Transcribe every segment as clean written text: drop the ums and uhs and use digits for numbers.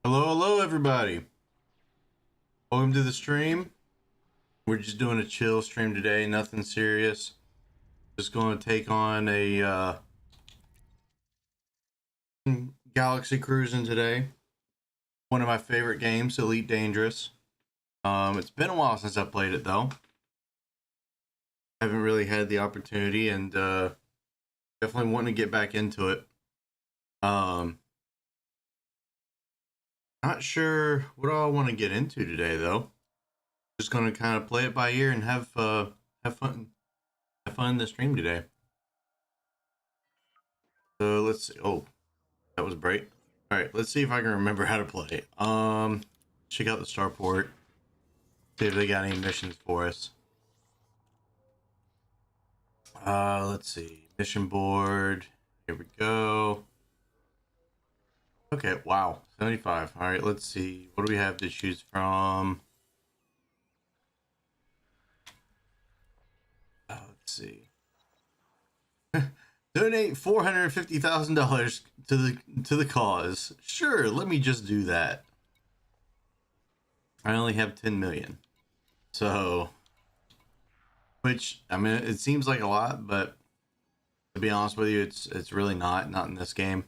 Hello, everybody. Welcome to the stream. We're just doing a chill stream today, nothing serious. Just going to take on a galaxy cruising today. One of my favorite games, Elite Dangerous. It's been a while since I played it though. Haven't really had the opportunity, and definitely want to get back into it. Not sure what all I want to get into today though. Just going to kind of play it by ear and have fun. Have fun in the stream today. So let's see. Oh, that was bright. All right, let's see if I can remember how to play. Check out the starport. See if they got any missions for us. Let's see. Mission board. Here we go. Okay, wow. 75. All right, let's see. What do we have to choose from? Let's see. Donate $450,000 to the cause. Sure, let me just do that. I only have 10 million. So, which, I mean, it seems like a lot, but to be honest with you, it's really not in this game.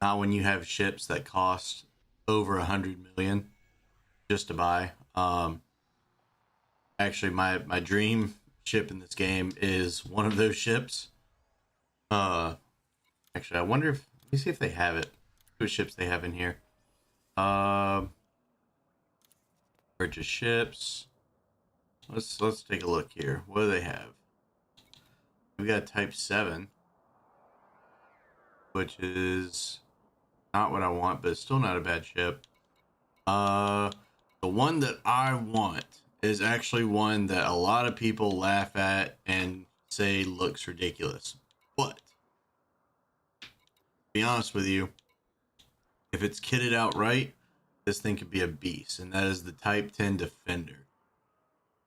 Not when you have ships that cost over 100 million just to buy. Actually, my dream ship in this game is one of those ships. Actually, I wonder if, let me see if they have it. What ships they have in here. Purchase ships. Let's take a look here. What do they have? We got Type 7, which is not what I want, but it's still not a bad ship. The one that I want is actually one that a lot of people laugh at and say looks ridiculous. But to be honest with you, if it's kitted out right, this thing could be a beast, and that is the Type 10 Defender.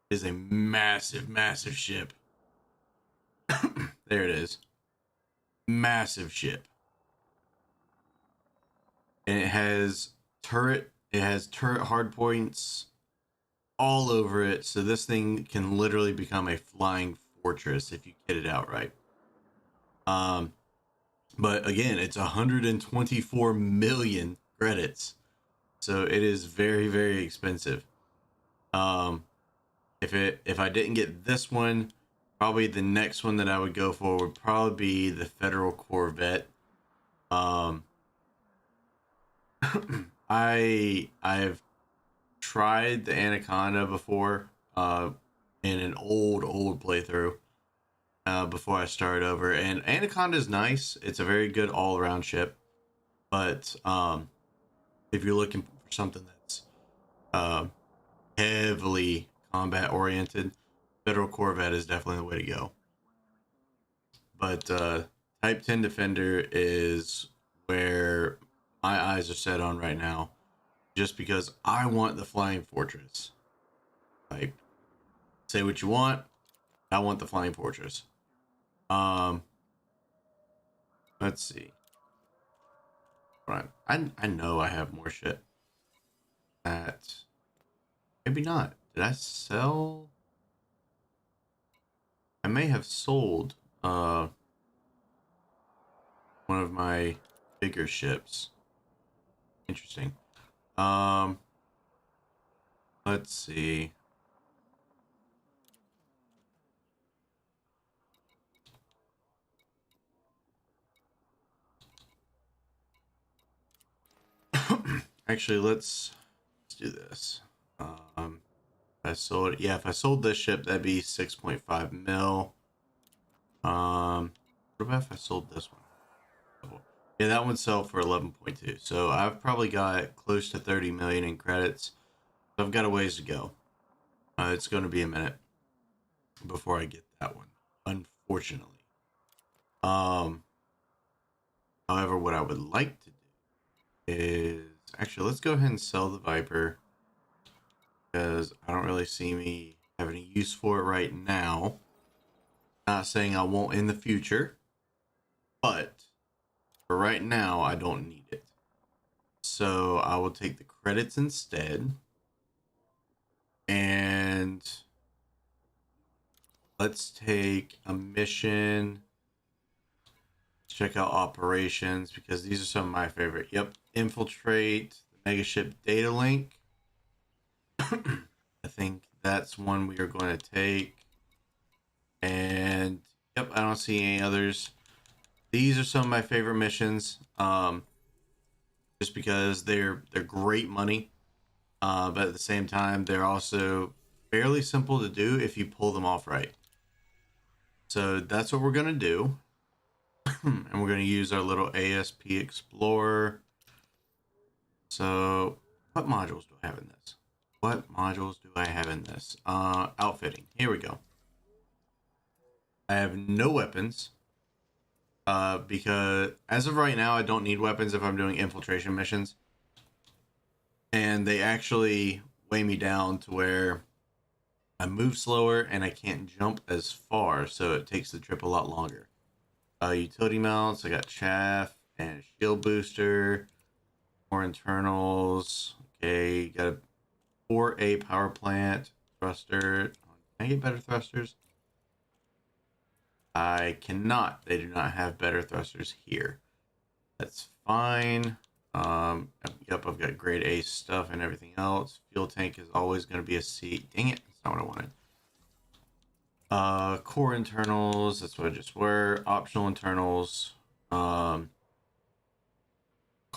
It is a massive, massive ship. There it is. Massive ship. And it has turret hardpoints all over it, so this thing can literally become a flying fortress if you get it out right. But again, it's 124 million credits, so it is very, very expensive. If I didn't get this one, probably the next one that I would go for would probably be the Federal Corvette. I've tried the Anaconda before, in an old playthrough, before I started over, and Anaconda is nice. It's a very good all around ship, but if you're looking for something that's heavily combat oriented, Federal Corvette is definitely the way to go. But Type 10 Defender is where my eyes are set on right now, just because I want the flying fortress. Like, say what you want, I want the flying fortress. Let's see. Right, I know I have more shit. That maybe not. Did I sell? I may have sold one of my bigger ships. Interesting. Let's see. Actually, let's do this. If I sold it, yeah, if I sold this ship, that'd be 6.5 mil. What about if I sold this one? Yeah, that one sold for 11.2. So I've probably got close to 30 million in credits. So I've got a ways to go. It's going to be a minute before I get that one, unfortunately. However, what I would like to do is actually, let's go ahead and sell the Viper, because I don't really see me having any use for it right now. Not saying I won't in the future, but For right now, I don't need it. So I will take the credits instead. And let's take a mission. Check out operations because these are some of my favorite. Yep. Infiltrate the megaship data link. I think that's one we are going to take. And yep, I don't see any others. These are some of my favorite missions. Just because they're great money. But at the same time, they're also fairly simple to do if you pull them off right. So that's what we're going to do. And we're going to use our little ASP Explorer. So what modules do I have in this? What modules do I have in this? Outfitting. Here we go. I have no weapons. Because as of right now, I don't need weapons if I'm doing infiltration missions. And they actually weigh me down to where I move slower and I can't jump as far, so it takes the trip a lot longer. Utility mounts, I got chaff and shield booster, more internals. Okay, got a 4A power plant, thruster. Can I get better thrusters? I cannot. They do not have better thrusters here. That's fine. Yep, I've got grade A stuff and everything else. Fuel tank is always going to be a C. Dang it, that's not what I wanted. Core internals, that's what I just were. Optional internals. Cargo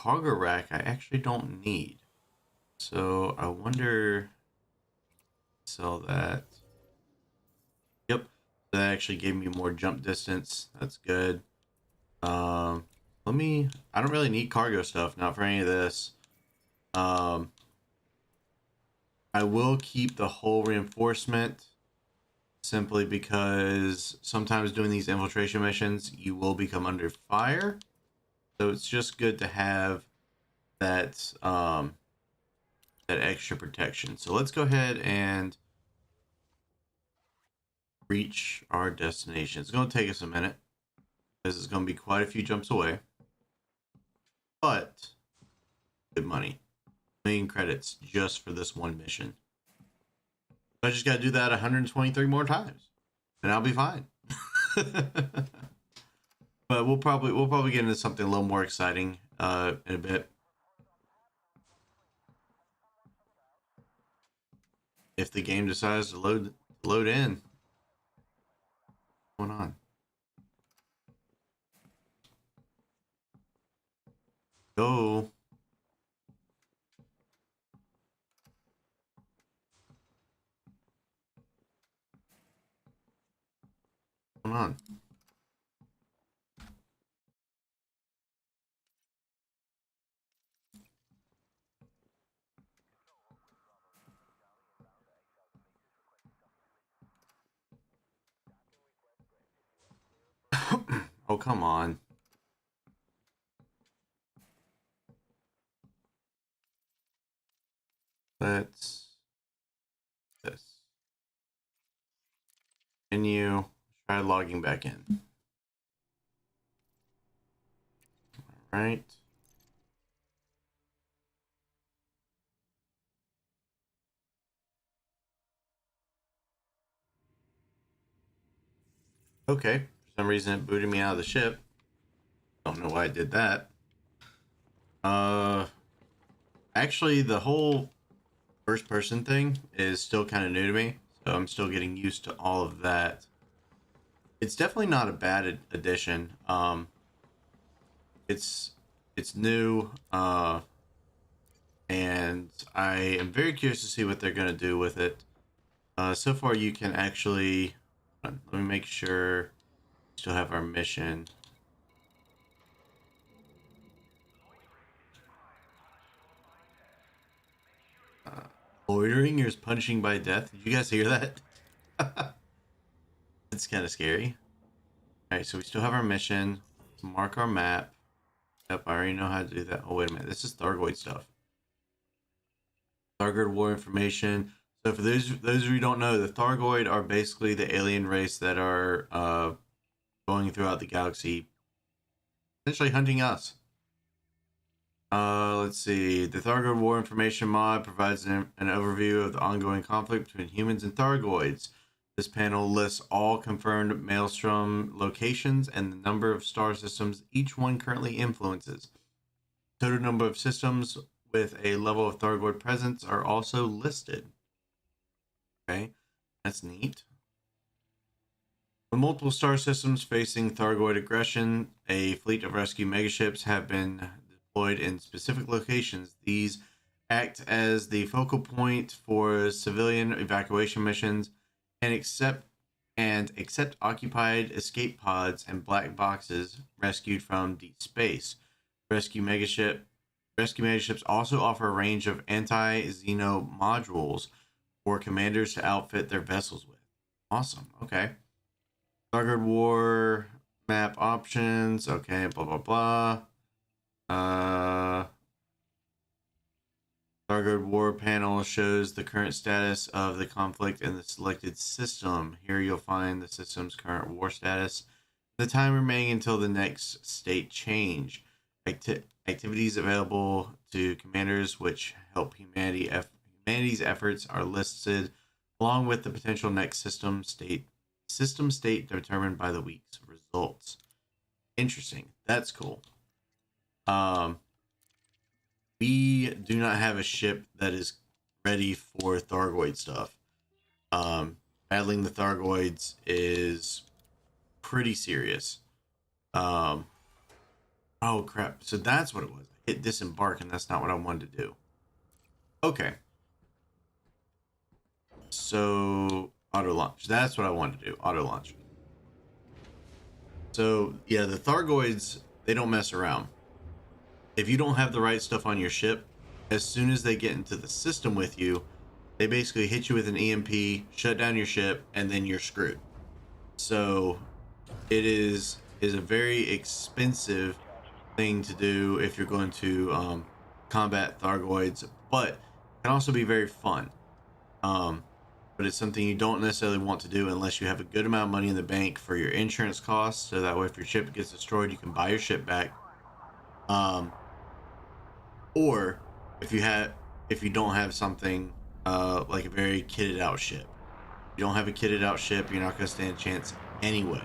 rack, I actually don't need. So I wonder, sell that. Yep, that actually gave me more jump distance. That's good. I don't really need cargo stuff, not for any of this. I will keep the hull reinforcement simply because sometimes doing these infiltration missions, you will become under fire. So it's just good to have that, that extra protection. So let's go ahead and reach our destination. It's going to take us a minute because it's going to be quite a few jumps away, but good money. Million credits just for this one mission. I just got to do that 123 more times and I'll be fine. But we'll probably get into something a little more exciting in a bit. If the game decides to load in. What's going on? Go. What's going on? Oh, come on. Let's this. Continue. Try logging back in. All right. Okay. For some reason it booted me out of the ship. Don't know why I did that. Actually the whole first person thing is still kind of new to me, so I'm still getting used to all of that. It's definitely not a bad addition. It's new, and I am very curious to see what they're going to do with it. So far you can actually, let me make sure we still have our mission. Loitering is punishing by death. Did you guys hear that? It's kind of scary. All right, so we still have our mission. Let's mark our map. Yep, I already know how to do that. Oh, wait a minute. This is Thargoid stuff. Thargoid war information. So for those of you who don't know, the Thargoid are basically the alien race that are going throughout the galaxy, essentially hunting us. Let's see. The Thargoid War Information mod provides an overview of the ongoing conflict between humans and Thargoids. This panel lists all confirmed Maelstrom locations and the number of star systems each one currently influences. Total number of systems with a level of Thargoid presence are also listed. Okay, that's neat. With multiple star systems facing Thargoid aggression, a fleet of rescue megaships have been deployed in specific locations. These act as the focal point for civilian evacuation missions and accept occupied escape pods and black boxes rescued from deep space. Rescue megaships also offer a range of anti-xeno modules for commanders to outfit their vessels with. Awesome. Okay. Thargoid War map options. Okay, blah blah blah. Thargoid War panel shows the current status of the conflict in the selected system. Here you'll find the system's current war status, the time remaining until the next state change. Activities available to commanders which help humanity's efforts are listed, along with the potential next system state determined by the week's results. Interesting. That's cool. We do not have a ship that is ready for Thargoid stuff. Battling the Thargoids is pretty serious. Oh crap. So that's what it was. I hit disembark and that's not what I wanted to do. Okay. So auto launch. That's what I wanted to do. Auto launch. So yeah, the Thargoids, they don't mess around. If you don't have the right stuff on your ship, as soon as they get into the system with you, they basically hit you with an EMP, shut down your ship, and then you're screwed. So it is a very expensive thing to do if you're going to combat Thargoids, but it can also be very fun. But it's something you don't necessarily want to do unless you have a good amount of money in the bank for your insurance costs, so that way if your ship gets destroyed, you can buy your ship back. Or if you don't have something like a very kitted out ship. If you don't have a kitted out ship, you're not going to stand a chance anyway.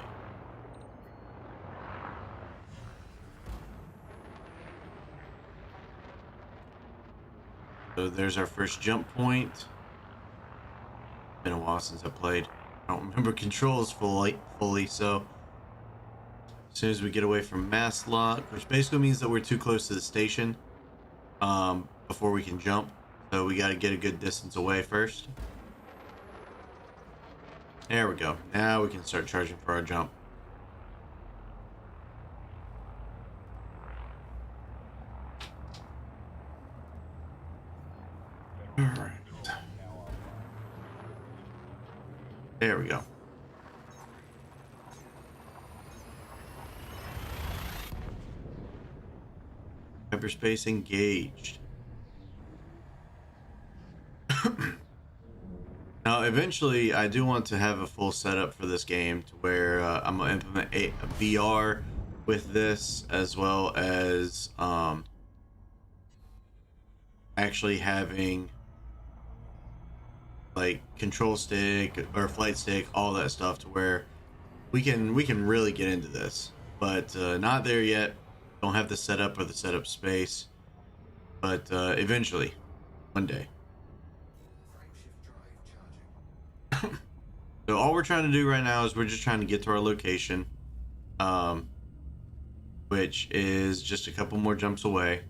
So there's our first jump point. It's been a while since I played. I don't remember controls fully, so as soon as we get away from mass lock, which basically means that we're too close to the station before we can jump, so we got to get a good distance away first. There we go. Now we can start charging for our jump. All right. There we go. Hyperspace engaged. Now, eventually, I do want to have a full setup for this game to where I'm going to implement a VR with this, as well as actually having like control stick or flight stick, all that stuff, to where we can really get into this. But not there yet. Don't have the setup or the setup space. But eventually, one day. So all we're trying to do right now is we're just trying to get to our location, which is just a couple more jumps away.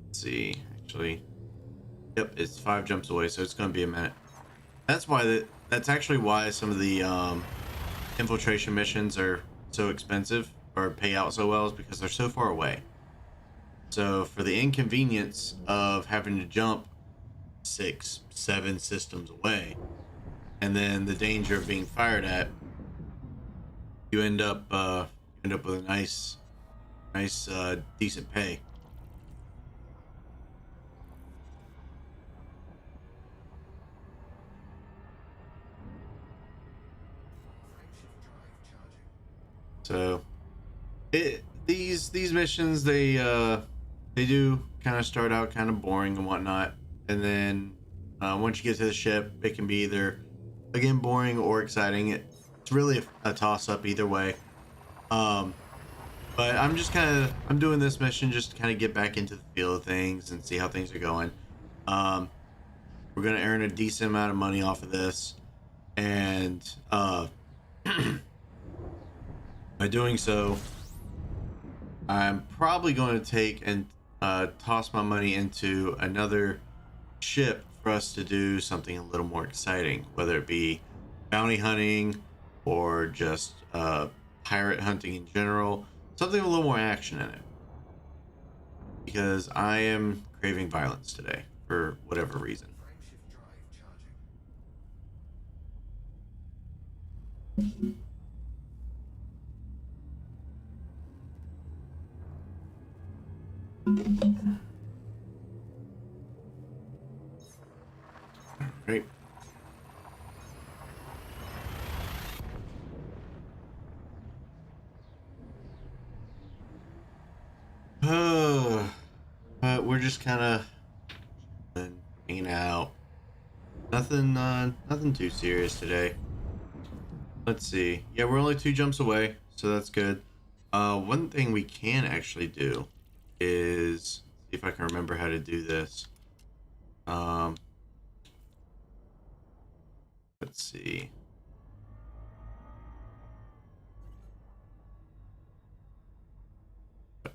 Let's see, actually, yep, it's 5 jumps away, so it's going to be a minute. That's actually why some of the infiltration missions are so expensive or pay out so well, is because they're so far away. So for the inconvenience of having to jump 6, 7 systems away, and then the danger of being fired at, you end up with a nice decent pay. So these missions, they do kind of start out kind of boring and whatnot, and then once you get to the ship, it can be either again boring or exciting. It's really a toss up either way. Um, but I'm doing this mission just to kind of get back into the feel of things and see how things are going. Um, we're gonna earn a decent amount of money off of this, and by doing so, I'm probably going to take and toss my money into another ship for us to do something a little more exciting, whether it be bounty hunting or just pirate hunting in general, something with a little more action in it. Because I am craving violence today for whatever reason. Right. But we're just kind of hanging out. Nothing too serious today. Let's see. Yeah, we're only 2 jumps away, so that's good. One thing we can actually do is see if I can remember how to do this. Let's see.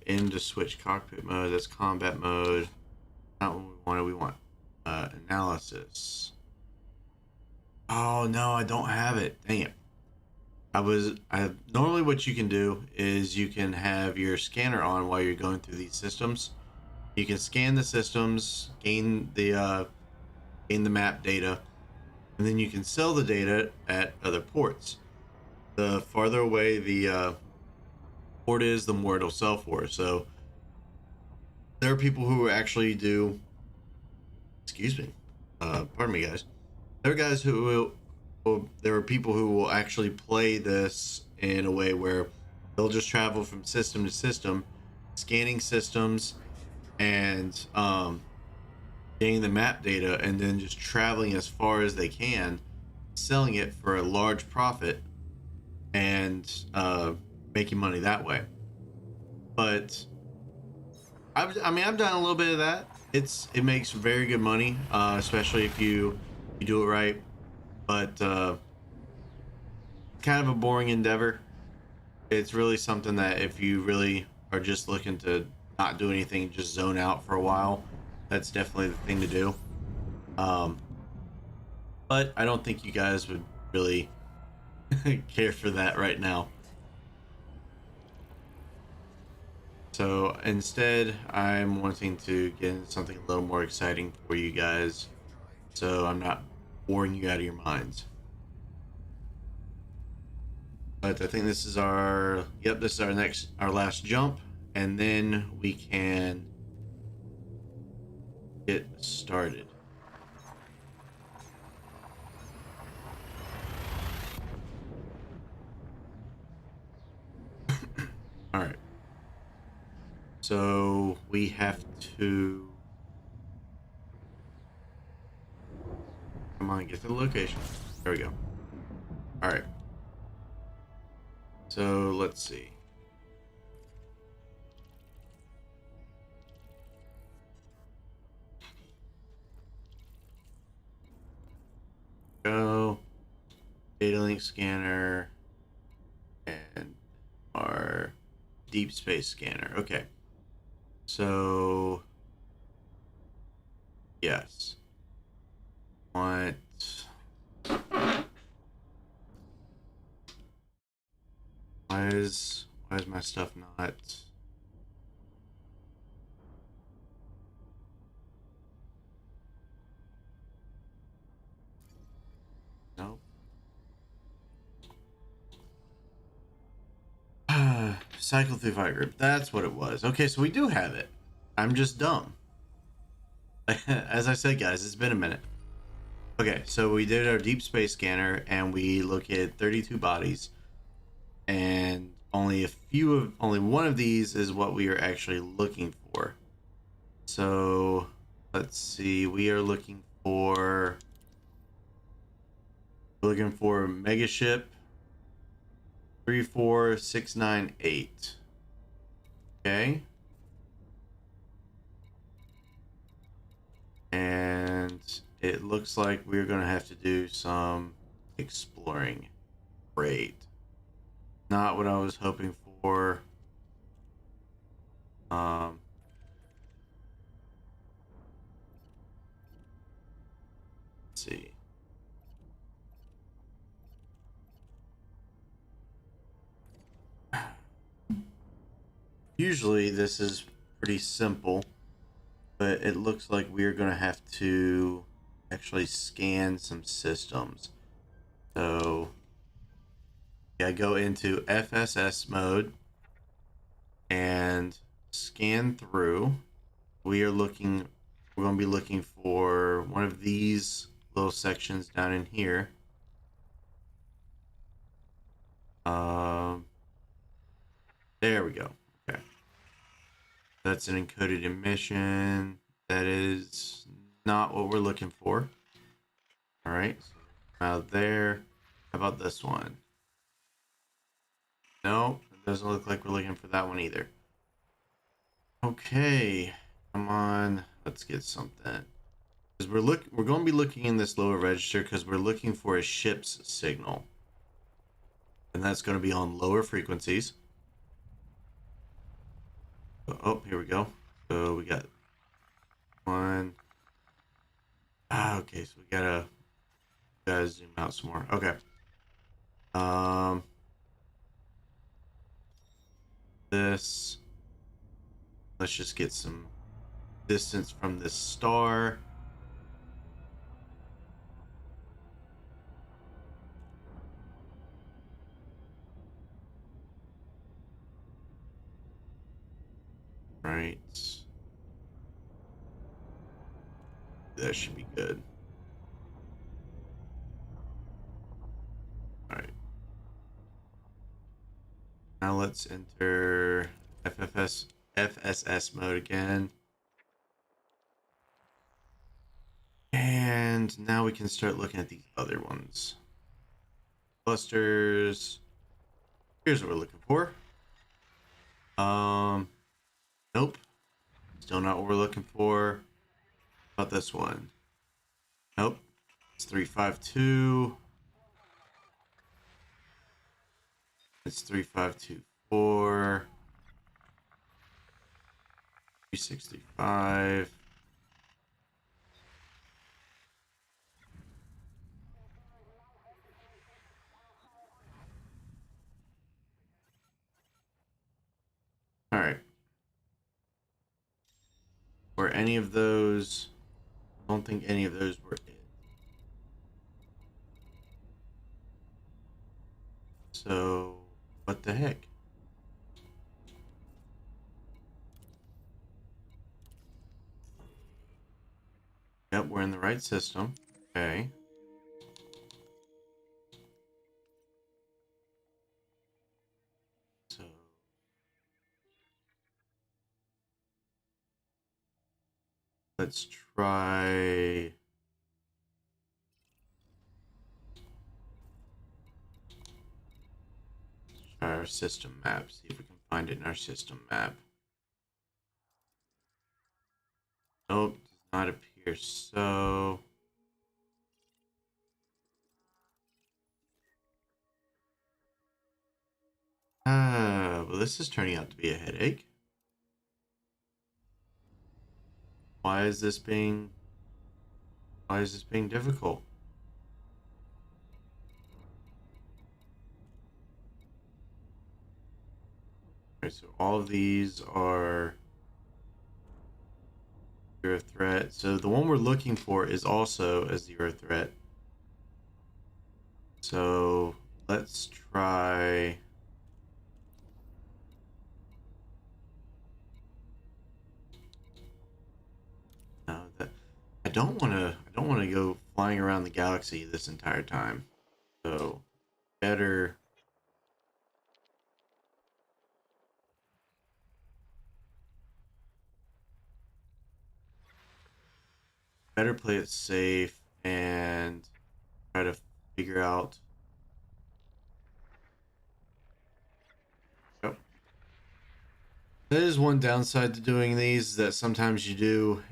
M to switch cockpit mode. That's combat mode. Not what we wanted. We want analysis. Oh no, I don't have it. Dang it. I normally what you can do is you can have your scanner on while you're going through these systems. You can scan the systems, gain the map data, and then you can sell the data at other ports. The farther away the port is, the more it'll sell for. So there are people who actually do. Excuse me. Pardon me, guys. There are guys who will. There are people who will actually play this in a way where they'll just travel from system to system, scanning systems, and getting the map data, and then just traveling as far as they can, selling it for a large profit, and making money that way. But I've done a little bit of that. It makes very good money, especially if you do it right. But kind of a boring endeavor. It's really something that if you really are just looking to not do anything, just zone out for a while, that's definitely the thing to do. But I don't think you guys would really care for that right now. So instead, I'm wanting to get into something a little more exciting for you guys, so I'm not boring you out of your minds. But I think this is our our last jump, and then we can get started. All right. So we have to come on, get to the location. There we go. All right. So let's see. Go data link scanner and our deep space scanner. Okay. So yes. What? Why is my stuff not? Nope. Cycle through fire group. That's what it was. Okay, so we do have it. I'm just dumb. As I said, guys, it's been a minute. Okay, so we did our deep space scanner and we located 32 bodies. And only one of these is what we are actually looking for. So let's see, we are looking for mega ship 34698. Okay. And it looks like we're gonna have to do some exploring. Great. Not what I was hoping for. Um, let's see. Usually this is pretty simple, but it looks like we're gonna have to actually scan some systems. So yeah, go into FSS mode and scan through. We're going to be looking for one of these little sections down in here. Um, there we go. Okay. That's an encoded emission. That is not what we're looking for. All right. So out there. How about this one? No, it doesn't look like we're looking for that one either. Okay. Come on. Let's get something. Because we're going to be looking in this lower register because we're looking for a ship's signal. And that's going to be on lower frequencies. Oh, here we go. So we got one. Okay, so we gotta zoom out some more. Okay. This. Let's just get some distance from this star. Right. That should be good. All right. Now let's enter FSS mode again. And now we can start looking at these other ones. Clusters. Here's what we're looking for. Nope. Still not what we're looking for. How about this one? Nope. It's 352. It's 3524. 365. All right. Were any of those? I don't think any of those were it. So, what the heck? Yep, we're in the right system. Okay. So, let's try. Our system map. See if we can find it in our system map. Nope, does not appear so. Well, this is turning out to be a headache. Why is this being difficult? Okay, so all of these are zero threat. So the one we're looking for is also a zero threat. So let's try. No, that I don't want to. I don't want to go flying around the galaxy this entire time. So better. better play it safe and try to figure out. Yep. That is one downside to doing these, that sometimes you do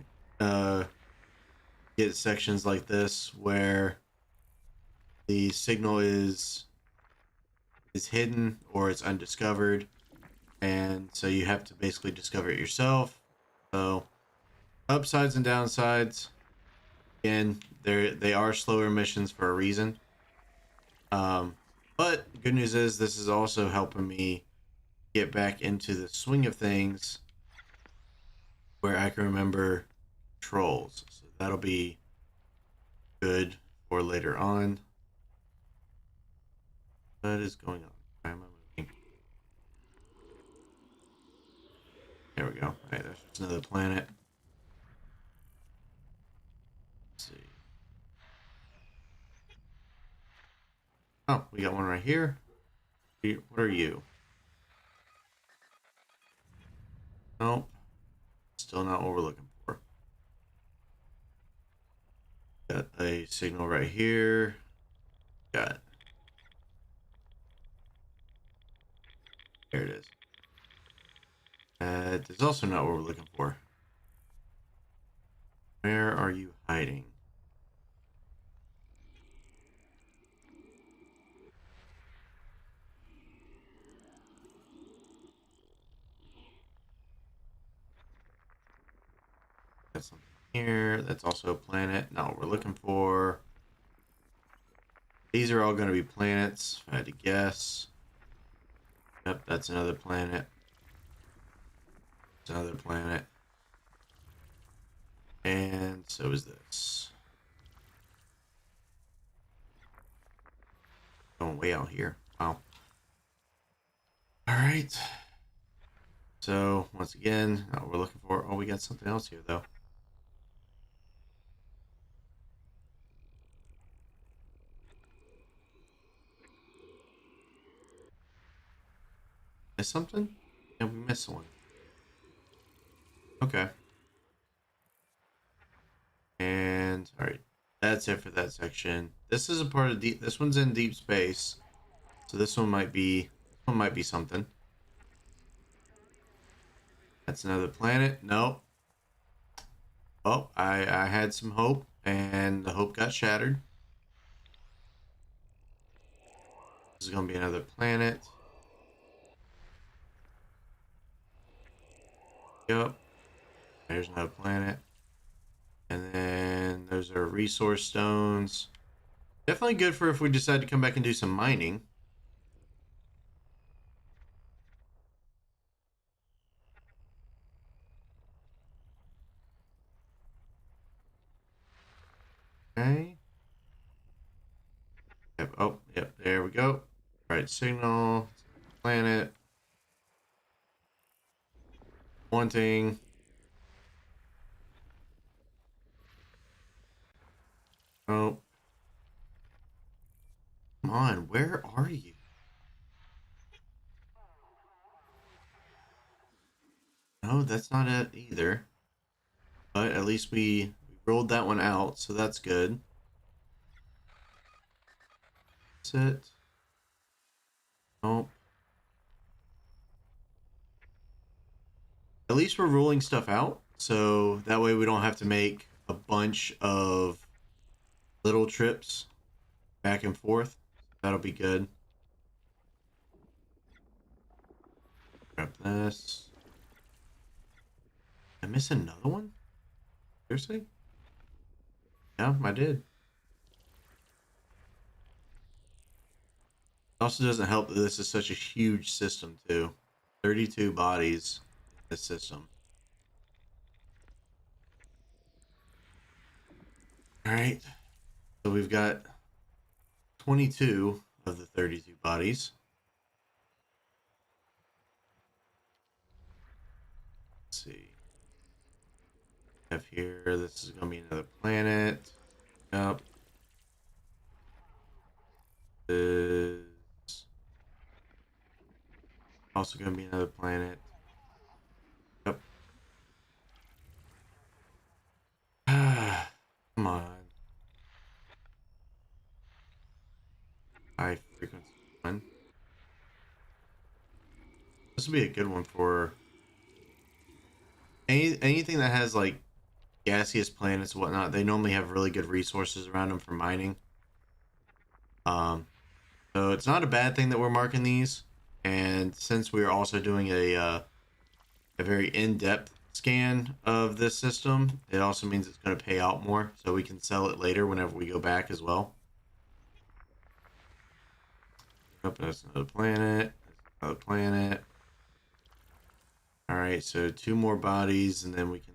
get sections like this where the signal is hidden or it's undiscovered, and so you have to basically discover it yourself. So upsides and downsides. Again, they are slower missions for a reason. But good news is this is also helping me get back into the swing of things where I can remember controls. So that'll be good for later on. What is going on? Why am I moving? There we go. All right, there's just another planet. Let's see. Oh, we got one right here. What are you? Nope. Still not what we're looking for. Got a signal right here. Got. There it is. That is also not what we're looking for. Where are you hiding? Got something here. That's also a planet. Not what we're looking for. These are all going to be planets, if I had to guess. Yep, that's another planet. It's another planet. And so is this. Going way out here. Wow. Alright. So, once again, not what we're looking for. Oh, we got something else here, though. Missed something? Yeah, we missed one. Okay. And, alright. That's it for that section. This is a part of deep. This one's in deep space. So this one might be something. That's another planet. Nope. Oh, I had some hope, and the hope got shattered. This is gonna be another planet. Yep. There's another planet. And then those are resource stones. Definitely good for if we decide to come back and do some mining. Okay. Yep. Oh, yep. There we go. Right signal. Planet. Wanting. Oh. Come on. Where are you? No, that's not it either. But at least we rolled that one out, so that's good. That's it. Nope. At least we're ruling stuff out, so that way we don't have to make a bunch of little trips back and forth. That'll be good. Grab this. Did I miss another one? Seriously? Yeah, I did. It also doesn't help that this is such a huge system too. 32 bodies in this system. Alright. So we've got 22 of the 32 bodies. Let's see. Have here, this is gonna be another planet. Yep. This also gonna be another planet. Yep. Come on. High frequency one. This would be a good one for anything that has like gaseous planets and whatnot. They normally have really good resources around them for mining. So it's not a bad thing that we're marking these. And since we are also doing a very in-depth scan of this system, it also means it's going to pay out more, so we can sell it later whenever we go back as well. Oh, that's another planet. That's another planet. All right, so 2 more bodies, and then we can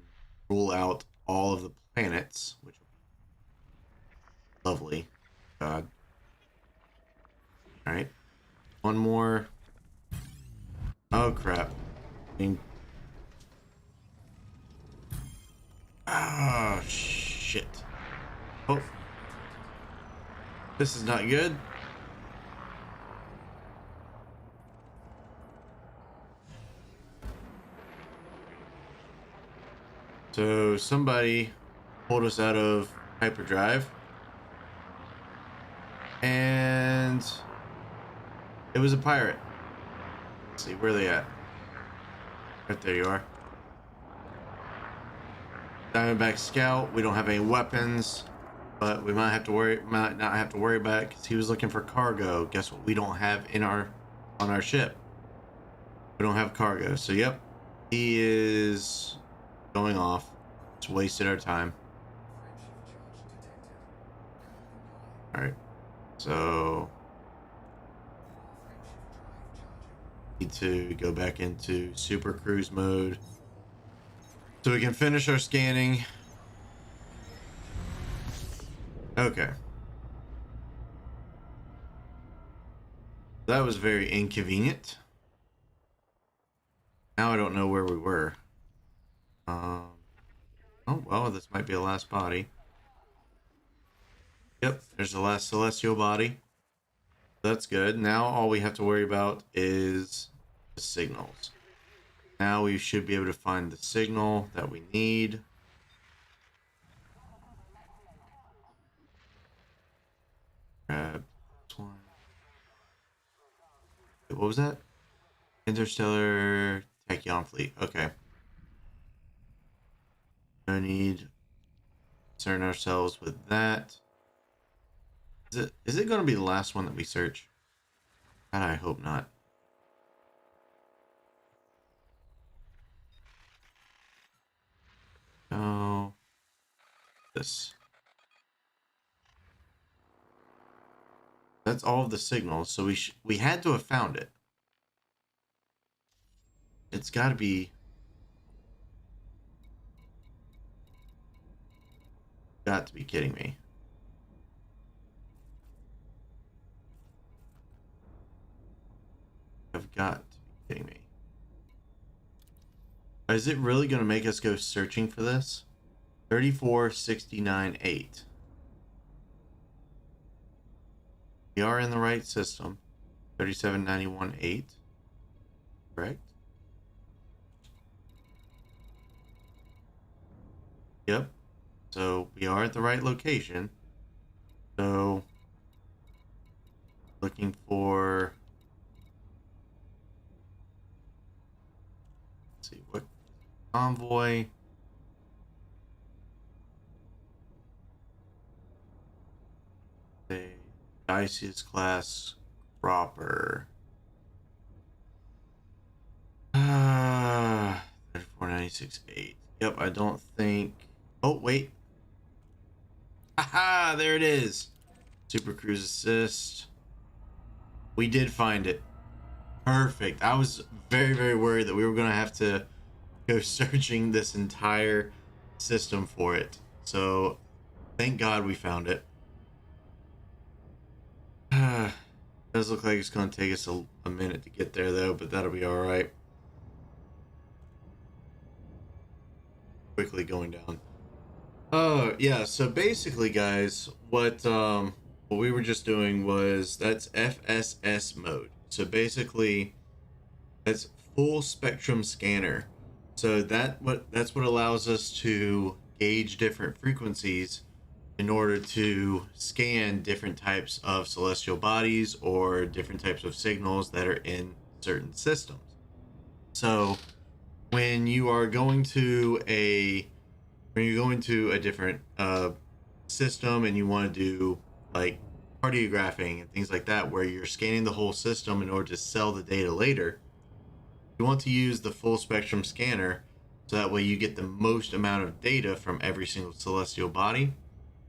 rule out all of the planets, which will be lovely. God. All right, 1 more. Oh crap! Ah, shit. Oh, this is not good. So somebody pulled us out of hyperdrive, and it was a pirate. Let's see, where are they at? Right there you are. Diamondback Scout. We don't have any weapons, but we might not have to worry about it because he was looking for cargo. Guess what? We don't have on our ship. We don't have cargo. So yep, he is going off. Just wasted our time. All right, so need to go back into super cruise mode so we can finish our scanning. Okay. That was very inconvenient. Now I don't know where we were. Oh well, this might be the last body. Yep, there's the last celestial body. That's good. Now all we have to worry about is the signals. Now we should be able to find the signal that we need. Grab this one. What was that? Interstellar Tachyon Fleet. Okay. No need to concern ourselves with that. Is it going to be the last one that we search? God, I hope not. Oh, this. That's all of the signals. So we had to have found it. It's got to be. Got to be kidding me. I've got to be kidding me. Is it really going to make us go searching for this? 3469.8. We are in the right system. 3791.8. Correct? Yep. So we are at the right location. So looking for, let's see, what convoy? The Dices class Cropper. 3496.8. Yep, I don't think. Oh, wait. Aha, there it is. Super Cruise Assist. We did find it. Perfect. I was very, very worried that we were going to have to go searching this entire system for it. So, thank God we found it. Does look like it's going to take us a minute to get there, though, but that'll be all right. Quickly going down. Oh, yeah. So basically, guys, what we were just doing was that's FSS mode. So basically, that's full spectrum scanner. So that's what allows us to gauge different frequencies in order to scan different types of celestial bodies or different types of signals that are in certain systems. So when you are going to a different system and you want to do like cardiographing and things like that, where you're scanning the whole system in order to sell the data later, you want to use the full spectrum scanner, so that way you get the most amount of data from every single celestial body,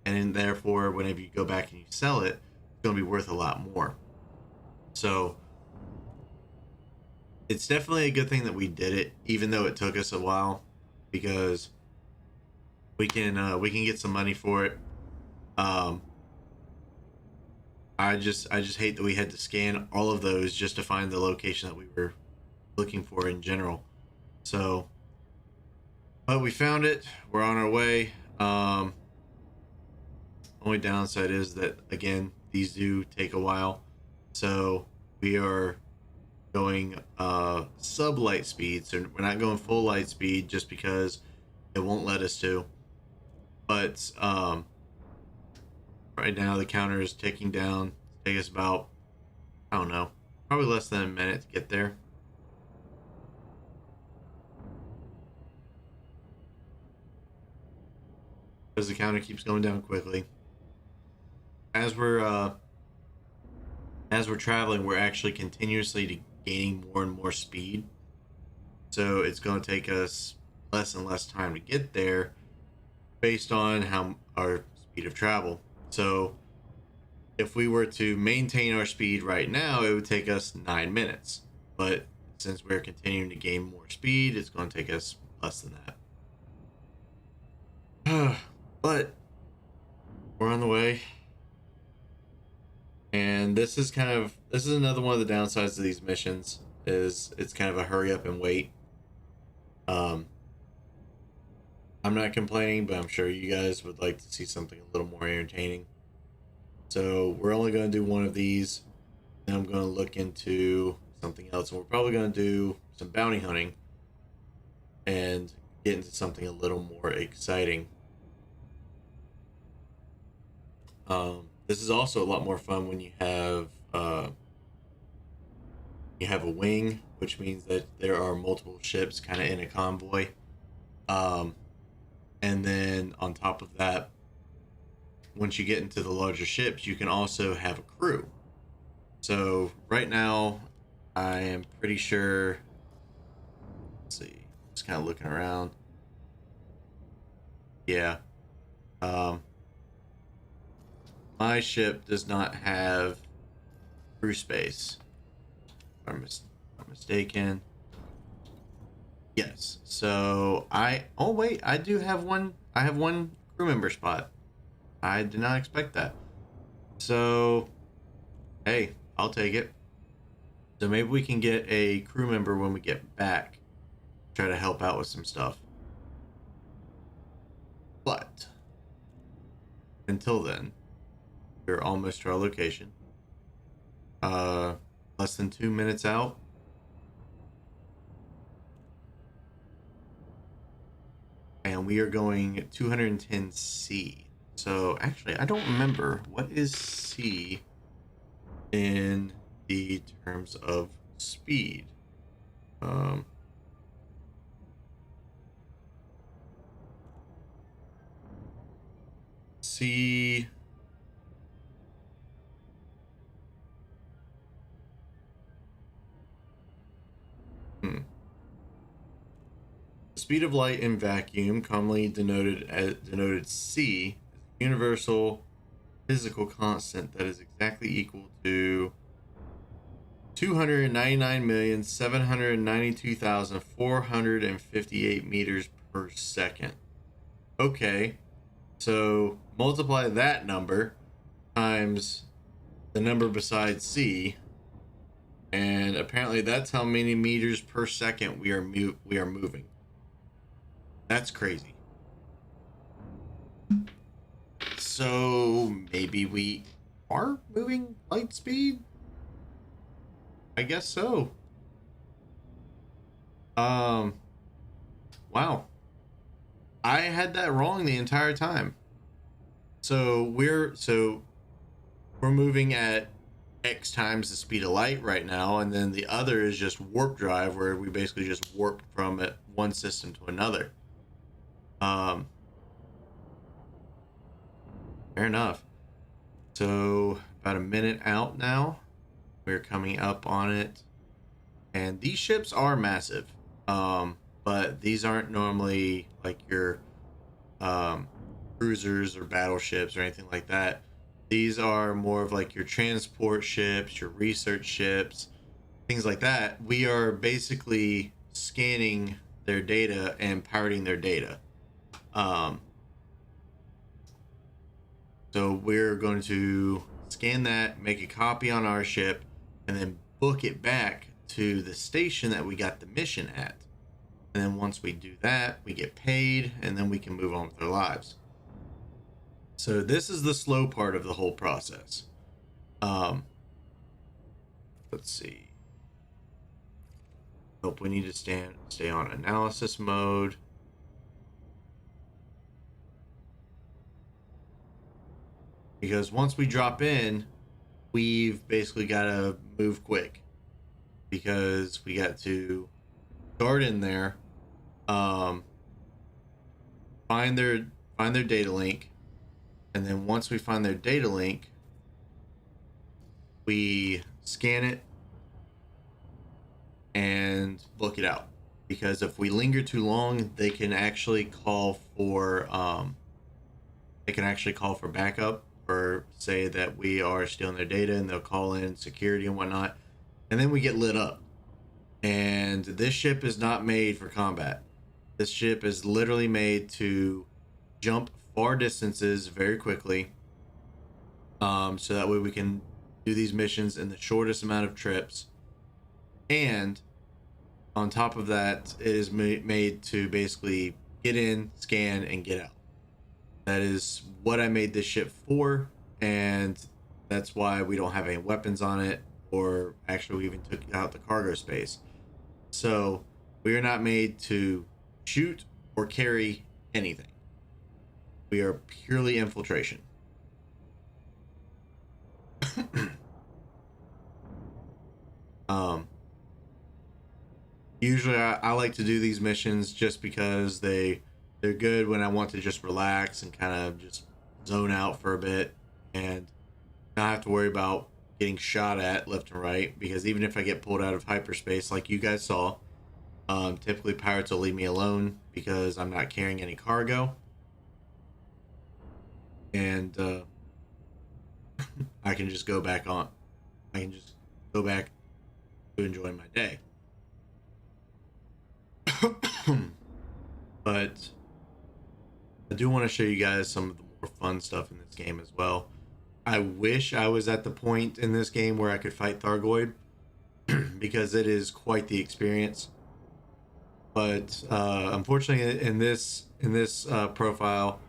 and then therefore whenever you go back and you sell it, it's going to be worth a lot more. So it's definitely a good thing that we did it, even though it took us a while, because we can get some money for it. um I just hate that we had to scan all of those just to find the location that we were looking for in general. So, but we found it. We're on our way. Only downside is that, again, these do take a while. So we are going sub light speed. So we're not going full light speed just because it won't let us to. But right now the counter is ticking down. It'll take us about, I don't know, probably less than a minute to get there. Because the counter keeps going down quickly. As we're traveling, we're actually continuously gaining more and more speed. So it's going to take us less and less time to get there, based on how our speed of travel. So if we were to maintain our speed right now, it would take us 9 minutes. But since we're continuing to gain more speed, it's going to take us less than that. But we're on the way. And this is another one of the downsides of these missions, is it's kind of a hurry up and wait. I'm not complaining, but I'm sure you guys would like to see something a little more entertaining. So we're only going to do one of these. Then I'm going to look into something else, and we're probably going to do some bounty hunting and get into something a little more exciting. This is also a lot more fun when you have a wing, which means that there are multiple ships kind of in a convoy. And then on top of that, once you get into the larger ships, you can also have a crew. So right now, I am pretty sure. Let's see, just kind of looking around. Yeah. My ship does not have crew space. If I'm not mistaken. Yes. So oh wait, I do have one. I have one crew member spot. I did not expect that. So, hey, I'll take it. So maybe we can get a crew member when we get back. Try to help out with some stuff. But until then, we're almost to our location. Less than 2 minutes out. And we are going 210C. So actually, I don't remember what is C in the terms of speed. C. The speed of light in vacuum, commonly denoted C, is a universal physical constant that is exactly equal to 299,792,458 meters per second. Okay, so multiply that number times the number beside C, and apparently that's how many meters per second we are moving. That's crazy. So maybe we are moving light speed? I guess so. Wow. I had that wrong the entire time. we're moving at X times the speed of light right now, and then the other is just warp drive, where we basically just warp from one system to another. Um, Fair enough. So about a minute out now, we're coming up on it, and these ships are massive. But these aren't normally like your um, cruisers or battleships or anything like that. These are more of like your transport ships, your research ships, things like that. We are basically scanning their data and pirating their data. Um, so we're going to scan that, make a copy on our ship, and then book it back to the station that we got the mission at. And then once we do that, we get paid, and then we can move on with our lives. So this is the slow part of the whole process. Let's see. Nope, we need to stay on analysis mode. Because once we drop in, we've basically got to move quick. Because we got to start in there, find their data link, and then once we find their data link, we scan it and book it out. Because if we linger too long, they can actually call for backup, or say that we are stealing their data, and they'll call in security and whatnot, and then we get lit up. And this ship is not made for combat. This ship is literally made to jump far distances very quickly, so that way we can do these missions in the shortest amount of trips. And on top of that, it is made to basically get in, scan, and get out. That is what I made this ship for, and that's why we don't have any weapons on it, or actually we even took out the cargo space. So we are not made to shoot or carry anything. We are purely infiltration. Usually I like to do these missions just because they're good when I want to just relax and kind of just zone out for a bit and not have to worry about getting shot at left and right. Because even if I get pulled out of hyperspace, like you guys saw, typically pirates will leave me alone because I'm not carrying any cargo, and I can just go back on. I can just go back to enjoying my day. But I do want to show you guys some of the more fun stuff in this game as well. I wish I was at the point in this game where I could fight Thargoid, because it is quite the experience. But unfortunately, in this profile,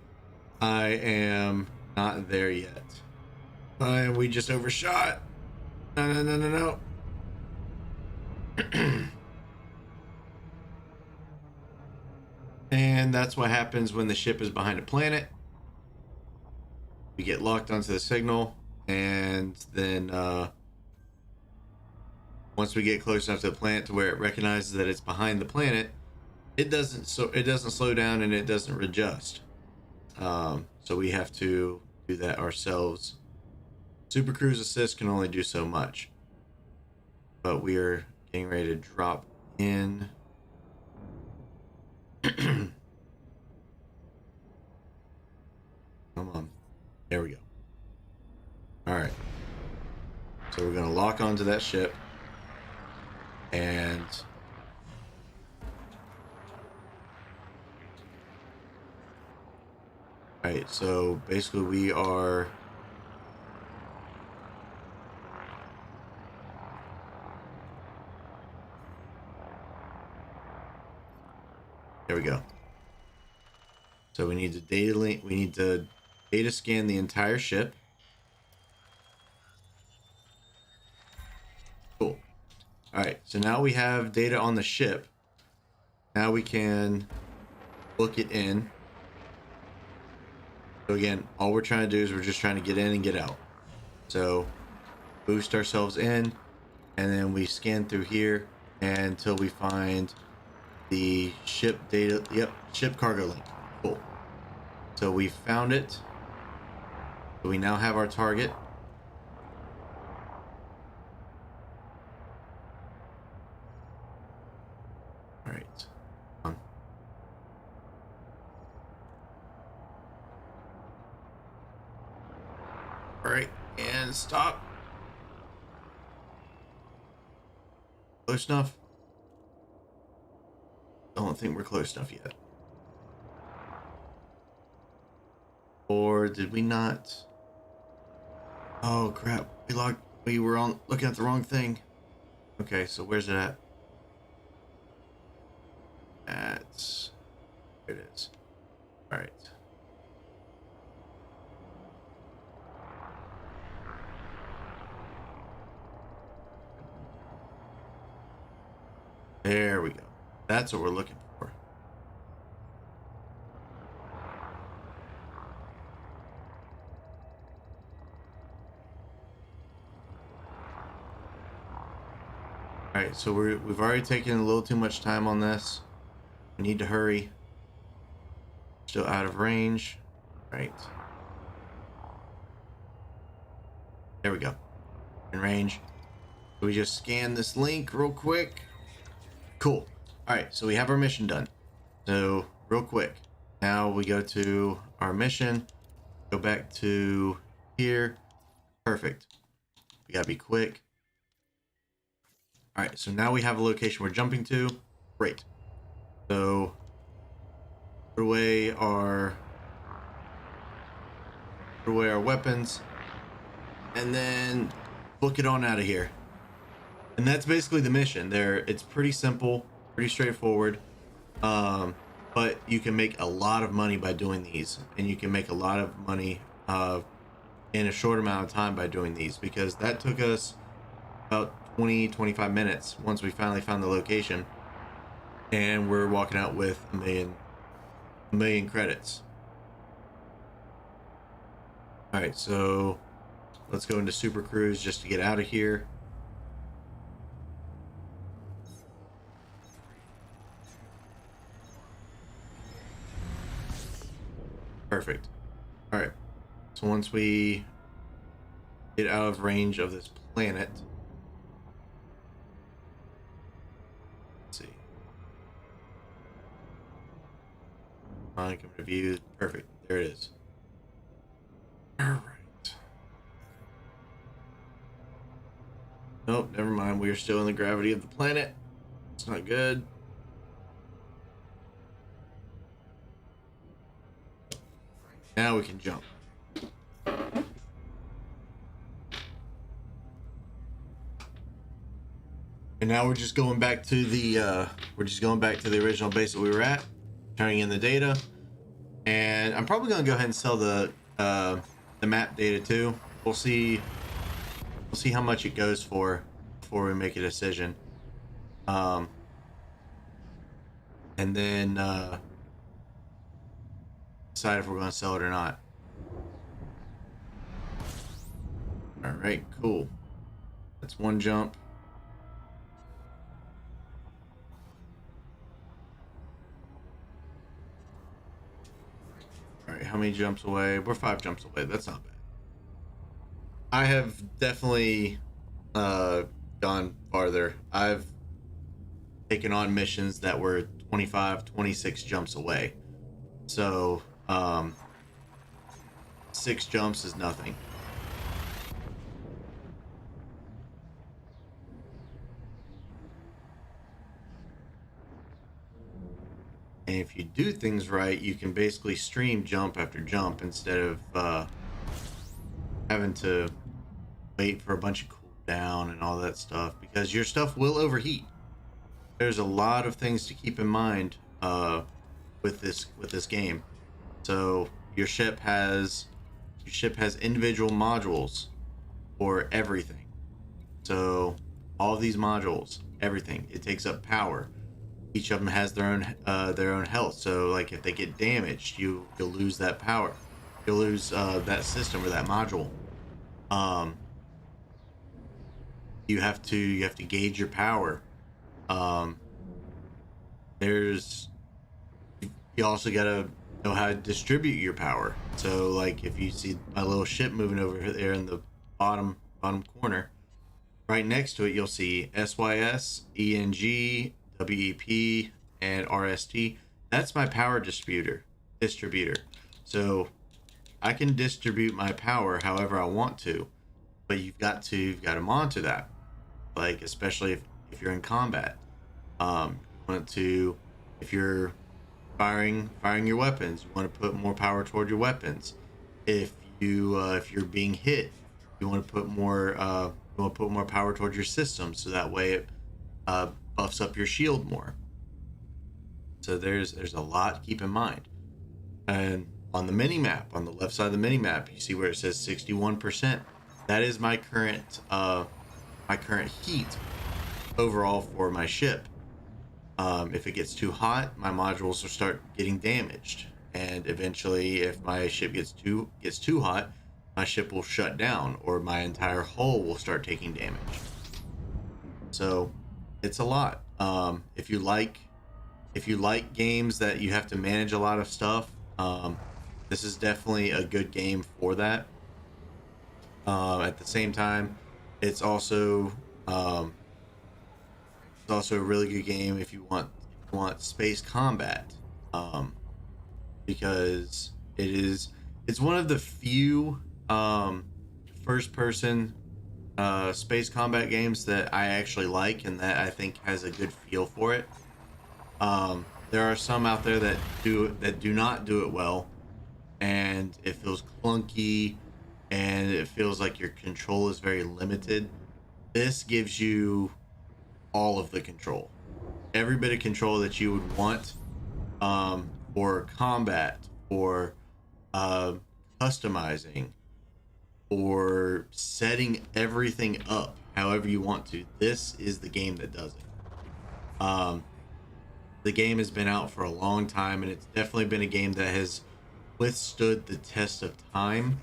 I am not there yet. And we just overshot. No. And that's what happens when the ship is behind a planet. We get locked onto the signal, and then once we get close enough to the planet to where it recognizes that it's behind the planet, it doesn't slow down and it doesn't readjust. So we have to do that ourselves. Super Cruise Assist can only do so much. But we are getting ready to drop in. Come on. There we go. Alright. So we're going to lock onto that ship. And alright, so basically we are there we go. So we need to data scan the entire ship. Cool. All right, so now we have data on the ship. Now we can book it in. So again, all we're trying to do is we're just trying to get in and get out. So boost ourselves in, and then we scan through here until we find the ship data. Yep, ship cargo link. Cool. So we found it. So we now have our target. All right. All right, and stop. Close enough? Don't think we're close enough yet. Or did we not? Oh crap! We were on looking at the wrong thing. Okay, so where's it at? There it is. All right. There we go. That's what we're looking for. All right, so we've already taken a little too much time on this. We need to hurry. Still out of range. Right. There we go. In range. So we just scan this link real quick. Cool. All right, so we have our mission done. So real quick, now we go to our mission, go back to here. Perfect. We gotta be quick. All right, so now we have a location we're jumping to. Great. So put away our weapons, and then book it on out of here. And that's basically the mission. It's pretty simple, pretty straightforward. But you can make a lot of money by doing these, and you can make a lot of money in a short amount of time by doing these, because that took us about 20-25 minutes once we finally found the location, and we're walking out with a million credits. All right, so let's go into Super Cruise just to get out of here. Perfect. All right, so once we get out of range of this planet, let's see. I can review. Perfect. There it is. All right. Nope, never mind. We are still in the gravity of the planet. It's not good. Now we can jump. And now we're just going back to the original base that we were at, turning in the data. And I'm probably gonna go ahead and sell the map data too. We'll see how much it goes for before we make a decision. And then decide if we're going to sell it or not. All right, cool. That's one jump. All right, how many jumps away? We're 5 jumps away. That's not bad. I have definitely gone farther. I've taken on missions that were 25, 26 jumps away. So 6 jumps is nothing. And if you do things right, you can basically stream jump after jump instead of having to wait for a bunch of cooldown and all that stuff, because your stuff will overheat. There's a lot of things to keep in mind with this game. So your ship has individual modules for everything. So all these modules, everything, it takes up power. Each of them has their own health. So like if they get damaged, you'll lose that power. you'll lose that system or that module. Um, you have to gauge your power. Um, there's you also gotta know how to distribute your power. So like if you see my little ship moving over there in the bottom corner, right next to it you'll see SYS, ENG, WEP, and RST. That's my power distributor. So I can distribute my power however I want to, but you've got to monitor that. Like especially if you're in combat, you want to if you're firing your weapons, you want to put more power toward your weapons. If you're being hit, you want to put more power toward your system, so that way it buffs up your shield more. So there's a lot to keep in mind. And on the mini map, on the left side of the mini map, you see where it says 61%. That is my current heat overall for my ship. If it gets too hot, my modules will start getting damaged, and eventually, if my ship gets too hot, my ship will shut down, or my entire hull will start taking damage. So, it's a lot. If you like games that you have to manage a lot of stuff, this is definitely a good game for that. At the same time, it's also a really good game if you want space combat, because it's one of the few first person space combat games that I actually like and that I think has a good feel for it. There are some out there that do not do it well, and it feels clunky and it feels like your control is very limited. This gives you all of the control, every bit of control that you would want, for combat, for customizing, or setting everything up however you want to. This is the game that does it. The game has been out for a long time, and it's definitely been a game that has withstood the test of time,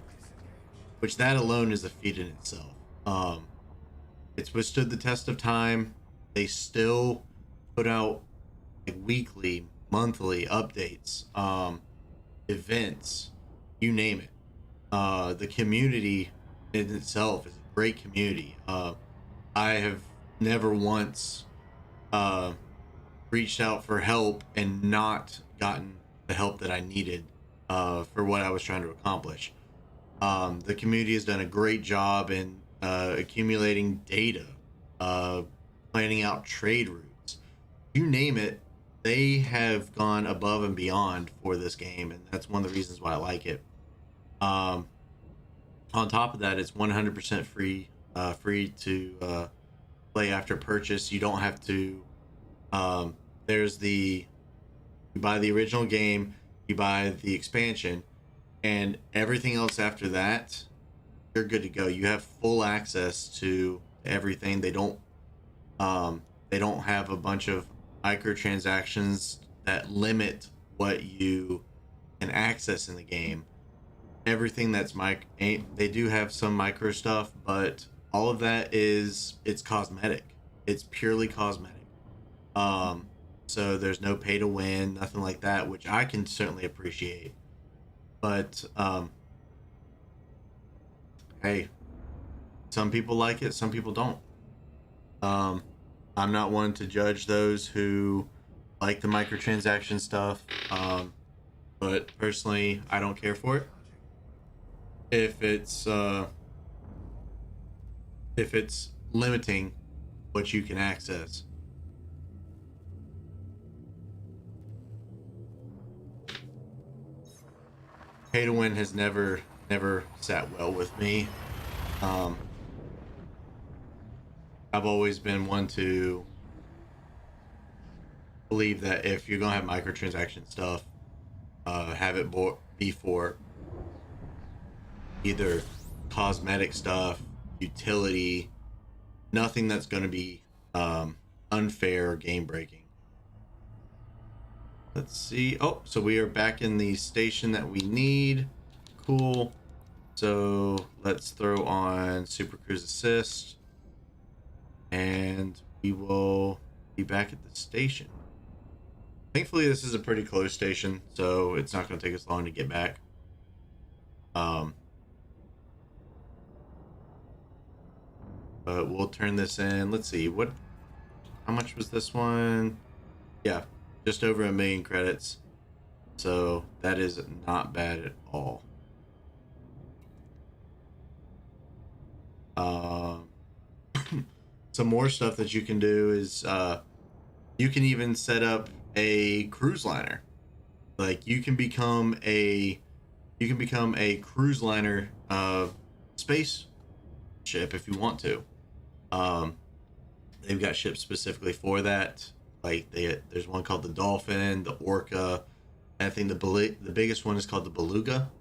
which that alone is a feat in itself. It's withstood the test of time. They still put out like weekly, monthly updates, events, you name it. The community in itself is a great community. I have never once reached out for help and not gotten the help that I needed for what I was trying to accomplish. The community has done a great job in accumulating data, planning out trade routes, you name it. They have gone above and beyond for this game, and that's one of the reasons why I like it. Um, on top of that, it's 100% free to play after purchase. You don't have to. There's the You buy the original game, you buy the expansion, and everything else after that, you're good to go. You have full access to everything. They don't have a bunch of microtransactions that limit what you can access in the game. Everything that's they do have some micro stuff, but all of that it's cosmetic. It's purely cosmetic. Um, so there's no pay to win, nothing like that, which I can certainly appreciate. But hey, some people like it, some people don't. Um, I'm not one to judge those who like the microtransaction stuff. But personally, I don't care for it. If it's if it's limiting what you can access. Pay to win has never sat well with me. Um, I've always been one to believe that if you're gonna have microtransaction stuff, have it be for either cosmetic stuff, utility, nothing that's going to be unfair or game breaking. Let's see. Oh, so we are back in the station that we need. Cool. So let's throw on Super Cruise Assist, and we will be back at the station. Thankfully, this is a pretty close station, so it's not going to take us long to get back. But we'll turn this in. Let's see, how much was this one? Yeah, just over 1,000,000 credits. So that is not bad at all. Some more stuff that you can do is you can even set up a cruise liner. Like you can become a cruise liner space ship if you want to. They've got ships specifically for that. Like there's one called the Dolphin, the Orca. I think the biggest one is called the Beluga.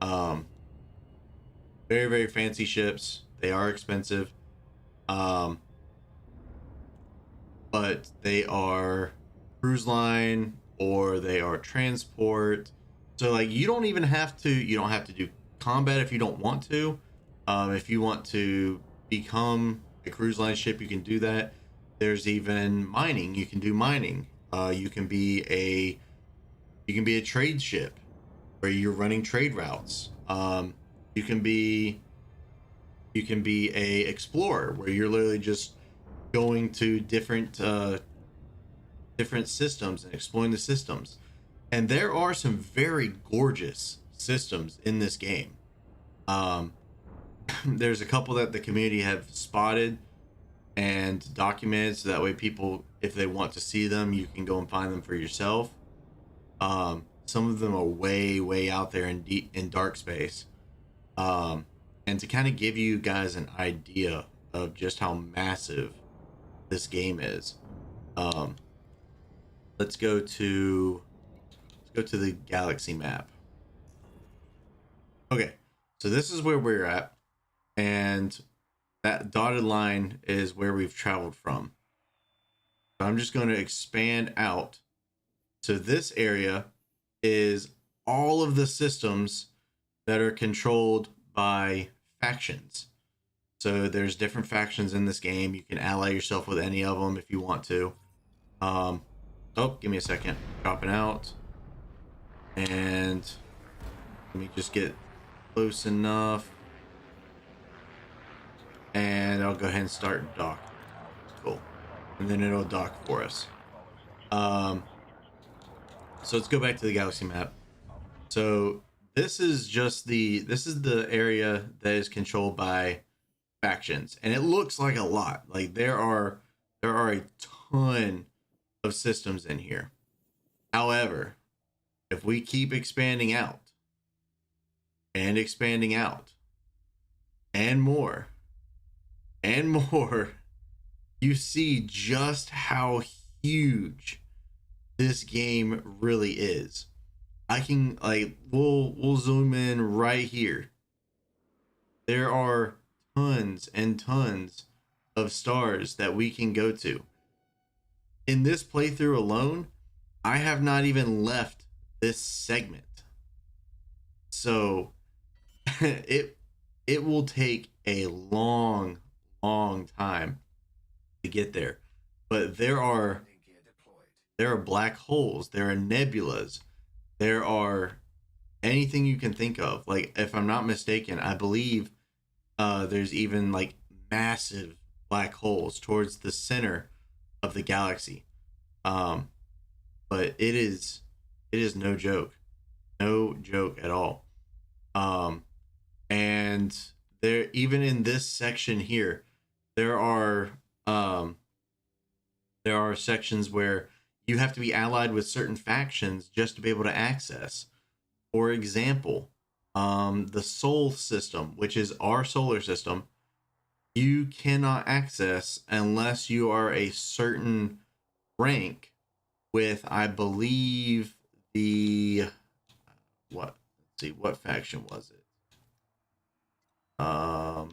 Very, very fancy ships. They are expensive. But they are cruise line or they are transport. So like you don't have to do combat if you don't want to. If you want to become a cruise line ship, you can do that. There's even mining. You can do mining. You can be a trade ship where you're running trade routes. You can be a explorer where you're literally just going to different systems and exploring the systems. And there are some very gorgeous systems in this game. There's a couple that the community have spotted and documented, so that way people, if they want to see them, you can go and find them for yourself. Some of them are way out there in dark space. And to kind of give you guys an idea of just how massive this game is, let's go to the galaxy map. Okay, so this is where we're at, and that dotted line is where we've traveled from. So I'm just going to expand out. So this area is all of the systems that are controlled by factions. So there's different factions in this game. You can ally yourself with any of them if you want to. Oh, give me a second. Dropping out. And let me just get close enough. And I'll go ahead and start dock. Cool. And then it'll dock for us. So let's go back to the galaxy map. So this is the area that is controlled by factions, and it looks like a lot. Like there are a ton of systems in here. However, if we keep expanding out and expanding out and more, you see just how huge this game really is. I can we'll zoom in right here. There are tons and tons of stars that we can go to. In this playthrough alone, I have not even left this segment. So it will take a long time to get there. But there are black holes, there are nebulas, there are anything you can think of. Like, if I'm not mistaken, I believe there's even like massive black holes towards the center of the galaxy. But it is no joke at all. And there, even in this section here, there are sections where you have to be allied with certain factions just to be able to access. For example, the Sol system, which is our solar system, you cannot access unless you are a certain rank with, I believe, let's see, what faction was it? I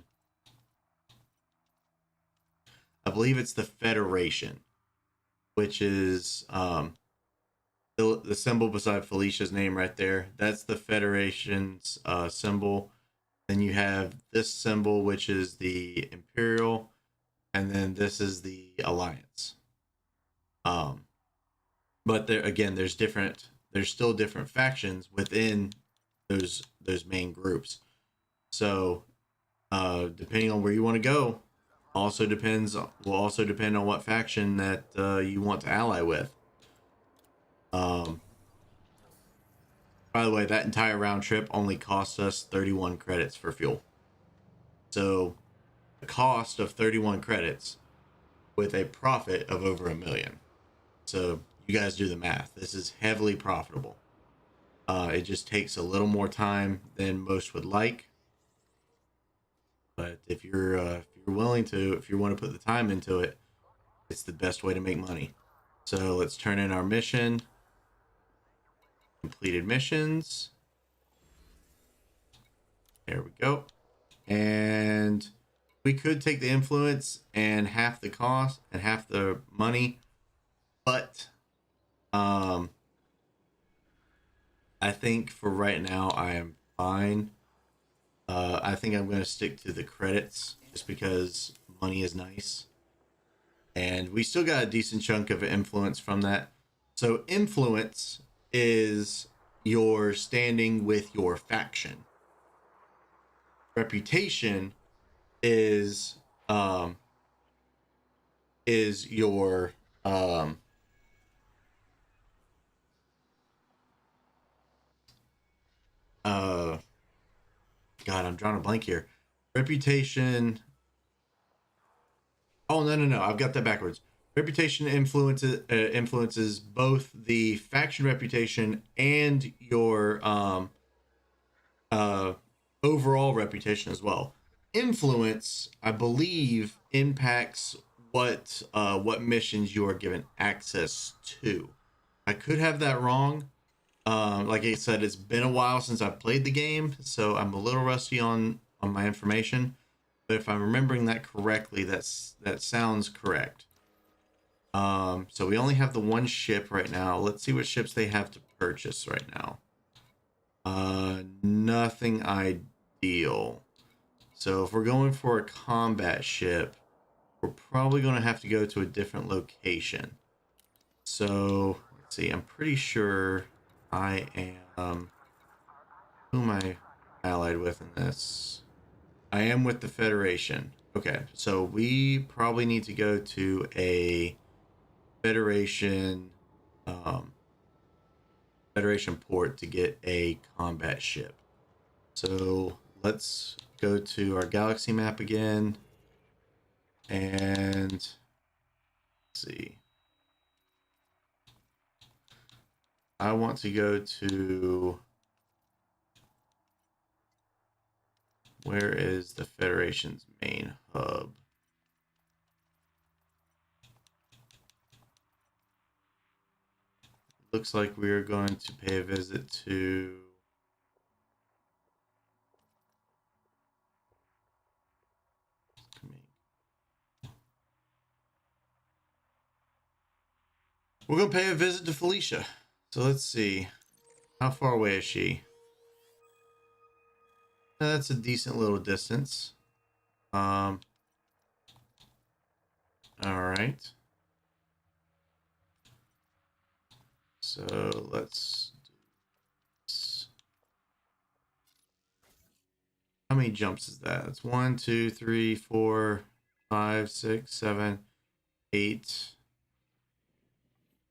believe it's the Federation, which is the symbol beside Felicia's name right there. That's the Federation's symbol. Then you have this symbol, which is the Imperial, and then this is the Alliance. But there again, there's still different factions within those main groups. So depending on where you want to go, will also depend on what faction that you want to ally with. By the way, that entire round trip only cost us 31 credits for fuel. So the cost of 31 credits with a profit of over $1 million. So you guys do the math. This is heavily profitable. It just takes a little more time than most would like. But if you're willing to, if you want to put the time into it, it's the best way to make money. So let's turn in our mission. Completed missions. There we go. And we could take the influence and half the cost and half the money, but I think for right now I am fine. I think I'm going to stick to the credits just because money is nice. And we still got a decent chunk of influence from that. So influence is your standing with your faction. Reputation is your God, I'm drawing a blank here. Reputation. Oh no! I've got that backwards. Reputation influences both the faction reputation and your overall reputation as well. Influence, I believe, impacts what missions you are given access to. I could have that wrong. Like I said, it's been a while since I've played the game, so I'm a little rusty on my information. But if I'm remembering that correctly, that sounds correct. So we only have the one ship right now. Let's see what ships they have to purchase right now. Nothing ideal. So if we're going for a combat ship, we're probably going to have to go to a different location. So let's see. I'm pretty sure I am. Who am I allied with in this? I am with the Federation. Okay, so we probably need to go to a Federation Federation port to get a combat ship. So let's go to our galaxy map again and let's see. I want to go to, where is the Federation's main hub? Looks like we are going to pay a visit to we're going to pay a visit to Felicia. So let's see. How far away is she? That's a decent little distance. All right. So let's do this. How many jumps is that? It's 1, 2, 3, 4, 5, 6, 7, 8,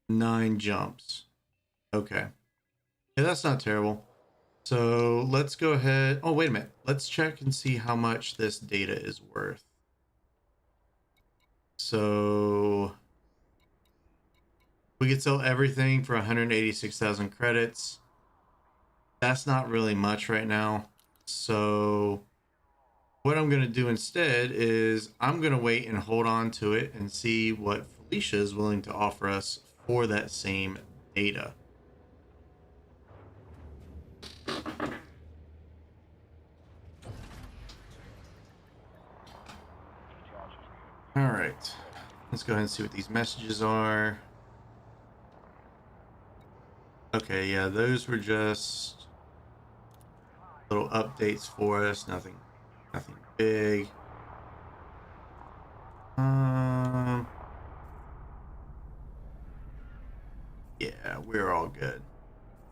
9 jumps. Okay. Yeah, that's not terrible. So let's go ahead. Oh, wait a minute. Let's check and see how much this data is worth. So we could sell everything for 186,000 credits. That's not really much right now. So what I'm going to do instead is I'm going to wait and hold on to it and see what Felicia is willing to offer us for that same data. All right, let's go ahead and see what these messages are. Okay, yeah, those were just little updates for us. Nothing big. Um, yeah, we're all good.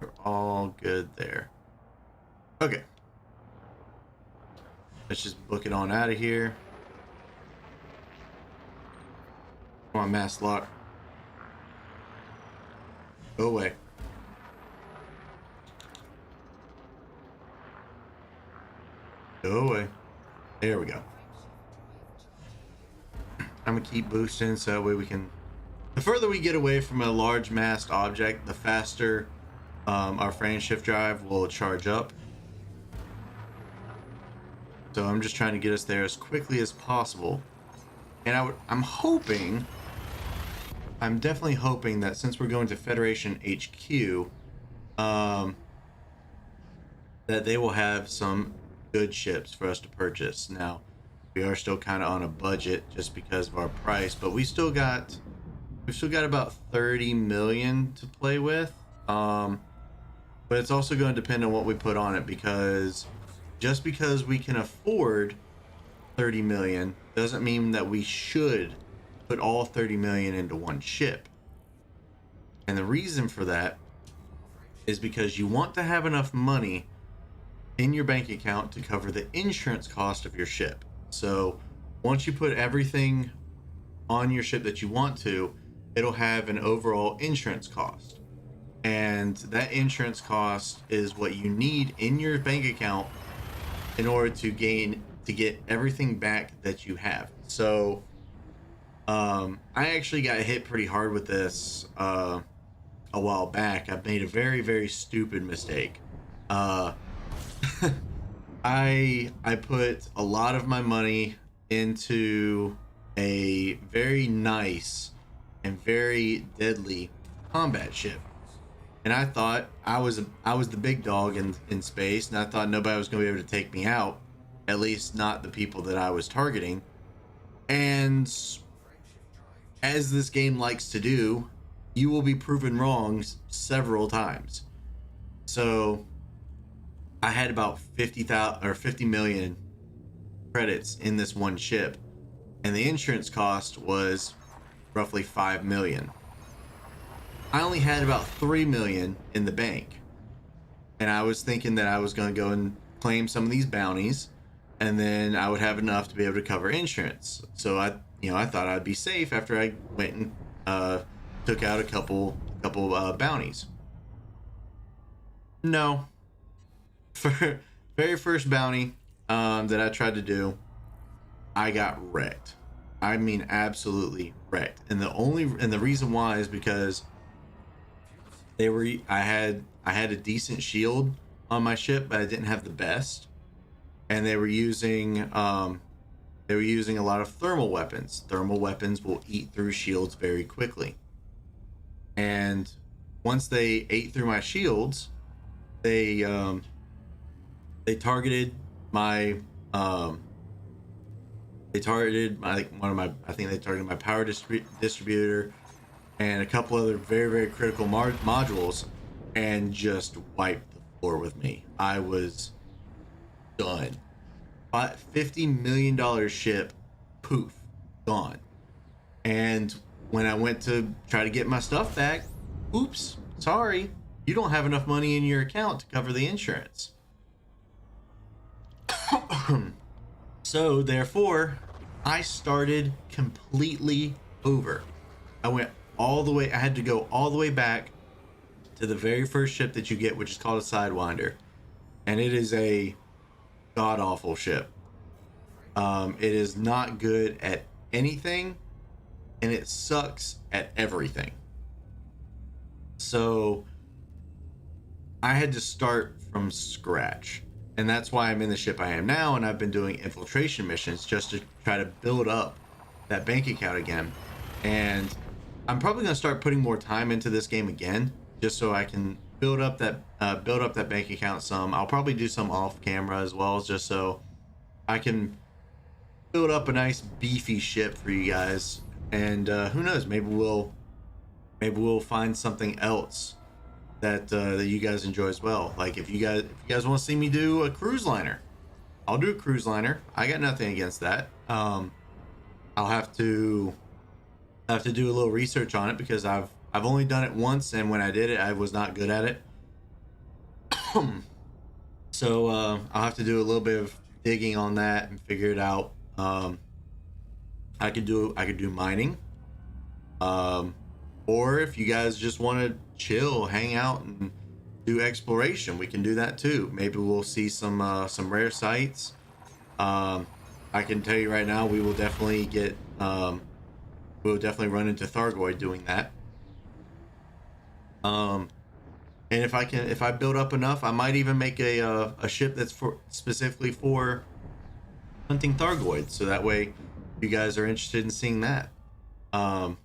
We're all good there. Okay, let's just book it on out of here. Come on, mass lock. Go away. Go away. There we go. I'm gonna keep boosting so that way we can. The further we get away from a large massed object, the faster our frame shift drive will charge up. So I'm just trying to get us there as quickly as possible. And I'm definitely hoping that since we're going to Federation HQ, that they will have some good ships for us to purchase. Now, we are still kind of on a budget just because of our price, but we've still got about 30 million to play with. But it's also going to depend on what we put on it, because just because we can afford 30 million doesn't mean that we should put all 30 million into one ship. And the reason for that is because you want to have enough money in your bank account to cover the insurance cost of your ship. So once you put everything on your ship that you want to, it'll have an overall insurance cost. And that insurance cost is what you need in your bank account in order to get everything back that you have. So I actually got hit pretty hard with this a while back. I made a very, very stupid mistake. I put a lot of my money into a very nice and very deadly combat ship. And I thought I was the big dog in space, and I thought nobody was going to be able to take me out, at least not the people that I was targeting. And as this game likes to do, you will be proven wrong several times. So I had about 50 million credits in this one ship, and the insurance cost was roughly 5 million. I only had about 3 million in the bank, and I was thinking that I was going to go and claim some of these bounties, and then I would have enough to be able to cover insurance. So I thought I'd be safe after I went and took out a couple bounties. No. For very first bounty that I tried to do, I got wrecked. I mean, absolutely wrecked. And the reason why is because I had a decent shield on my ship, but I didn't have the best. And they were using a lot of thermal weapons. Thermal weapons will eat through shields very quickly. And once they ate through my shields, they targeted my I think they targeted my power distributor and a couple other very, very critical modules, and just wiped the floor with me. I was done. $50 million ship, poof, gone. And when I went to try to get my stuff back, oops, sorry, you don't have enough money in your account to cover the insurance. So therefore, I started completely over. I had to go all the way back to the very first ship that you get, which is called a Sidewinder. And it is a god-awful ship. It is not good at anything, and it sucks at everything. So I had to start from scratch. And that's why I'm in the ship I am now, and I've been doing infiltration missions just to try to build up that bank account again. And I'm probably going to start putting more time into this game again, just so I can build up that bank account some. I'll probably do some off camera as well, just so I can build up a nice beefy ship for you guys. And who knows, maybe we'll find something else that you guys enjoy as well. Like if you guys want to see me do a cruise liner, I'll do a cruise liner. I got nothing against that. I'll have to do a little research on it because I've only done it once, and when I did it, I was not good at it. So I'll have to do a little bit of digging on that and figure it out. I could do mining, or if you guys just want to chill, hang out, and do exploration, we can do that too. Maybe we'll see some rare sights. I can tell you right now, we will definitely run into Thargoid doing that. And if I build up enough, I might even make a ship that's specifically for hunting Thargoids, so that way you guys are interested in seeing that. I'm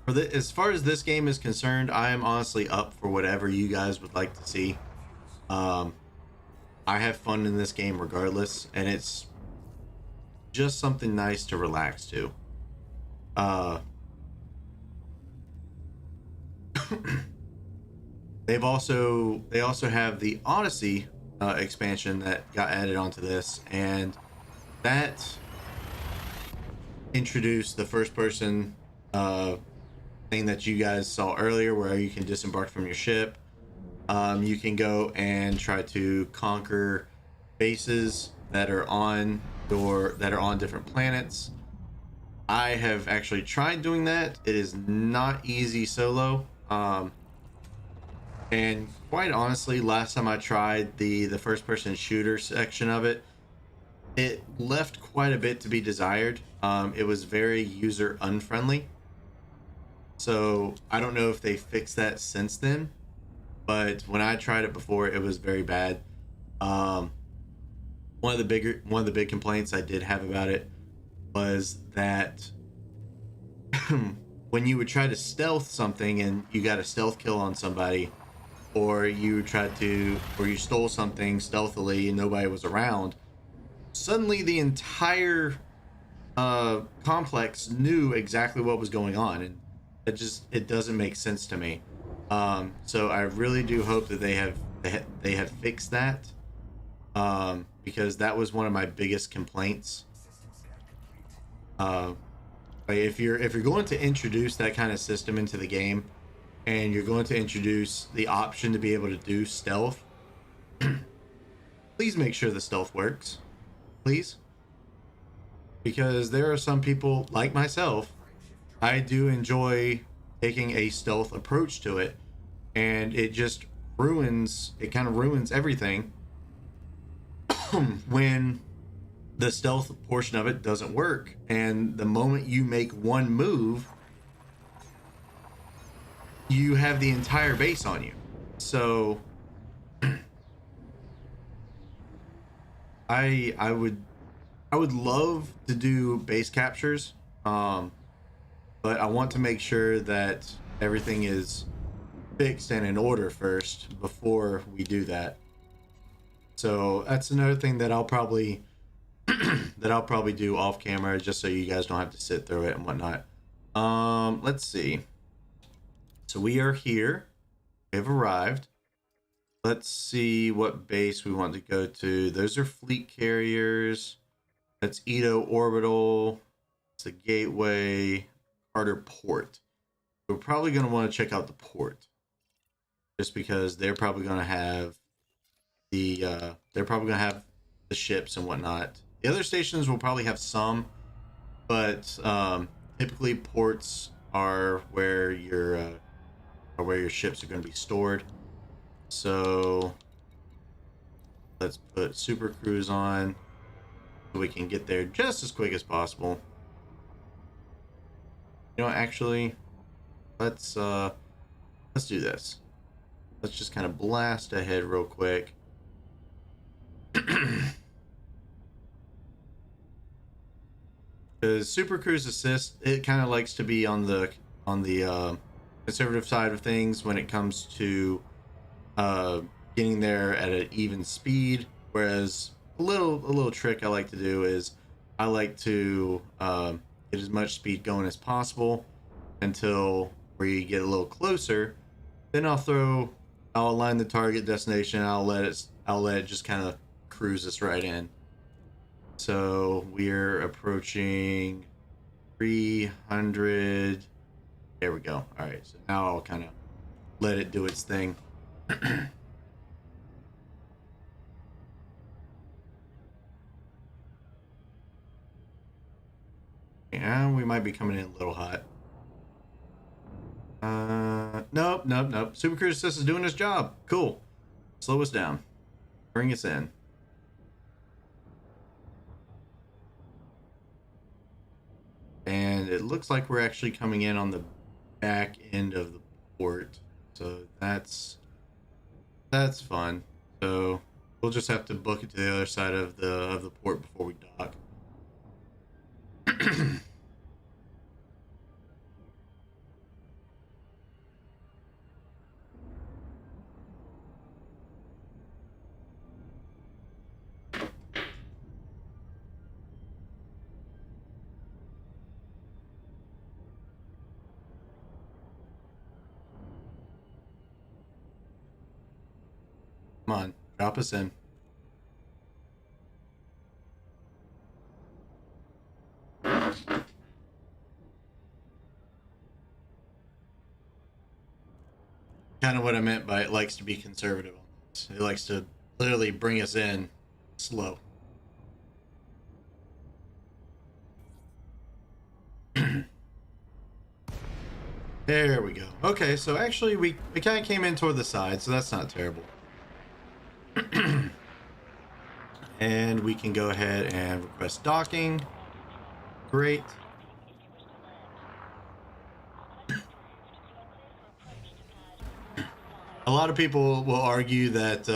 as far as this game is concerned, I am honestly up for whatever you guys would like to see. I have fun in this game regardless, and it's just something nice to relax to. They also have the Odyssey expansion that got added onto this, and that introduced the first person thing that you guys saw earlier, where you can disembark from your ship. You can go and try to conquer bases that are on different planets. I have actually tried doing that. It is not easy solo. And quite honestly, last time I tried the first person shooter section of it, it left quite a bit to be desired. It was very user unfriendly. So I don't know if they fixed that since then, but when I tried it before, it was very bad. One of the big complaints I did have about it was that when you would try to stealth something and you got a stealth kill on somebody, or you stole something stealthily and nobody was around, suddenly the entire complex knew exactly what was going on, and it doesn't make sense to me. So I really do hope that they have fixed that, because that was one of my biggest complaints. If you're going to introduce that kind of system into the game, and you're going to introduce the option to be able to do stealth, please make sure the stealth works, please, because there are some people like myself. I do enjoy taking a stealth approach to it, and it kind of ruins everything when the stealth portion of it doesn't work, and the moment you make one move, you have the entire base on you. So I would love to do base captures, but I want to make sure that everything is fixed and in order first before we do that. So that's another thing that I'll probably do off camera, just so you guys don't have to sit through it and whatnot. Let's see. So we are here. We have arrived. Let's see what base we want to go to. Those are fleet carriers. That's Edo Orbital. It's the Gateway. Carter Port. We're probably going to want to check out the port, just because they're probably going to have the ships and whatnot. The other stations will probably have some, but typically ports are where your ships are going to be stored. So let's put Super Cruise on so we can get there just as quick as possible. You know, actually, let's do this. Let's just kind of blast ahead real quick. Because Super Cruise Assist, it kind of likes to be on the conservative side of things when it comes to getting there at an even speed, whereas a little trick I like to do is I like to get as much speed going as possible until we get a little closer, Then I'll align the target destination. I'll let it just kind of cruise us right in. So we're approaching 300. There we go. All right. So now I'll kind of let it do its thing. Yeah, we might be coming in a little hot. Nope. Super Cruise Assist is doing its job. Cool. Slow us down. Bring us in. And it looks like we're actually coming in on the back end of the port. So that's fun. So we'll just have to book it to the other side of the port before we dock. Come on, drop us in. Kind of what I meant by it likes to be conservative on this. It likes to literally bring us in slow. There we go. Okay, so actually we kind of came in toward the side, so that's not terrible. And we can go ahead and request docking. Great. A lot of people will argue that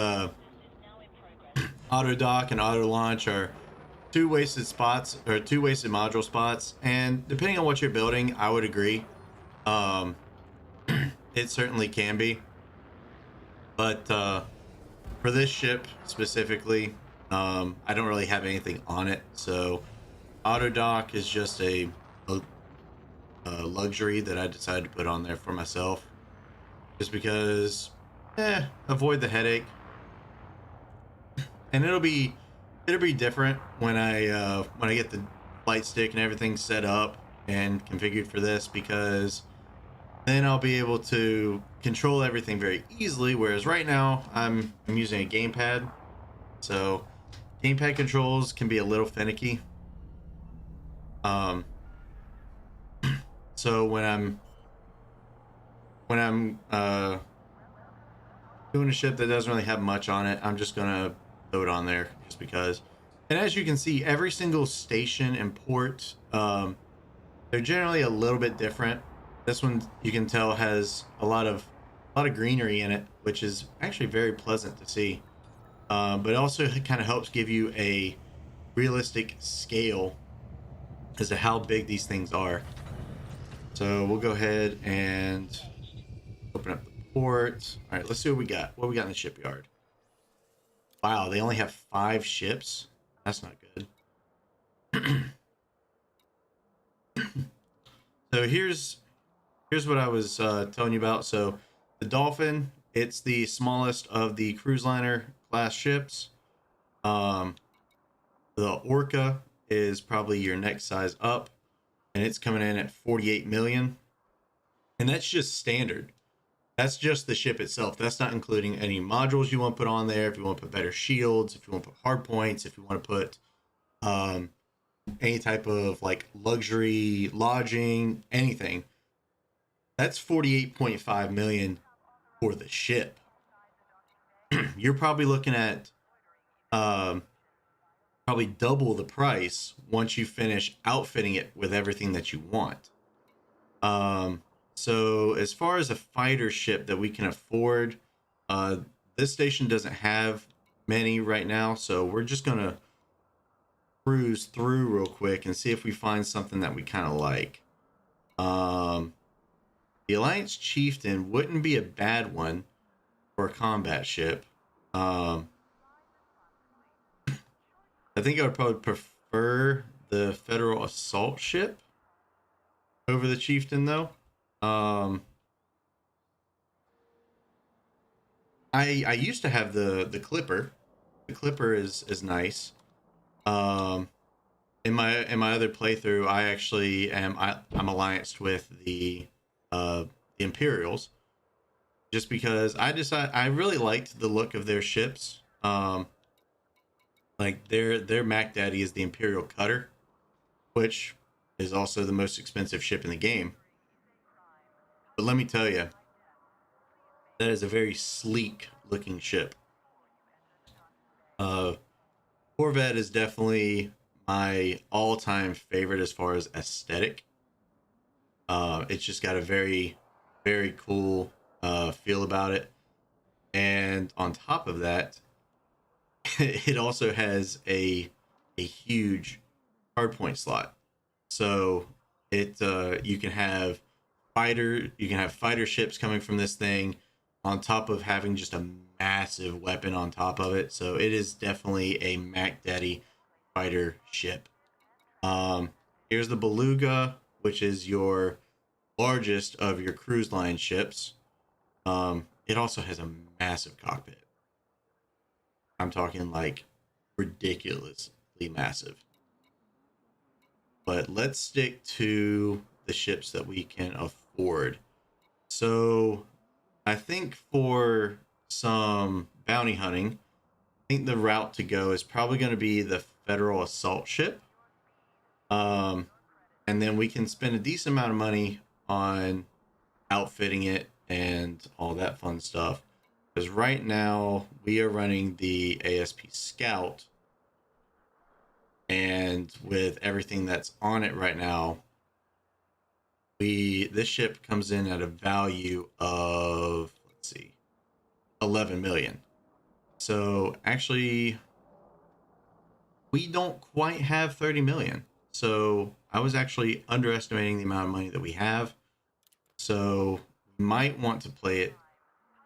auto dock and auto launch are two wasted spots or two wasted module spots, and depending on what you're building, I would agree. It certainly can be, but for this ship specifically, I don't really have anything on it, so auto dock is just a luxury that I decided to put on there for myself, just because avoid the headache. And it'll be different when I get the flight stick and everything set up and configured for this, because then I'll be able to control everything very easily, whereas right now I'm using a gamepad, so gamepad controls can be a little finicky. So when I'm doing a ship that doesn't really have much on it, I'm just gonna throw it on there just because. And as you can see, every single station and port, they're generally a little bit different. This one, you can tell, has a lot of greenery in it, which is actually very pleasant to see. But it also kind of helps give you a realistic scale as to how big these things are. So we'll go ahead and open up the port. All right, let's see what we got. What we got in the shipyard? Wow, they only have 5 ships. That's not good. So here's what I was telling you about. So the Dolphin, it's the smallest of the cruise liner class ships. The Orca is probably your next size up, and it's coming in at 48 million. And that's just standard. That's just the ship itself. That's not including any modules you want to put on there. If you want to put better shields, if you want to put hard points, if you want to put any type of like luxury lodging, anything. That's 48.5 million for the ship. You're probably looking at probably double the price once you finish outfitting it with everything that you want. So as far as a fighter ship that we can afford, this station doesn't have many right now, so we're just gonna cruise through real quick and see if we find something that we kind of like. The Alliance Chieftain wouldn't be a bad one for a combat ship. I think I would probably prefer the Federal Assault ship over the Chieftain, though. I used to have the Clipper. The Clipper is nice. Um, in my other playthrough, I actually I'm allianced with the Imperials, just because I really liked the look of their ships. Like their Mac Daddy is the Imperial Cutter, which is also the most expensive ship in the game. But let me tell you, that is a very sleek looking ship. Uh, Corvette is definitely my all time favorite as far as aesthetic. It's just got a very cool feel about it. And on top of that, it also has a huge hardpoint slot. So it you can have fighter ships coming from this thing on top of having just a massive weapon on top of it. So it is definitely a Mac Daddy fighter ship. Here's the Beluga, which is your largest of your cruise line ships. It also has a massive cockpit. I'm talking like ridiculously massive. But let's stick to the ships that we can afford. So I think for some bounty hunting, I think the route to go is probably going to be the Federal Assault Ship. Um, and then we can spend a decent amount of money on outfitting it and all that fun stuff. Because right now we are running the ASP Scout, and with everything that's on it right now, this ship comes in at a value of, let's see, 11 million. So actually, we don't quite have 30 million. So I was actually underestimating the amount of money that we have. So we might want to play it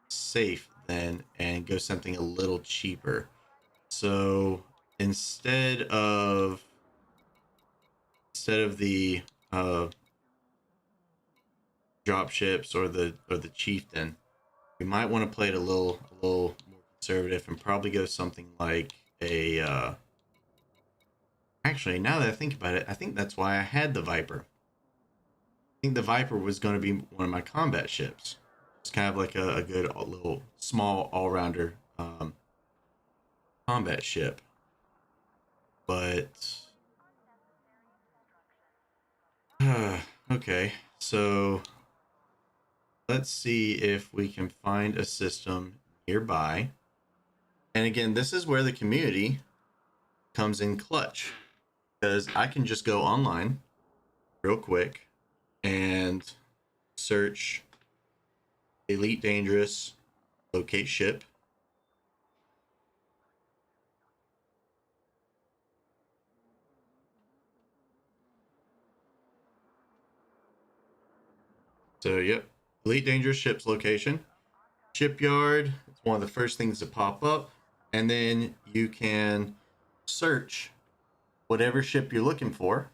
safe then and go something a little cheaper. So instead of the uh, drop ships or the chieftain, we might want to play it a little more conservative and probably go something like a actually, now that I think about it, I think that's why I had the Viper. I think the Viper was going to be one of my combat ships. It's kind of like a good little small all-rounder combat ship. But okay, so let's see if we can find a system nearby. And again, this is where the community comes in clutch, because I can just go online real quick and search Elite Dangerous locate ship. So, yep, Elite Dangerous ship's location. Shipyard, it's one of the first things to pop up. And then you can search whatever ship you're looking for.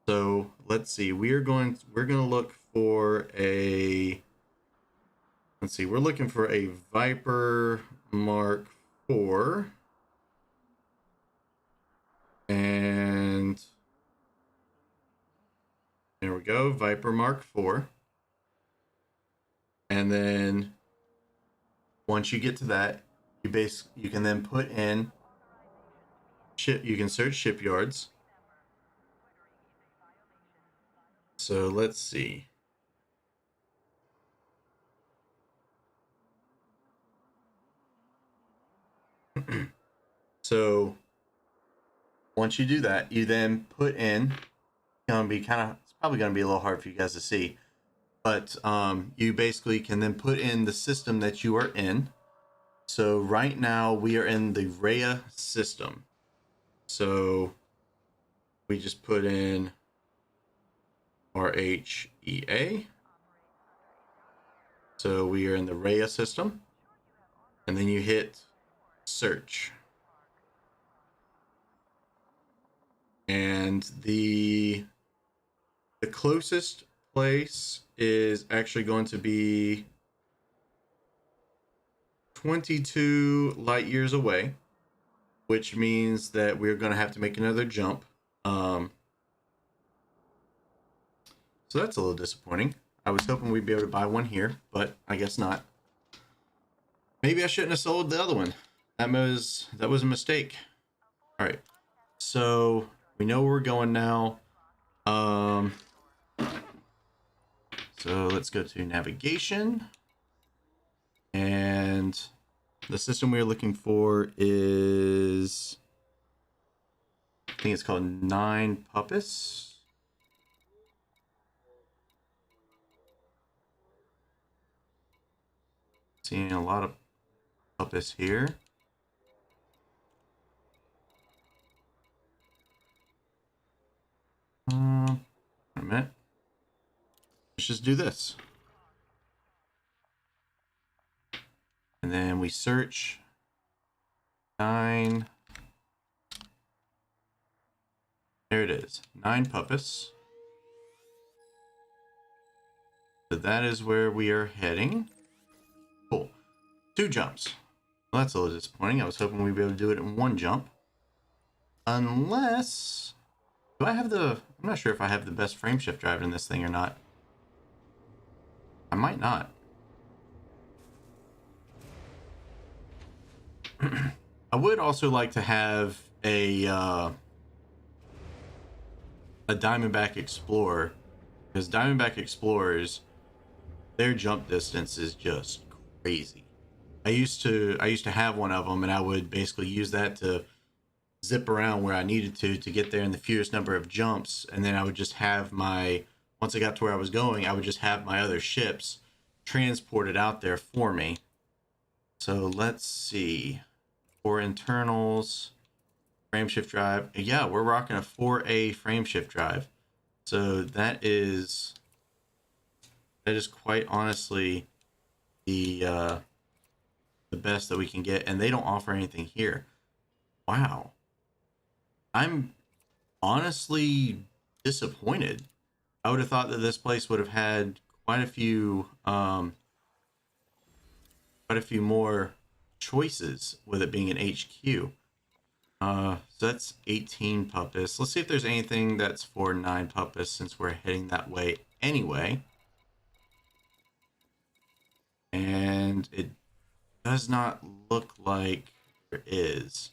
So let's see, we're going to look for a, let's see, we're looking for a Viper Mark IV. And there we go, Viper Mark IV. And then once you get to that, you can then put in ship. You can search shipyards. So let's see. So once you do that, you then put in. Gonna be kind of. It's probably gonna be a little hard for you guys to see, but you basically can then put in the system that you are in. So right now we are in the Rhea system. So we just put in RHEA. So we are in the Rhea system, and then you hit search. And the closest place is actually going to be 22 light years away, which means that we're going to have to make another jump. So that's a little disappointing. I was hoping we'd be able to buy one here, but I guess not. Maybe I shouldn't have sold the other one. That was a mistake. All right, so we know where we're going now. So let's go to navigation, and the system we're looking for is, I think it's called 9 Puppets. Seeing a lot of puppets here. Wait a minute. Let's just do this. And then we search 9. There it is. 9 puppets. So that is where we are heading. Cool. 2 jumps. Well, that's a little disappointing. I was hoping we'd be able to do it in 1 jump. Unless... Do I have the... I'm not sure if I have the best frame shift drive in this thing or not. I might not. I would also like to have a Diamondback Explorer, because Diamondback Explorers, their jump distance is just crazy. I used to have one of them, and I would basically use that to zip around where I needed to get there in the fewest number of jumps, and then I would just have my, once I got to where I was going, I would just have my other ships transported out there for me. So let's see. For internals, frame shift drive. Yeah, we're rocking a 4A frame shift drive. So that is quite honestly the best that we can get, and they don't offer anything here. Wow. I'm honestly disappointed. I would have thought that this place would have had quite a few more choices with it being an HQ. So that's 18 puppets. Let's see if there's anything that's for 9 puppets, since we're heading that way anyway. And it does not look like there is.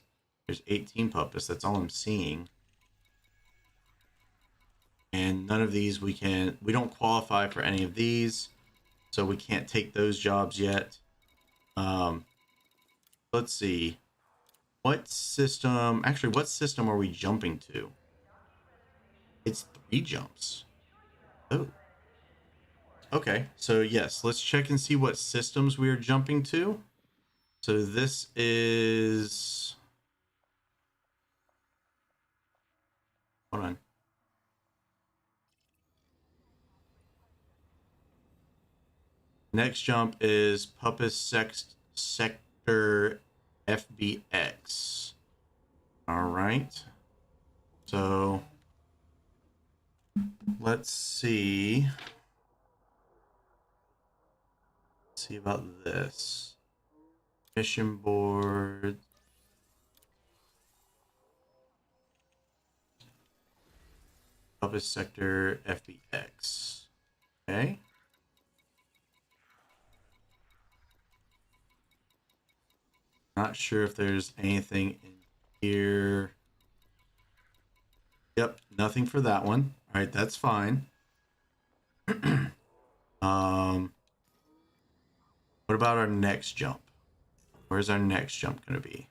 There's 18 puppets. That's all I'm seeing. And none of these we don't qualify for any of these, so we can't take those jobs yet. Let's see. What system are we jumping to? It's 3 jumps. Oh. Okay, so yes, let's check and see what systems we are jumping to. So this is... Hold on. Next jump is Puppet Sector FBX. All right. So let's see. Let's see about this. Mission board. Puppet Sector FBX. Okay. Not sure if there's anything in here. Yep, nothing for that one. All right, that's fine. What about our next jump? Where's our next jump going to be?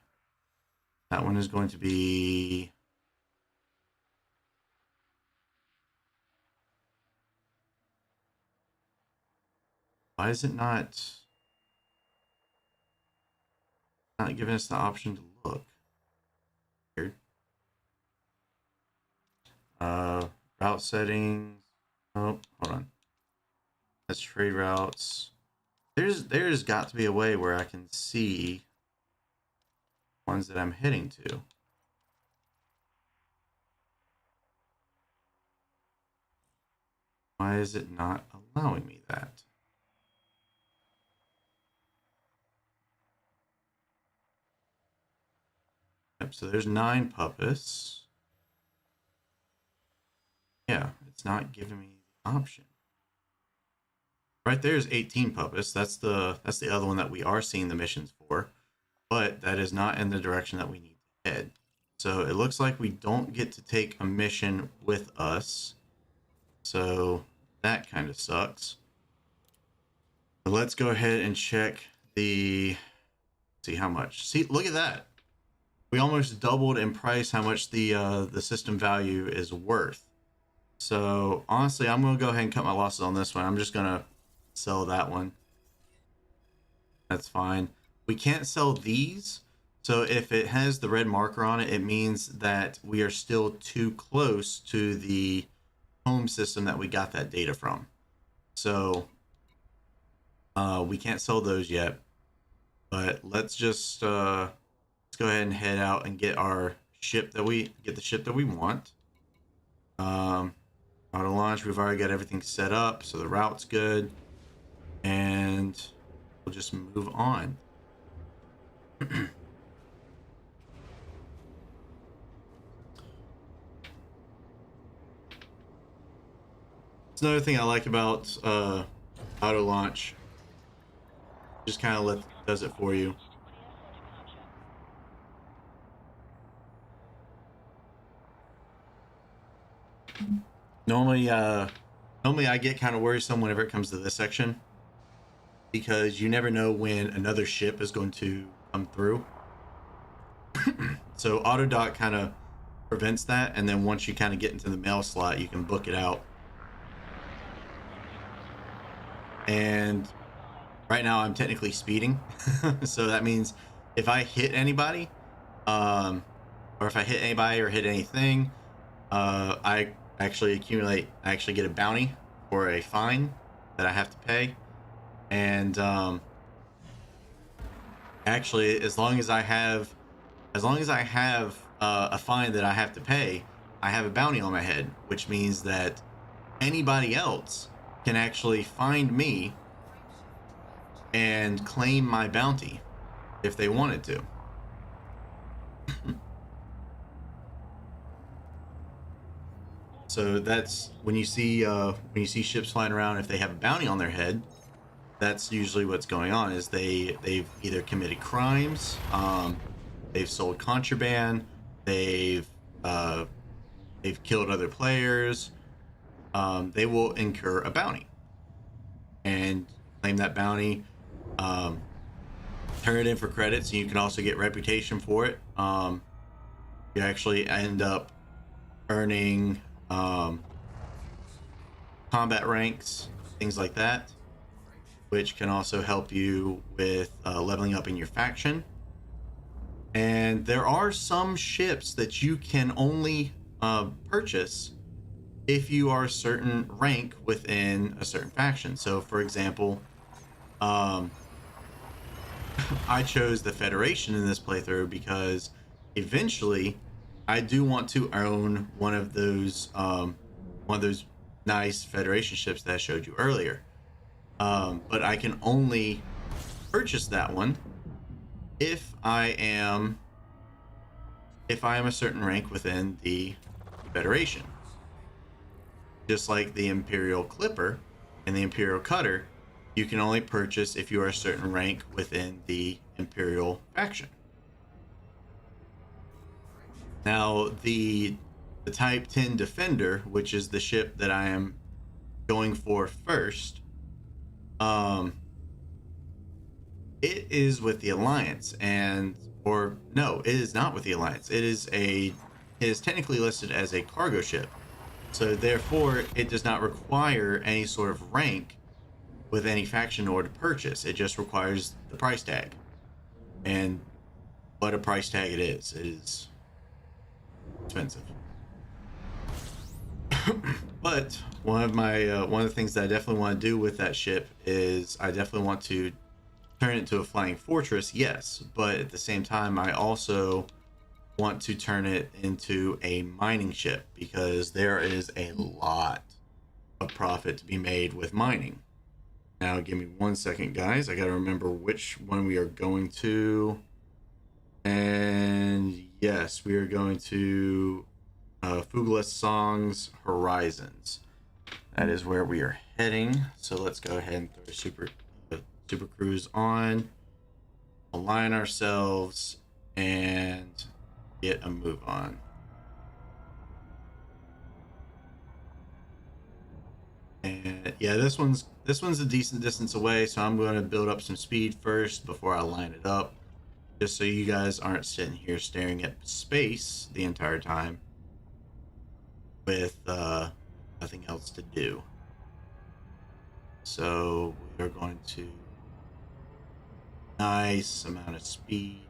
That one is going to be... Why is it not giving us the option to look? Weird. Route settings. Oh, hold on. That's trade routes. There's got to be a way where I can see ones that I'm heading to. Why is it not allowing me that? Yep, so there's 9 puppets. Yeah, it's not giving me the option. Right there's 18 puppets. That's the other one that we are seeing the missions for, but that is not in the direction that we need to head. So it looks like we don't get to take a mission with us. So that kind of sucks. But let's go ahead and check the, see how much. See, look at that. We almost doubled in price how much the system value is worth. So honestly, I'm gonna go ahead and cut my losses on this one. I'm just gonna sell that one. That's fine. We can't sell these. So if it has the red marker on it, it means that we are still too close to the home system that we got that data from. So we can't sell those yet. But let's just let's go ahead and head out and get our ship that we get the ship that we want. Auto launch, we've already got everything set up, so the route's good, and we'll just move on. It's another thing I like about auto launch. Just kind of does it for you. Normally I get kind of worrisome whenever it comes to this section, because you never know when another ship is going to come through. So auto dock kind of prevents that, and then once you kind of get into the mail slot, you can book it out. And right now I'm technically speeding, so that means if I hit anybody, or if I hit anybody or hit anything, I actually get a bounty or a fine that I have to pay. And actually, as long as I have a fine that I have to pay, I have a bounty on my head, which means that anybody else can actually find me and claim my bounty if they wanted to. So that's when you see ships flying around, if they have a bounty on their head, that's usually what's going on. Is they've either committed crimes, they've sold contraband, they've killed other players. They will incur a bounty and claim that bounty, turn it in for credits, and you can also get reputation for it. You actually end up earning combat ranks, things like that, which can also help you with leveling up in your faction. And there are some ships that you can only purchase if you are a certain rank within a certain faction. So for example, I chose the Federation in this playthrough because eventually I do want to own one of those nice Federation ships that I showed you earlier. But I can only purchase that one if I am a certain rank within the Federation. Just like the Imperial Clipper and the Imperial Cutter, you can only purchase if you are a certain rank within the Imperial faction. Now, the Type 10 Defender, which is the ship that I am going for first, it is with the Alliance, or no, it is not with the Alliance. It is technically listed as a cargo ship. So therefore, it does not require any sort of rank with any faction in order to purchase. It just requires the price tag. And what a price tag it is. It is expensive. But one of the things that I definitely want to do with that ship is I definitely want to turn it into a flying fortress, yes, but at the same time I also want to turn it into a mining ship, because there is a lot of profit to be made with mining. Now give me 1 second, guys. I gotta remember which one we are going to. And Yes, we are going to Fugalist Songs Horizons. That is where we are heading. So let's go ahead and throw super cruise on, align ourselves, and get a move on. And yeah, this one's a decent distance away, so I'm going to build up some speed first before I line it up, just so you guys aren't sitting here staring at space the entire time with nothing else to do. So we are going to nice amount of speed.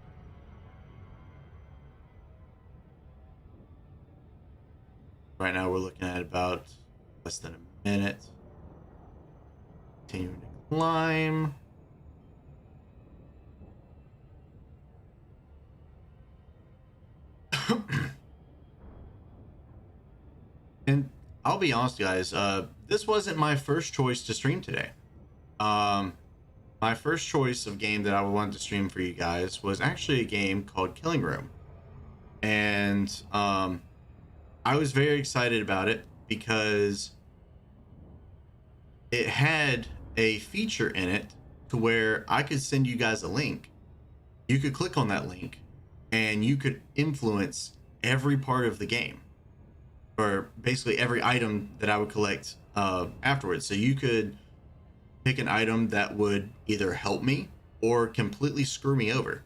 Right now we're looking at about less than a minute. Continuing to climb. And I'll be honest, guys, this wasn't my first choice to stream today. My first choice of game that I wanted to stream for you guys was actually a game called Killing Room. And I was very excited about it because it had a feature in it to where I could send you guys a link. You could click on that link and you could influence every part of the game, or basically every item that I would collect afterwards. So you could pick an item that would either help me or completely screw me over.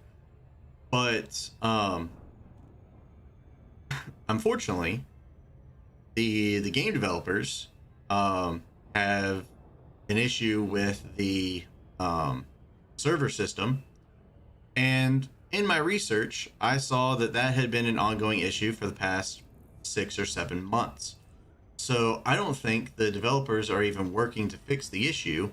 But unfortunately, the game developers have an issue with the server system, and in my research I saw that had been an ongoing issue for the past 6 or 7 months. So I don't think the developers are even working to fix the issue,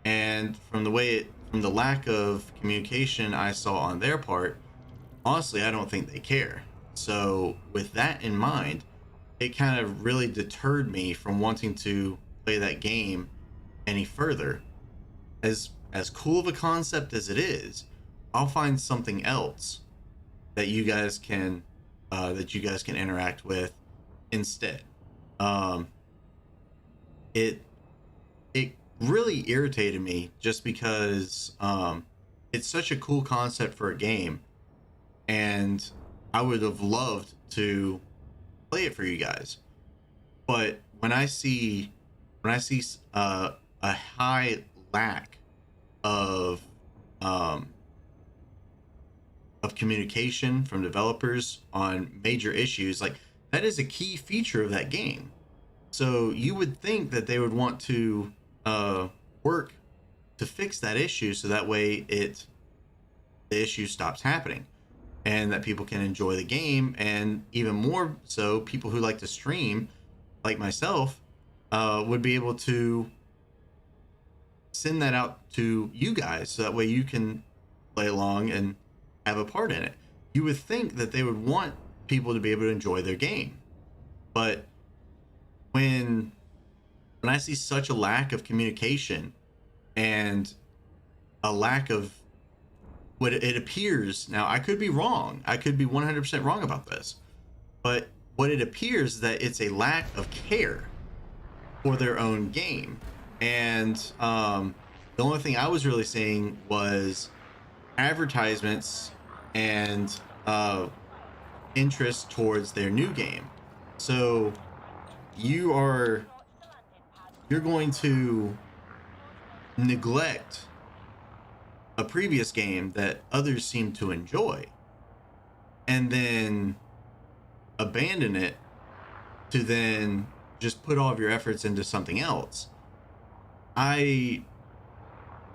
and from the lack of communication I saw on their part, honestly I don't think they care. So with that in mind, it kind of really deterred me from wanting to play that game any further. As cool of a concept as it is, I'll find something else that you guys can interact with instead. It really irritated me just because it's such a cool concept for a game, and I would have loved to play it for you guys. But when I see a high lack of communication from developers on major issues, like that is a key feature of that game. So you would think that they would want to work to fix that issue, so that way the issue stops happening and that people can enjoy the game, and even more so people who like to stream like myself would be able to send that out to you guys, so that way you can play along and have a part in it. You would think that they would want people to be able to enjoy their game, but when I see such a lack of communication and a lack of what it appears, now I could be wrong, I could be 100% wrong about this, but what it appears is that it's a lack of care for their own game. And the only thing I was really seeing was advertisements and interest towards their new game. So you're going to neglect a previous game that others seem to enjoy, and then abandon it to then just put all of your efforts into something else. I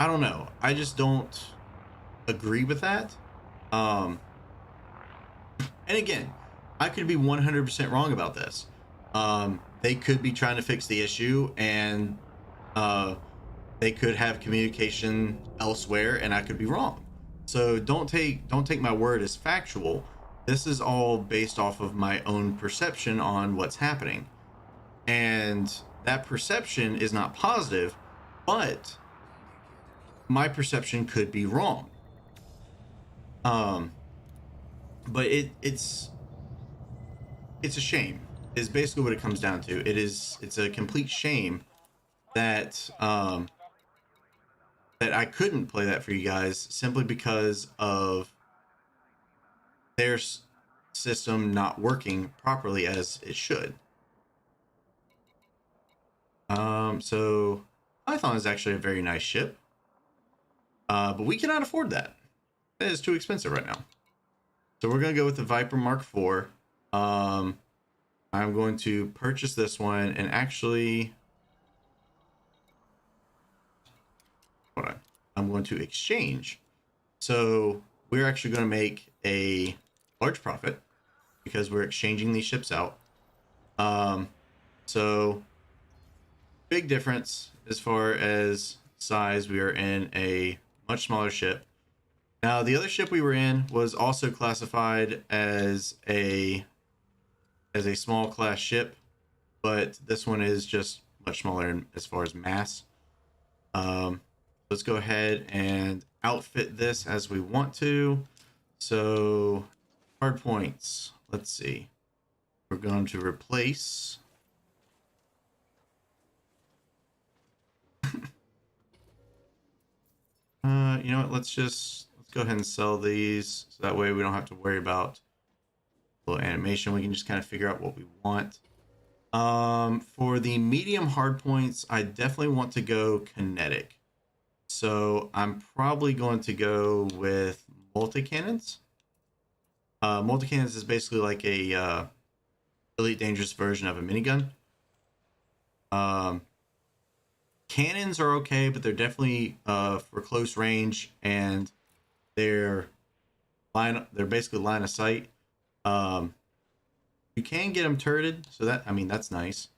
don't know. I just don't agree with that. And again, I could be 100% wrong about this. They could be trying to fix the issue, and they could have communication elsewhere, and I could be wrong. So don't take my word as factual. This is all based off of my own perception on what's happening, and that perception is not positive, but my perception could be wrong. but it's a shame is basically what it comes down to. It's a complete shame that that I couldn't play that for you guys simply because of their system not working properly as it should. So Python is actually a very nice ship, but we cannot afford that. It is too expensive right now. So we're gonna go with the Viper Mark IV. Um, I'm going to purchase this one and actually, hold on. I'm going to exchange. So we're actually going to make a large profit because we're exchanging these ships out. Um, so big difference as far as size. We are in a much smaller ship. Now the other ship we were in was also classified as a small class ship, but this one is just much smaller as far as mass. Let's go ahead and outfit this as we want to. So hard points. Let's see. We're going to replace. You know what? Let's go ahead and sell these so that way we don't have to worry about a little animation. We can just kind of figure out what we want. For the medium hard points, I definitely want to go kinetic. So I'm probably going to go with multi-cannons. Multi-cannons is basically like a Elite Dangerous version of a minigun. Cannons are okay, but they're definitely for close range, and they're basically line of sight. You can get them turreted, so that's nice.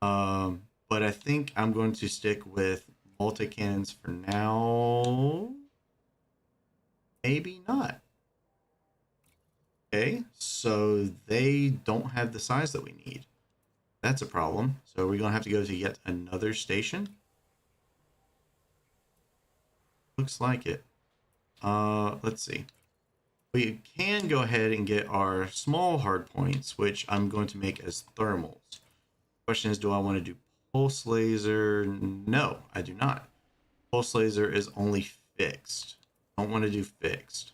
But I think I'm going to stick with multi cannons for now. Maybe not. Okay, so they don't have the size that we need. That's a problem. So we're gonna have to go to yet another station. Looks like it. Let's see. We can go ahead and get our small hard points, which I'm going to make as thermals. Question is, do I want to do pulse laser? No, I do not. Pulse laser is only fixed. I don't want to do fixed.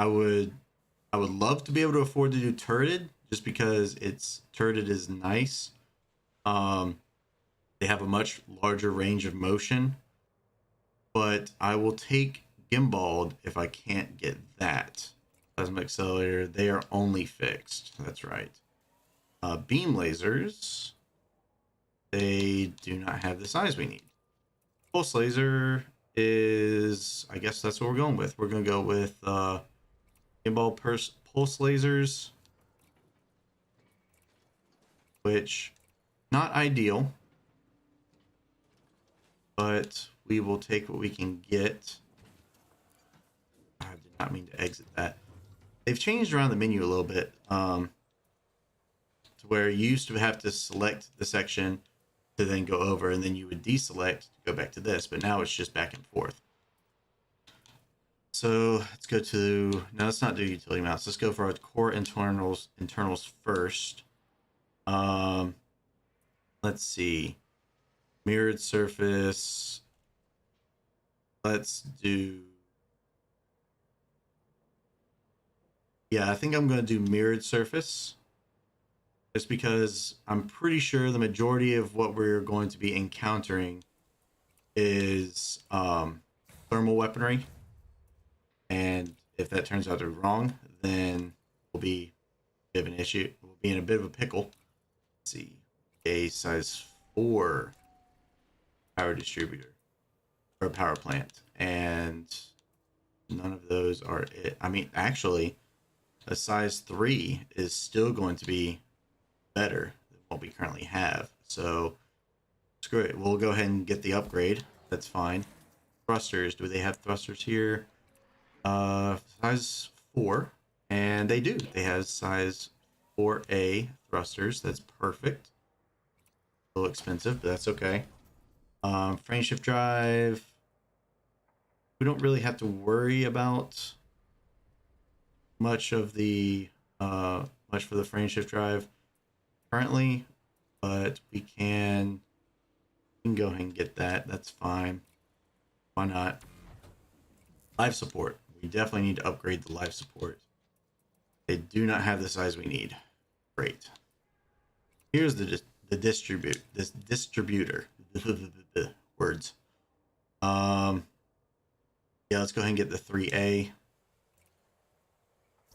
I would love to be able to afford to do turreted just because turreted is nice. They have a much larger range of motion, but I will take gimbaled if I can't get that. Plasma accelerator, they are only fixed. That's right. Beam lasers, they do not have the size we need. Pulse laser is, I guess that's what we're going with. We're going to go with gimbal pulse lasers, which not ideal, but we will take what we can get. I did not mean to exit that. They've changed around the menu a little bit, to where you used to have to select the section to then go over, and then you would deselect to go back to this, but now it's just back and forth. So let's go to, no, let's not do utility mounts. Let's go for our core internals first. Let's see. Mirrored surface. Let's do, yeah, I think I'm going to do mirrored surface. Just because I'm pretty sure the majority of what we're going to be encountering is thermal weaponry. And if that turns out to be wrong, then we'll be a bit of an issue. We'll be in a bit of a pickle. Let's see. A size 4 power distributor or power plant. And none of those are it. I mean, actually, a size 3 is still going to be better than what we currently have. So screw it. We'll go ahead and get the upgrade. That's fine. Thrusters. Do they have thrusters here? Size 4. And they do. They have size 4A thrusters. That's perfect. A little expensive, but that's okay. Frame shift drive. We don't really have to worry about much of the much for the frame shift drive currently, but we can go ahead and get that. That's fine. Why not? Life support. We definitely need to upgrade the life support. They do not have the size we need. Great. Here's the distributor. Words. Yeah, let's go ahead and get the 3A.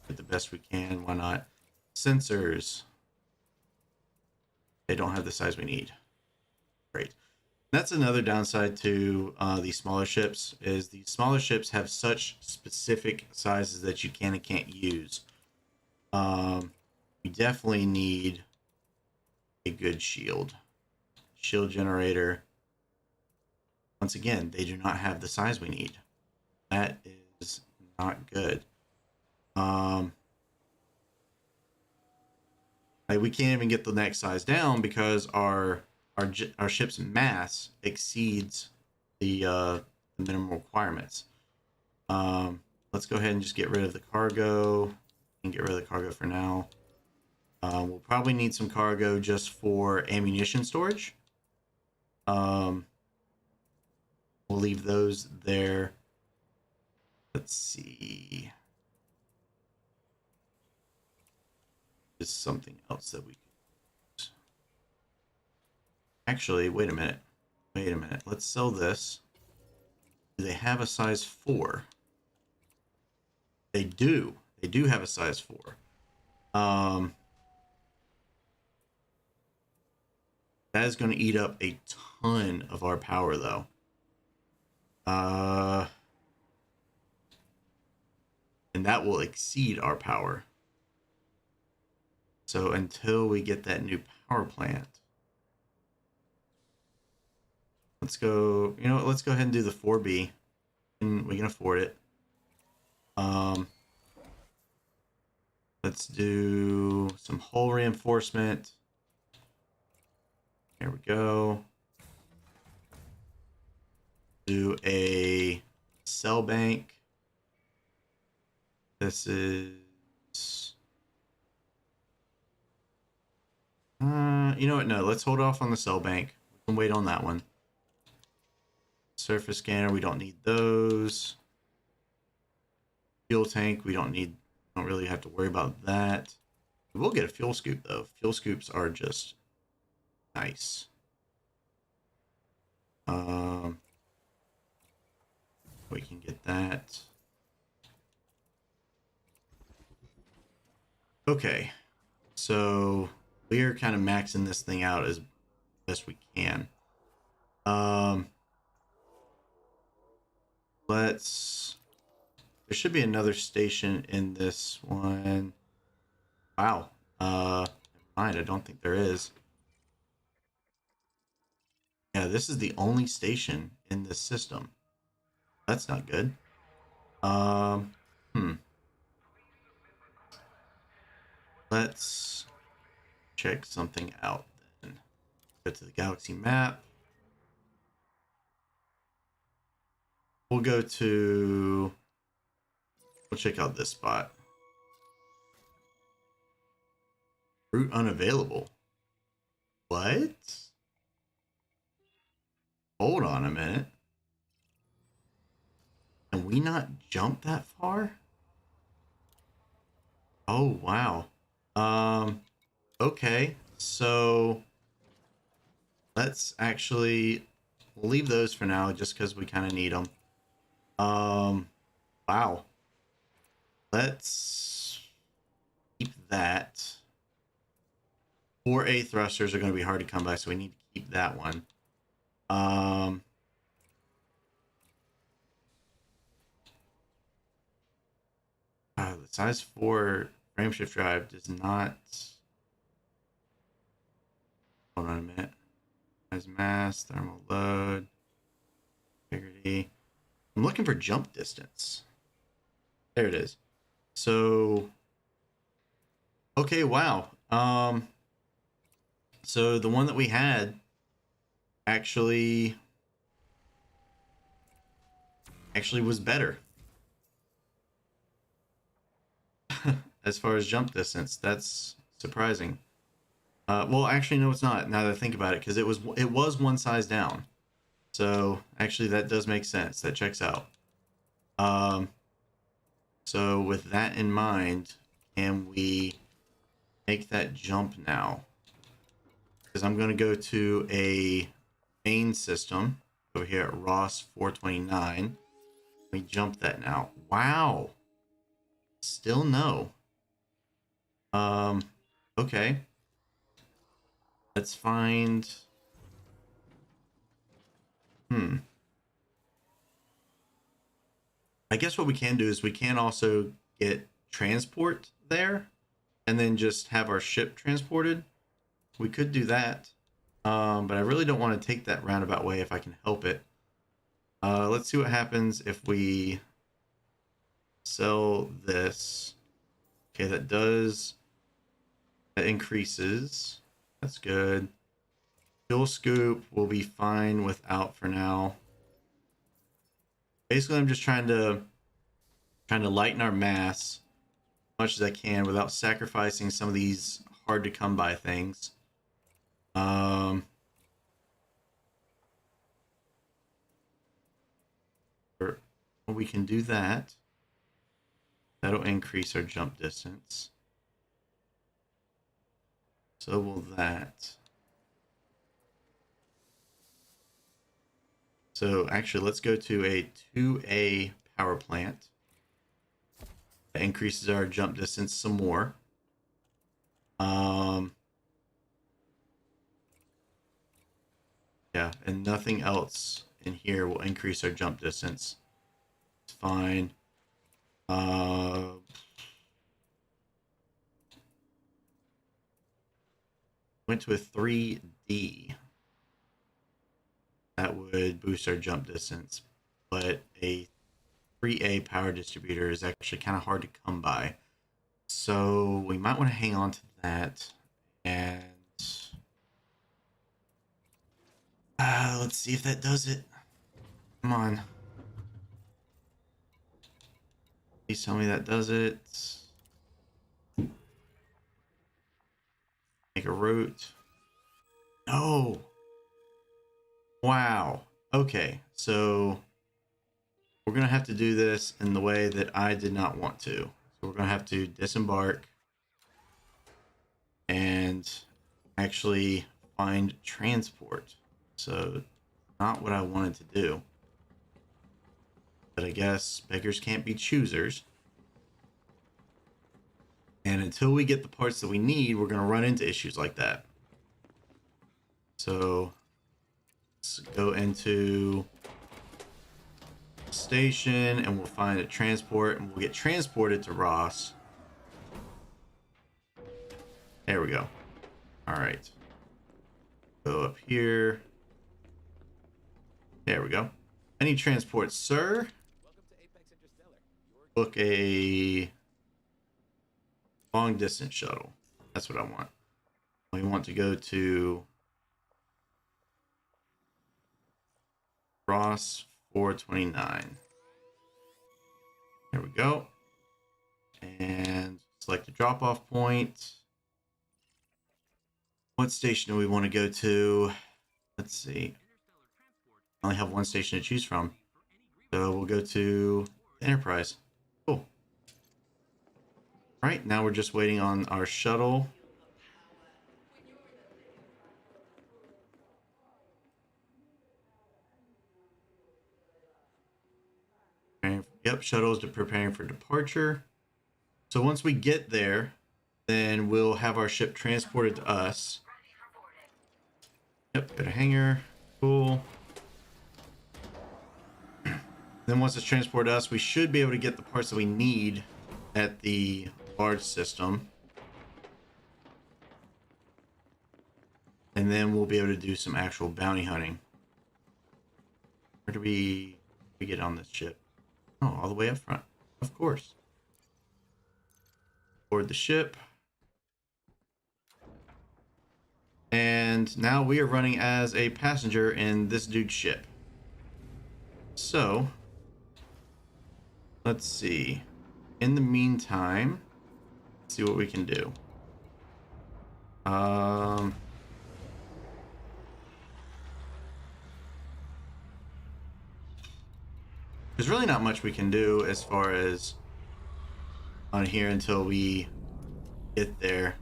Get the best we can. Why not? Sensors. They don't have the size we need. Great. That's another downside to these smaller ships, is these smaller ships have such specific sizes that you can and can't use. You definitely need a good shield generator. Once again, they do not have the size we need. That is not good. Like, we can't even get the next size down because our ship's mass exceeds the minimum requirements. Let's go ahead and just get rid of the cargo and get rid of the cargo for now. We'll probably need some cargo just for ammunition storage. We'll leave those there. Let's see. Just something else that we could use. Actually, wait a minute. Let's sell this. Do they have a size 4? They do. They do have a size 4. That is going to eat up a ton of our power, though. And that will exceed our power. So until we get that new power plant, let's go, you know what, let's go ahead and do the 4B. And we can afford it. Let's do some hull reinforcement. There we go. Do a cell bank. This is... you know what? No, let's hold off on the cell bank. We can wait on that one. Surface scanner, we don't need those. Fuel tank, we don't really have to worry about that. We will get a fuel scoop though. Fuel scoops are just nice. We can get that. Okay, so we're kind of maxing this thing out as best we can. There should be another station in this one. Wow. Never mind, I don't think there is. Yeah, this is the only station in this system. That's not good. Let's check something out then. Go to the galaxy map. We'll check out this spot. Route unavailable. What? Hold on a minute. Can we not jump that far? Oh, wow. Okay. So let's actually leave those for now just because we kind of need them. Wow. Let's keep that. 4A thrusters are going to be hard to come by, so we need to keep that one. The size 4 frame shift drive does not. Hold on a minute. Size mass, thermal load, integrity. I'm looking for jump distance. There it is. So, okay, wow. So the one that we had actually was better. as far as jump distance. That's surprising. Well, actually, no, it's not. Now that I think about it, because it was one size down. So actually, that does make sense. That checks out. Um, so with that in mind, can we make that jump now? Because I'm going to go to a main system over here at Ross 429. Let me jump that now. Wow. Still no. Okay. Let's find. I guess what we can do is we can also get transport there and then just have our ship transported. We could do that. But I really don't want to take that roundabout way if I can help it. Let's see what happens if we sell this. Okay, that increases. That's good. Fuel scoop will be fine without for now. Basically, I'm just trying to lighten our mass as much as I can without sacrificing some of these hard to come by things. We can do that. That'll increase our jump distance. So will that. So actually, let's go to a 2A power plant. That increases our jump distance some more. Yeah, and nothing else in here will increase our jump distance. It's fine. Went to a 3D. That would boost our jump distance, but a 3A power distributor is actually kind of hard to come by. So we might want to hang on to that. And let's see if that does it. Come on. Please tell me that does it. Make a route. No. Wow. Okay, so we're going to have to do this in the way that I did not want to. So we're going to have to disembark and actually find transport. So not what I wanted to do. But I guess beggars can't be choosers. And until we get the parts that we need, we're going to run into issues like that. So let's go into station and we'll find a transport and we'll get transported to Ross. There we go. All right. Go up here. There we go. Any transport, sir? Book a long distance shuttle. That's what I want. We want to go to Ross 429. There we go. And select the drop off point. What station do we want to go to? Let's see. I only have one station to choose from. So we'll go to Enterprise. Cool. All right, now we're just waiting on our shuttle. Yep, shuttle is preparing for departure. So once we get there, then we'll have our ship transported to us. Yep, go to hangar. Cool. Then once it's transported to us, we should be able to get the parts that we need at the large system. And then we'll be able to do some actual bounty hunting. Where do we get on this ship? Oh, all the way up front. Of course. Board the ship. And now we are running as a passenger in this dude's ship. So, let's see. In the meantime, see what we can do. There's really not much we can do as far as on here until we get there.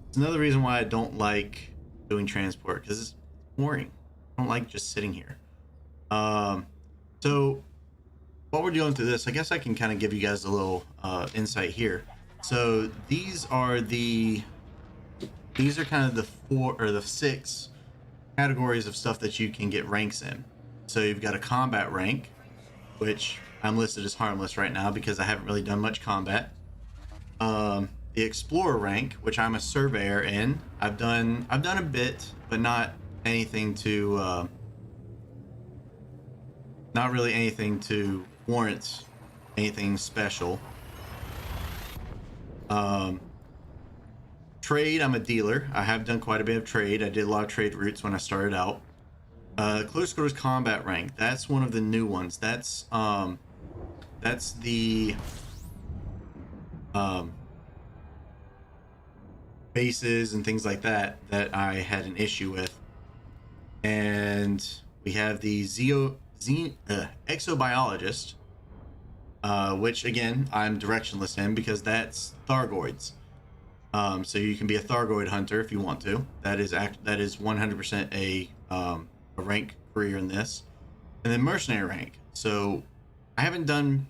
It's another reason why I don't like doing transport, because it's boring. I don't like just sitting here. So while we're going through this, I guess I can kind of give you guys a little insight here. So these are kind of the 4 or the 6 categories of stuff that you can get ranks in. So you've got a combat rank, which I'm listed as harmless right now because I haven't really done much combat. The explorer rank, which I'm a surveyor in. I've done a bit, but not anything to not really anything to warrant anything special. Trade, I'm a dealer. I have done quite a bit of trade. I did a lot of trade routes when I started out. Close quarters combat rank, that's one of the new ones. That's the bases and things like that I had an issue with. And we have the exobiologist, which again I'm directionless in because that's Thargoids. So you can be a Thargoid hunter if you want to. That is 100% a rank career in this. And then mercenary rank. So I haven't done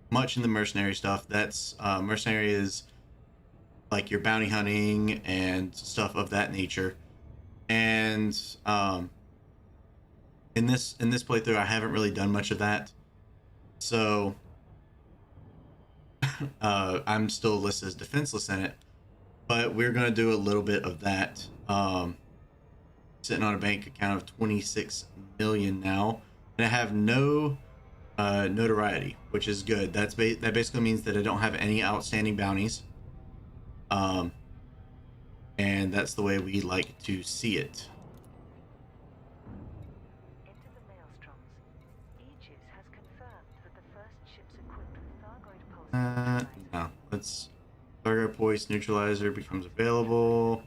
much in the mercenary stuff. That's mercenary is like your bounty hunting and stuff of that nature. And in this playthrough I haven't really done much of that. So I'm still listed as defenseless in it. But we're going to do a little bit of that. Sitting on a bank account of 26 million now, and I have no notoriety, which is good. That basically means that I don't have any outstanding bounties, and that's the way we like to see it. Into the maelstroms. Aegis has confirmed that the first ships equipped with Thargoid pulse No, let's Thargoid Pulse Neutralizer becomes available.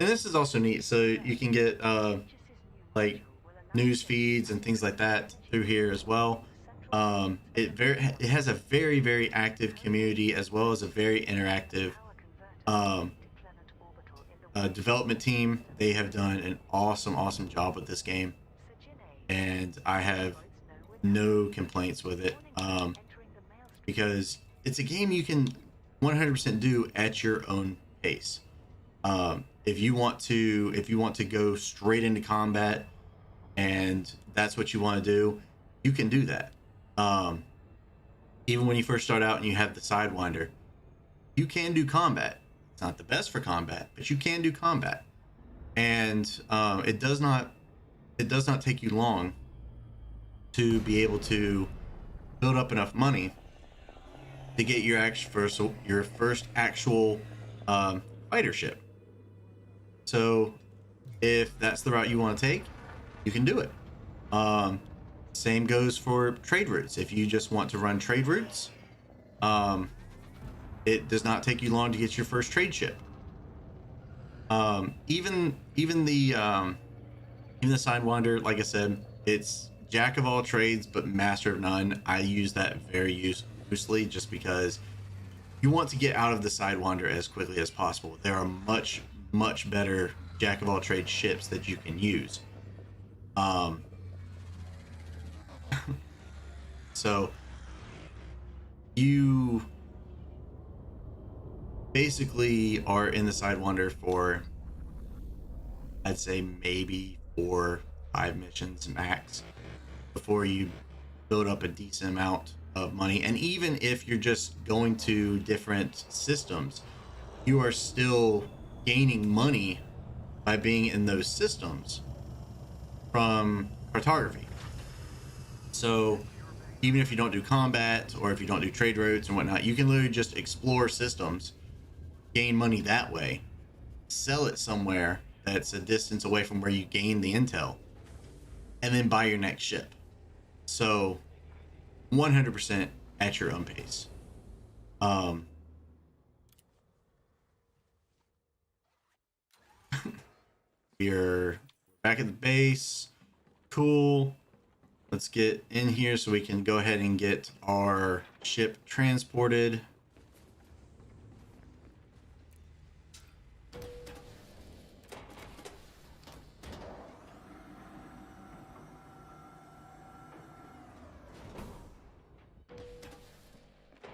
And this is also neat, so you can get like news feeds and things like that through here as well. It has a very active community as well as a very interactive development team. They have done an awesome job with this game, and I have no complaints with it, because it's a game you can 100% do at your own pace. If you want to go straight into combat and that's what you want to do, you can do that. Even when you first start out and you have the Sidewinder, you can do combat. It's not the best for combat, but you can do combat. And it does not take you long to be able to build up enough money to get your first actual fighter ship. So if that's the route you want to take, you can do it. Same goes for trade routes. If you just want to run trade routes, it does not take you long to get your first trade ship. Even the Sidewinder, like I said, it's jack of all trades but master of none. I use that very loosely just because you want to get out of the Sidewinder as quickly as possible. There are much better jack of all trades ships that you can use. So you basically are in the Sidewinder for, I'd say, maybe 4-5 missions max before you build up a decent amount of money. And even if you're just going to different systems, you are still gaining money by being in those systems from cartography. So even if you don't do combat or if you don't do trade routes and whatnot, you can literally just explore systems, gain money that way, sell it somewhere that's a distance away from where you gain the intel, and then buy your next ship. So 100% at your own pace. we're back at the base. Cool. Let's get in here so we can go ahead and get our ship transported.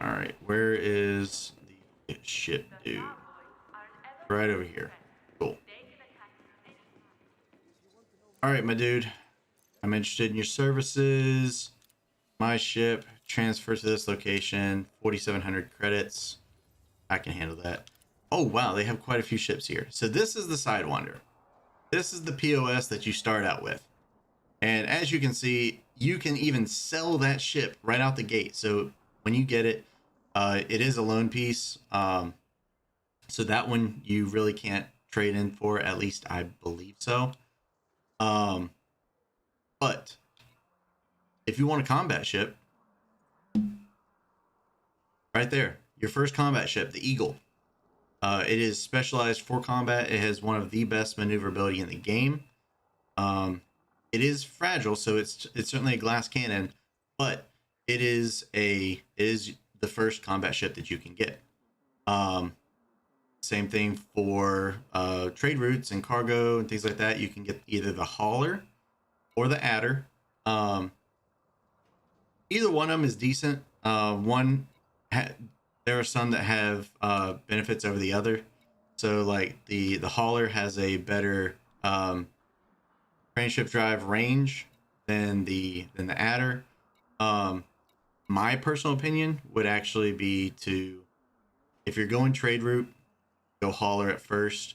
All right, where is the ship, dude? Right over here. Cool. All right, my dude. I'm interested in your services. My ship, transfer to this location, 4,700 credits. I can handle that. Oh, wow, they have quite a few ships here. So this is the Sidewinder. This is the POS that you start out with. And as you can see, you can even sell that ship right out the gate. So when you get it, it is a loan piece. So that one you really can't trade in for, at least I believe so. But if you want a combat ship, right there, your first combat ship, the Eagle. It is specialized for combat. It has one of the best maneuverability in the game. It is fragile, so it's certainly a glass cannon, but it is the first combat ship that you can get. Same thing for trade routes and cargo and things like that. You can get either the hauler or the adder. Either one of them is decent. There are some that have benefits over the other. So like the hauler has a better train drive range than the adder. My personal opinion would actually be to, if you're going trade route, go hauler at first.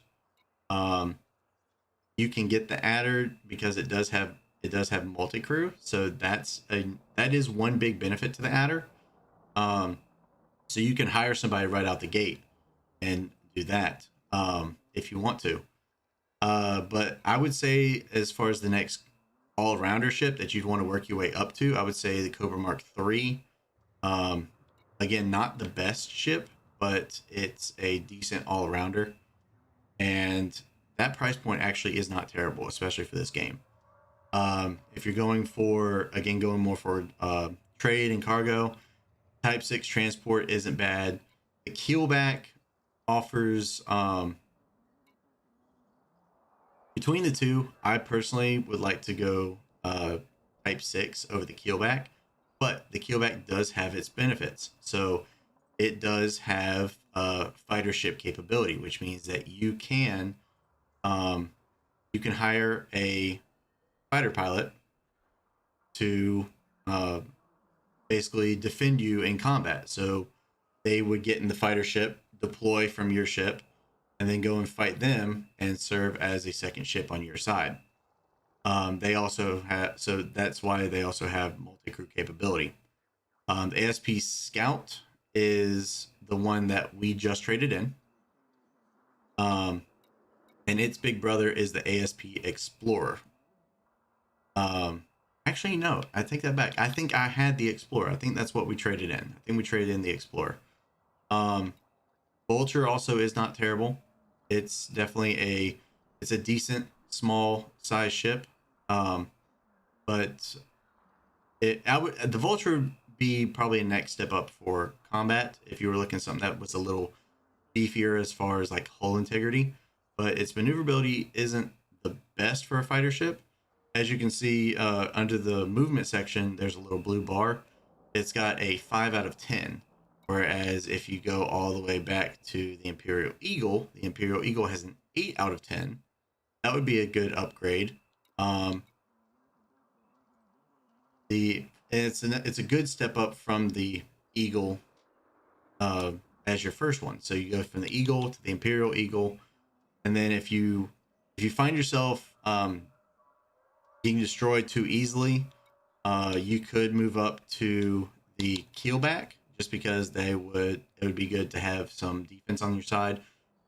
You can get the adder because it does have multi crew, so that is one big benefit to the adder. So you can hire somebody right out the gate and do that if you want to. But I would say, as far as the next all-rounder ship that you'd want to work your way up to, I would say the Cobra Mark III. Again, not the best ship, but it's a decent all-rounder. And that price point actually is not terrible, especially for this game. If you're going more for trade and cargo, Type 6 transport isn't bad. The keelback offers, between the two, I personally would like to go Type 6 over the keelback, but the keelback does have its benefits. So it does have fighter ship capability, which means that you can hire a fighter pilot to basically defend you in combat. So they would get in the fighter ship, deploy from your ship, and then go and fight them and serve as a second ship on your side. They also have, so that's why they also have multi-crew capability. The ASP Scout is the one that we just traded in. And its big brother is the ASP Explorer. Actually, no, I take that back. I think I had the Explorer. I think that's what we traded in. I think we traded in the Explorer. Vulture also is not terrible. It's definitely it's a decent small size ship. But the Vulture would be probably a next step up for combat if you were looking at something that was a little beefier as far as like hull integrity. But its maneuverability isn't the best for a fighter ship. As you can see under the movement section, there's a little blue bar. It's got a 5 out of 10. Whereas if you go all the way back to the Imperial Eagle has an 8 out of 10. That would be a good upgrade. It's a good step up from the Eagle as your first one. So you go from the Eagle to the Imperial Eagle, and then if you find yourself being destroyed too easily, you could move up to the keelback, just because it would be good to have some defense on your side.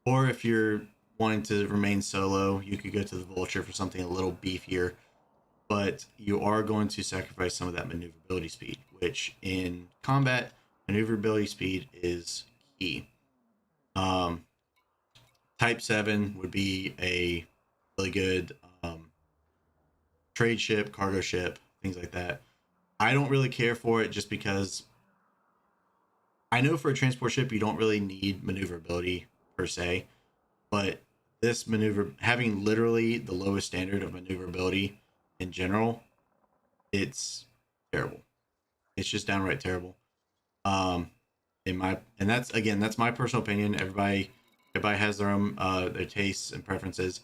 Or if you're wanting to remain solo, you could go to the Vulture for something a little beefier, but you are going to sacrifice some of that maneuverability speed, which in combat, maneuverability speed is key. Type 7 would be a really good trade ship, cargo ship, things like that. I don't really care for it just because I know for a transport ship you don't really need maneuverability per se, but this maneuver having literally the lowest standard of maneuverability in general, it's terrible. It's just downright terrible. Um, in my and that's again that's my personal opinion. Everybody has their own their tastes and preferences,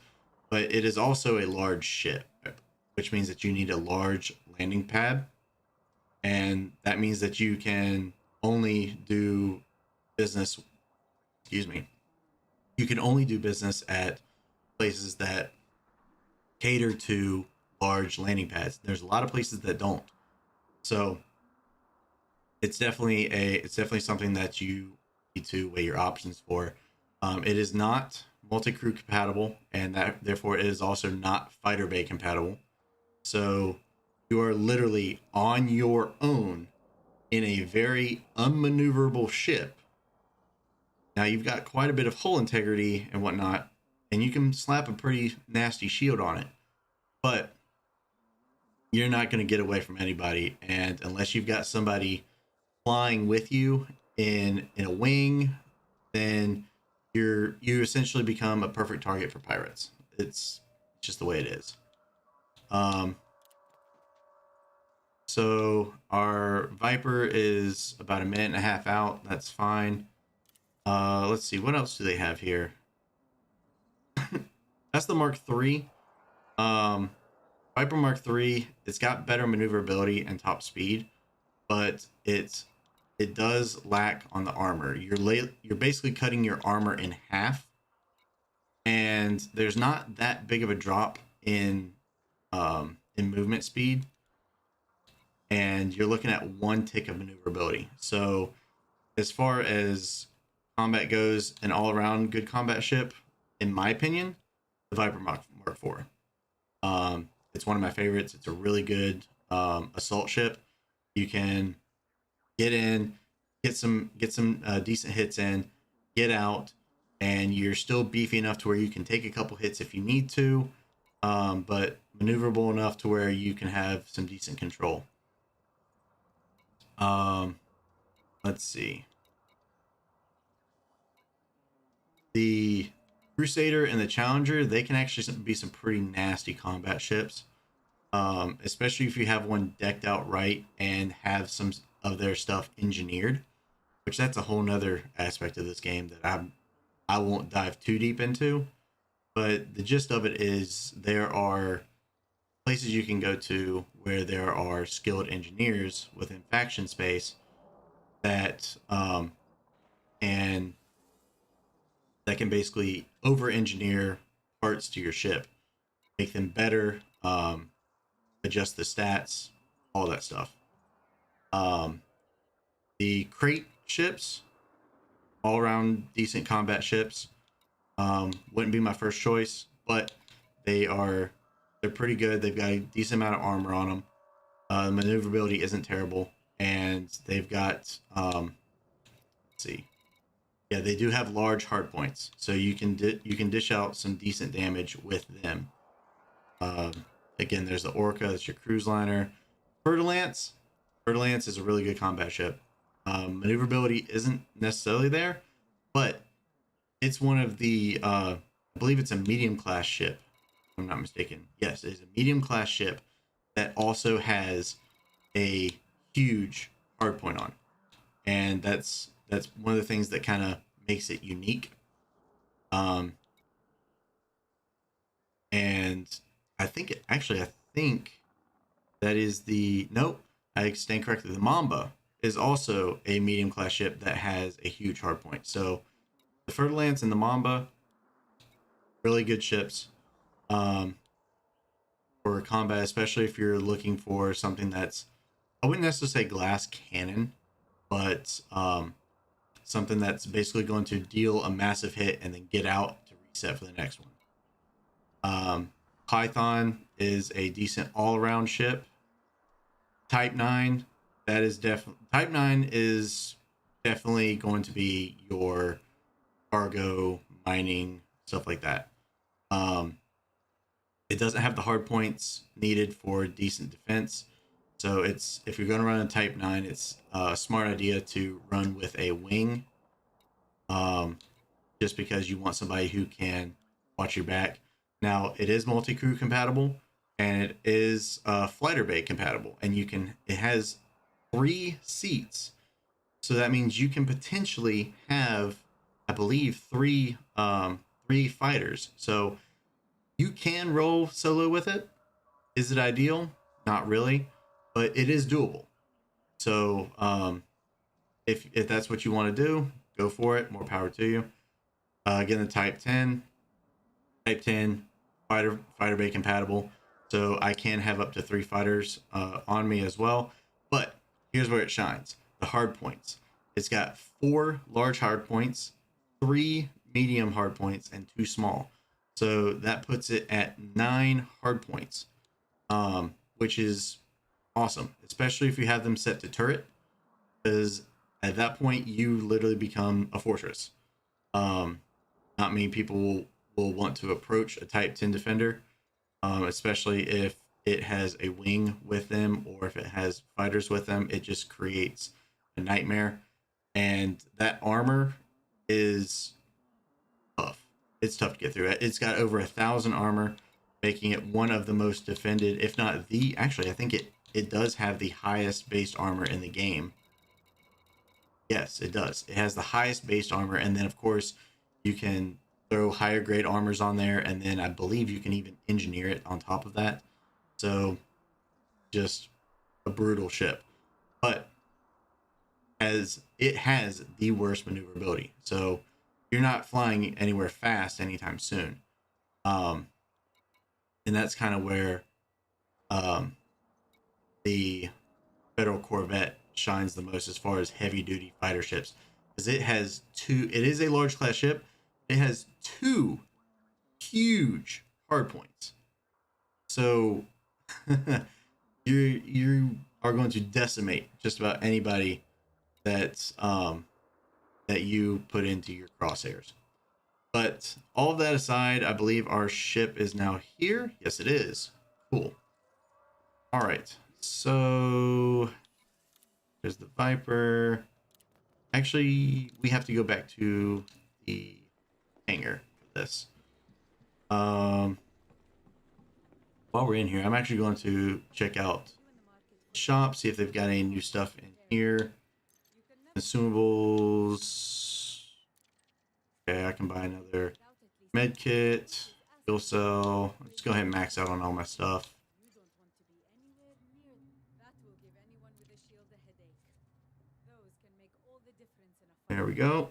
but it is also a large ship, which means that you need a large landing pad, and that means that you can only do business. Excuse me. You can only do business at places that cater to large landing pads. There's a lot of places that don't. So it's definitely something that you need to weigh your options for. It is not multi-crew compatible, and that therefore it is also not fighter bay compatible. So you are literally on your own in a very unmaneuverable ship. Now you've got quite a bit of hull integrity and whatnot, and you can slap a pretty nasty shield on it, but you're not going to get away from anybody. And unless you've got somebody flying with you in a wing, then you essentially become a perfect target for pirates. It's just the way it is. Um, so our Viper is about a minute and a half out. That's fine. Let's see, what else do they have here? That's the Mark III. Um, Viper Mark III. It's got better maneuverability and top speed, but it does lack on the armor. You're basically cutting your armor in half, and there's not that big of a drop in movement speed, and you're looking at one tick of maneuverability. So as far as combat goes, an all around good combat ship, in my opinion, the Viper Mark IV. It's one of my favorites. It's a really good assault ship. You can get in, get some decent hits in, get out, and you're still beefy enough to where you can take a couple hits if you need to, but maneuverable enough to where you can have some decent control. Um, let's see. The Crusader and the Challenger, they can actually be some pretty nasty combat ships, especially if you have one decked out right and have some of their stuff engineered, which that's a whole nother aspect of this game that I won't dive too deep into. But the gist of it is there are places you can go to where there are skilled engineers within faction space that and that can basically over engineer parts to your ship, make them better, adjust the stats, all that stuff. Um, the crate ships, all around decent combat ships, wouldn't be my first choice, but they are they're pretty good. They've got a decent amount of armor on them. Maneuverability isn't terrible, and they've got let's see, yeah, they do have large hard points, so you can dish out some decent damage with them. Um, Again, there's the Orca. That's your cruise liner. Fer-de-Lance. Fer-de-Lance is a really good combat ship. Maneuverability isn't necessarily there, but it's one of the I believe it's a medium class ship. If I'm not mistaken. Yes, it is a medium class ship that also has a huge hard point on, and that's one of the things that kind of makes it unique. Um, and I think that is the nope. I stand corrected. The Mamba is also a medium class ship that has a huge hard point. So the Fer-de-Lance and the Mamba, really good ships um, for combat, especially if you're looking for something that's I wouldn't necessarily say glass cannon, but something that's basically going to deal a massive hit and then get out to reset for the next one. Python is a decent all-around ship. Type 9, that is definitely Type 9 is definitely going to be your cargo mining stuff like that. Um, It doesn't have the hard points needed for decent defense. So it's, if you're going to run a Type 9, it's a smart idea to run with a wing, just because you want somebody who can watch your back. Now, it is multi-crew compatible, and it is fighter bay compatible, and it has 3 seats. So that means you can potentially have, I believe, three fighters. So you can roll solo with it. Is it ideal? Not really, but it is doable. So if that's what you want to do, go for it. More power to you. Again, the Type 10 fighter bay compatible, so I can have up to 3 fighters on me as well. But here's where it shines: the hard points. It's got 4 large hard points, 3 medium hard points, and 2 small. So that puts it at 9 hard points, which is awesome, especially if you have them set to turret, because at that point you literally become a fortress. Not many people will want to approach a Type 10 defender, especially if it has a wing with them or if it has fighters with them. It just creates a nightmare, and that armor is tough. It's tough to get through. It's got over 1,000 armor, making it one of the most defended, if not the. Actually, I think it does have the highest based armor in the game. Yes, it does. It has the highest based armor, and then of course you can throw higher grade armors on there, and then I believe you can even engineer it on top of that. So just a brutal ship. But as it has the worst maneuverability. So you're not flying anywhere fast anytime soon. And that's kind of where the Federal Corvette shines the most as far as heavy duty fighter ships, because it is a large class ship. It has 2 huge hard points. So you are going to decimate just about anybody that's that you put into your crosshairs. But all of that aside, I believe our ship is now here. Yes, it is. Cool. All right. So there's the Viper. Actually, we have to go back to the hangar for this. While we're in here, I'm actually going to check out the shop, see if they've got any new stuff in here. Consumables. Okay, I can buy another med kit, fuel cell. Let's go ahead and max out on all my stuff. There we go.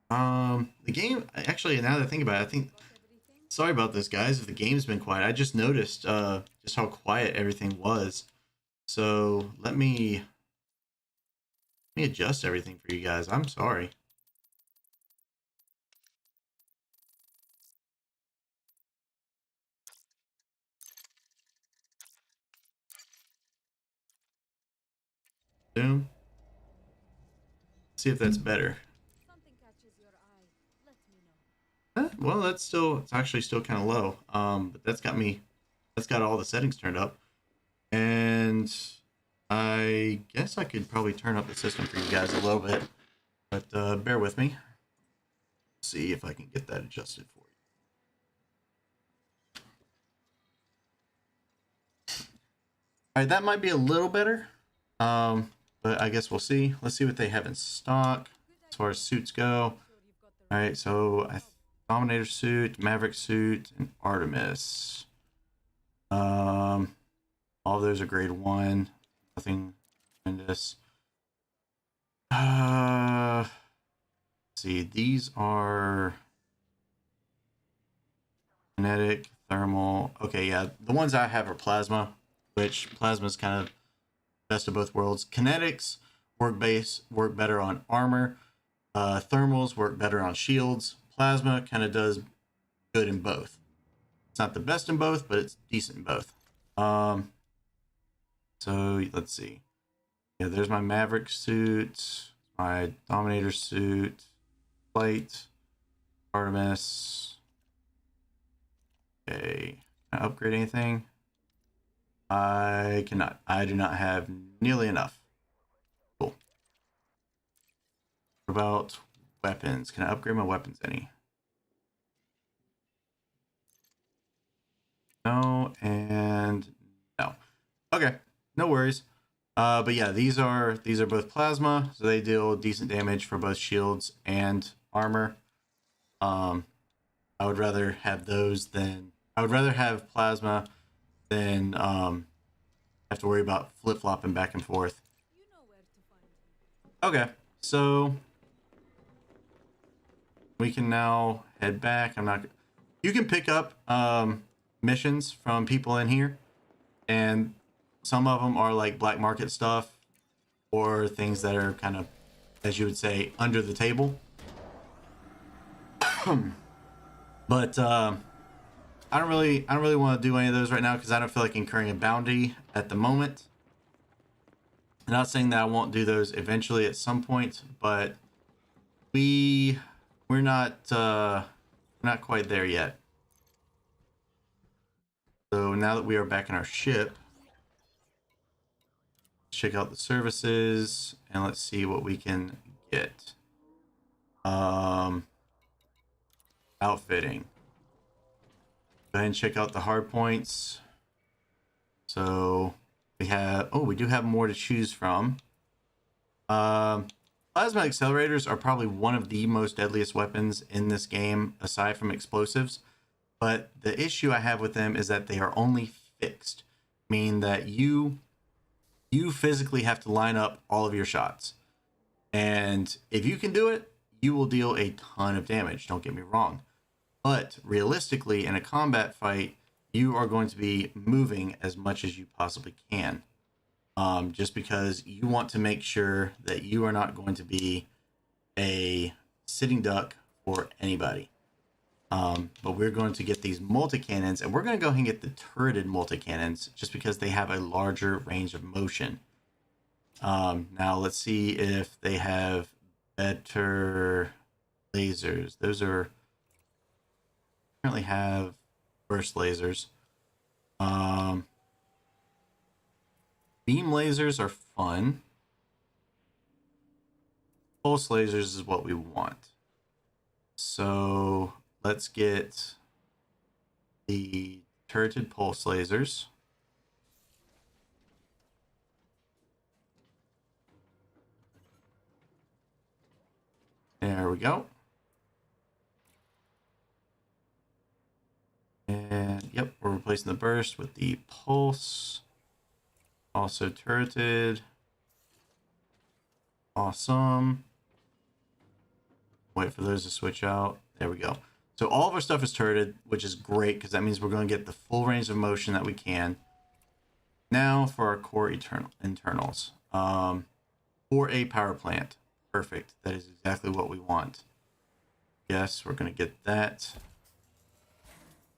The game, actually, now that I think about it, I think, sorry about this, guys, if the game's been quiet. I just noticed just how quiet everything was. So let me adjust everything for you guys. I'm sorry. Zoom. See if that's better. Well, it's actually still kind of low. But that's got all the settings turned up. And I guess I could probably turn up the system for you guys a little bit, but bear with me. See if I can get that adjusted for you. All right, that might be a little better, but I guess we'll see. Let's see what they have in stock as far as suits go. All right, so Dominator suit, Maverick suit, and Artemis. All of those are grade 1. Nothing tremendous. See, these are kinetic, thermal. Okay, yeah, the ones I have are plasma, which plasma is kind of best of both worlds. Kinetics work better on armor. Thermals work better on shields. Plasma kind of does good in both. It's not the best in both, but it's decent in both. So let's see. Yeah, there's my Maverick suit, my Dominator suit, plate, Artemis. Okay. Can I upgrade anything? I cannot. I do not have nearly enough. Cool. What about weapons? Can I upgrade my weapons any? No, and no. Okay, no worries. But yeah, these are both plasma, so they deal decent damage for both shields and armor. I would rather have those than I would rather have plasma than have to worry about flip flopping back and forth. Okay, so we can now head back. I'm not. You can pick up missions from people in here, and some of them are like black market stuff or things that are kind of, as you would say, under the table. But I don't really want to do any of those right now because I don't feel like incurring a bounty at the moment. I'm not saying that I won't do those eventually at some point, but we're not quite there yet. So now that we are back in our ship, check out the services and let's see what we can get. Outfitting. Go ahead and check out the hard points. So we do have more to choose from. Plasma accelerators are probably one of the most deadliest weapons in this game, aside from explosives. But the issue I have with them is that they are only fixed, meaning that you physically have to line up all of your shots. And if you can do it, you will deal a ton of damage. Don't get me wrong. But realistically, in a combat fight, you are going to be moving as much as you possibly can. Just because you want to make sure that you are not going to be a sitting duck for anybody. But we're going to get these multi-cannons, and we're going to go ahead and get the turreted multi-cannons just because they have a larger range of motion. Now let's see if they have better lasers. Those are currently have burst lasers. Beam lasers are fun. Pulse lasers is what we want. So let's get the turreted pulse lasers. There we go. And yep, we're replacing the burst with the pulse. Also turreted. Awesome. Wait for those to switch out. There we go. So all of our stuff is turreted, which is great because that means we're going to get the full range of motion that we can. Now for our core internals. For a power plant. Perfect. That is exactly what we want. Yes, we're going to get that.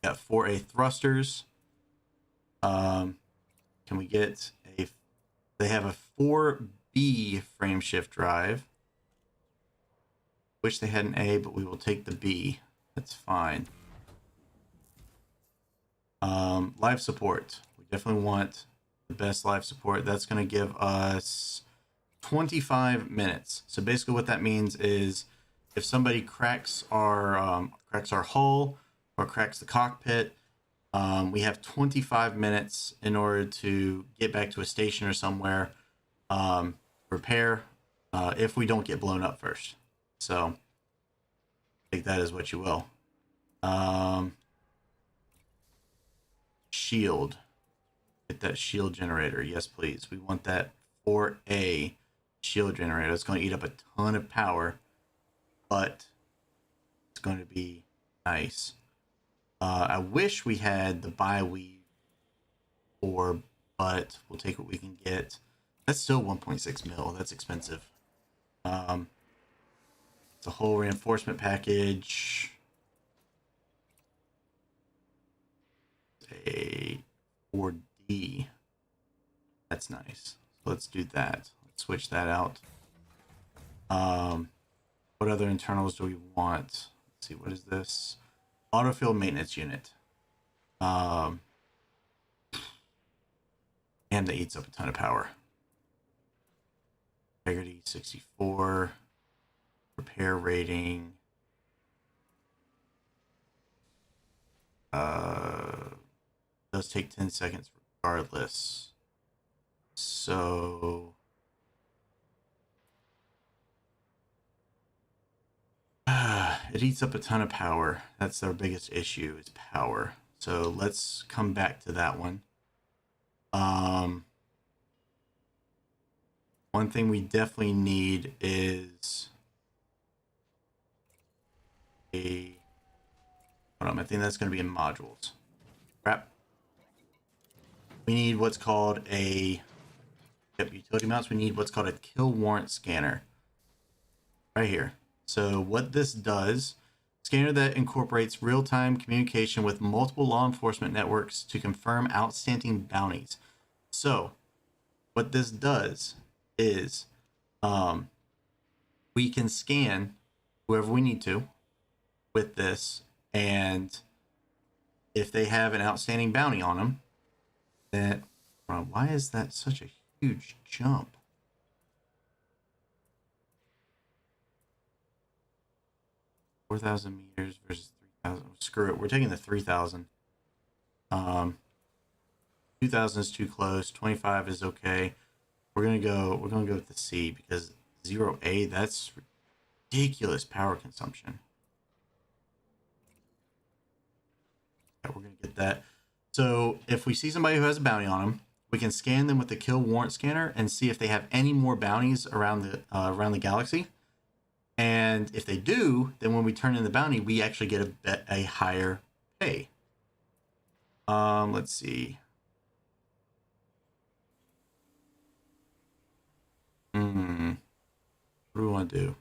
Got 4A thrusters. Can we get a... They have a 4B frame shift drive. Wish they had an A, but we will take the B. That's fine. Life support. We definitely want the best life support. That's going to give us 25 minutes. So basically what that means is if somebody cracks our hull or cracks the cockpit, we have 25 minutes in order to get back to a station or somewhere, repair, if we don't get blown up first. So take that as what you will. Shield. Get that shield generator. Yes, please. We want that 4A shield generator. It's going to eat up a ton of power, but it's going to be nice. I wish we had the bi-weave orb, but we'll take what we can get. That's still 1.6 mil. That's expensive. It's a whole reinforcement package. A 4D. That's nice. So let's do that. Let's switch that out. What other internals do we want? Let's see. What is this? Autofield maintenance unit. Um, and that eats up a ton of power. Integrity 64. Repair rating. Does take 10 seconds regardless. So it eats up a ton of power. That's their biggest issue is power. So let's come back to that one. One thing we definitely need is a... Hold on, I think that's going to be in modules. Crap. We need what's called a... Yep, utility mounts. We need what's called a kill warrant scanner. Right here. So what this does, scanner that incorporates real-time communication with multiple law enforcement networks to confirm outstanding bounties. So what this does is we can scan whoever we need to with this, and if they have an outstanding bounty on them, then why is that such a huge jump? $4,000 versus 3,000. Screw it. We're taking the 3,000. 2,000 is too close. 25 is okay. We're gonna go with the C because 0A, that's ridiculous power consumption. Yeah, we're gonna get that. So if we see somebody who has a bounty on them, we can scan them with the kill warrant scanner and see if they have any more bounties around the galaxy. And if they do, then when we turn in the bounty, we actually get a higher pay. Let's see. What do we want to do?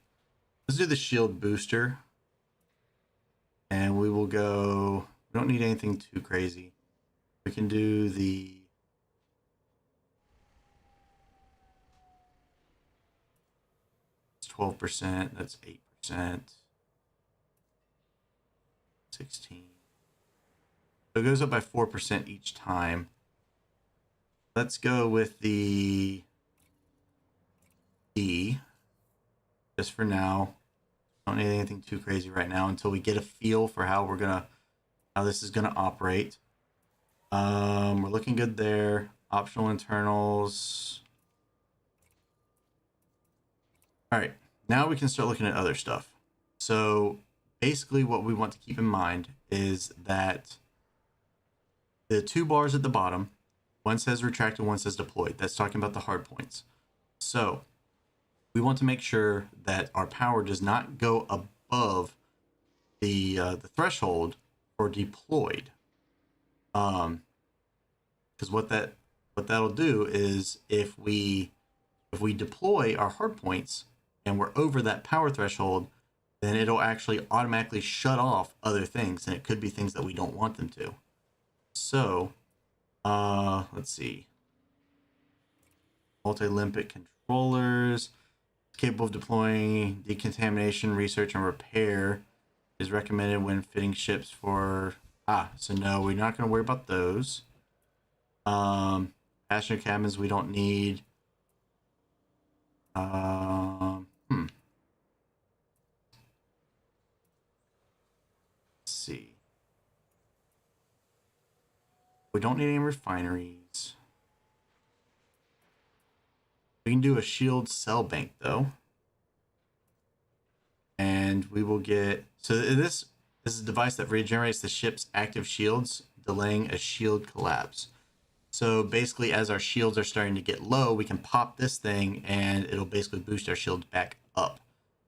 Let's do the shield booster. And we will go... We don't need anything too crazy. We can do the... It's 12%. That's 8%. 16. So it goes up by 4% each time. Let's go with the D. Just for now. Don't need anything too crazy right now until we get a feel for how this is gonna operate. We're looking good there. Optional internals. All right, now we can start looking at other stuff. So basically what we want to keep in mind is that the two bars at the bottom, one says retracted, one says deployed. That's talking about the hard points. So we want to make sure that our power does not go above the threshold for deployed. Because what that'll do is if we deploy our hard points and we're over that power threshold, then it'll actually automatically shut off other things, and it could be things that we don't want them to. So, let's see. Multi-limpet controllers. Capable of deploying decontamination, research, and repair. Is recommended when fitting ships for... so no, we're not going to worry about those. Passenger cabins we don't need. Let's see. We don't need any refineries. We can do a shield cell bank though. And we will get... So this is a device that regenerates the ship's active shields, delaying a shield collapse. So basically, as our shields are starting to get low, we can pop this thing and it'll basically boost our shields back up.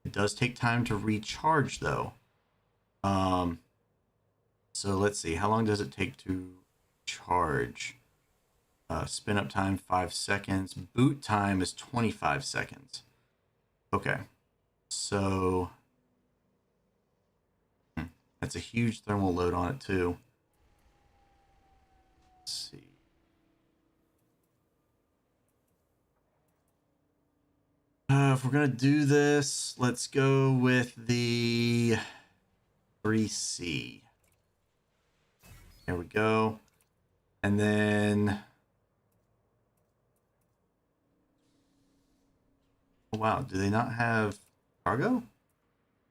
It does take time to recharge though. So let's see, how long does it take to charge? Spin up time 5 seconds. Boot time is 25 seconds. Okay, so that's a huge thermal load on it too. Let's see. If we're gonna do this, let's go with the 3C. There we go. And then, oh, wow, do they not have cargo?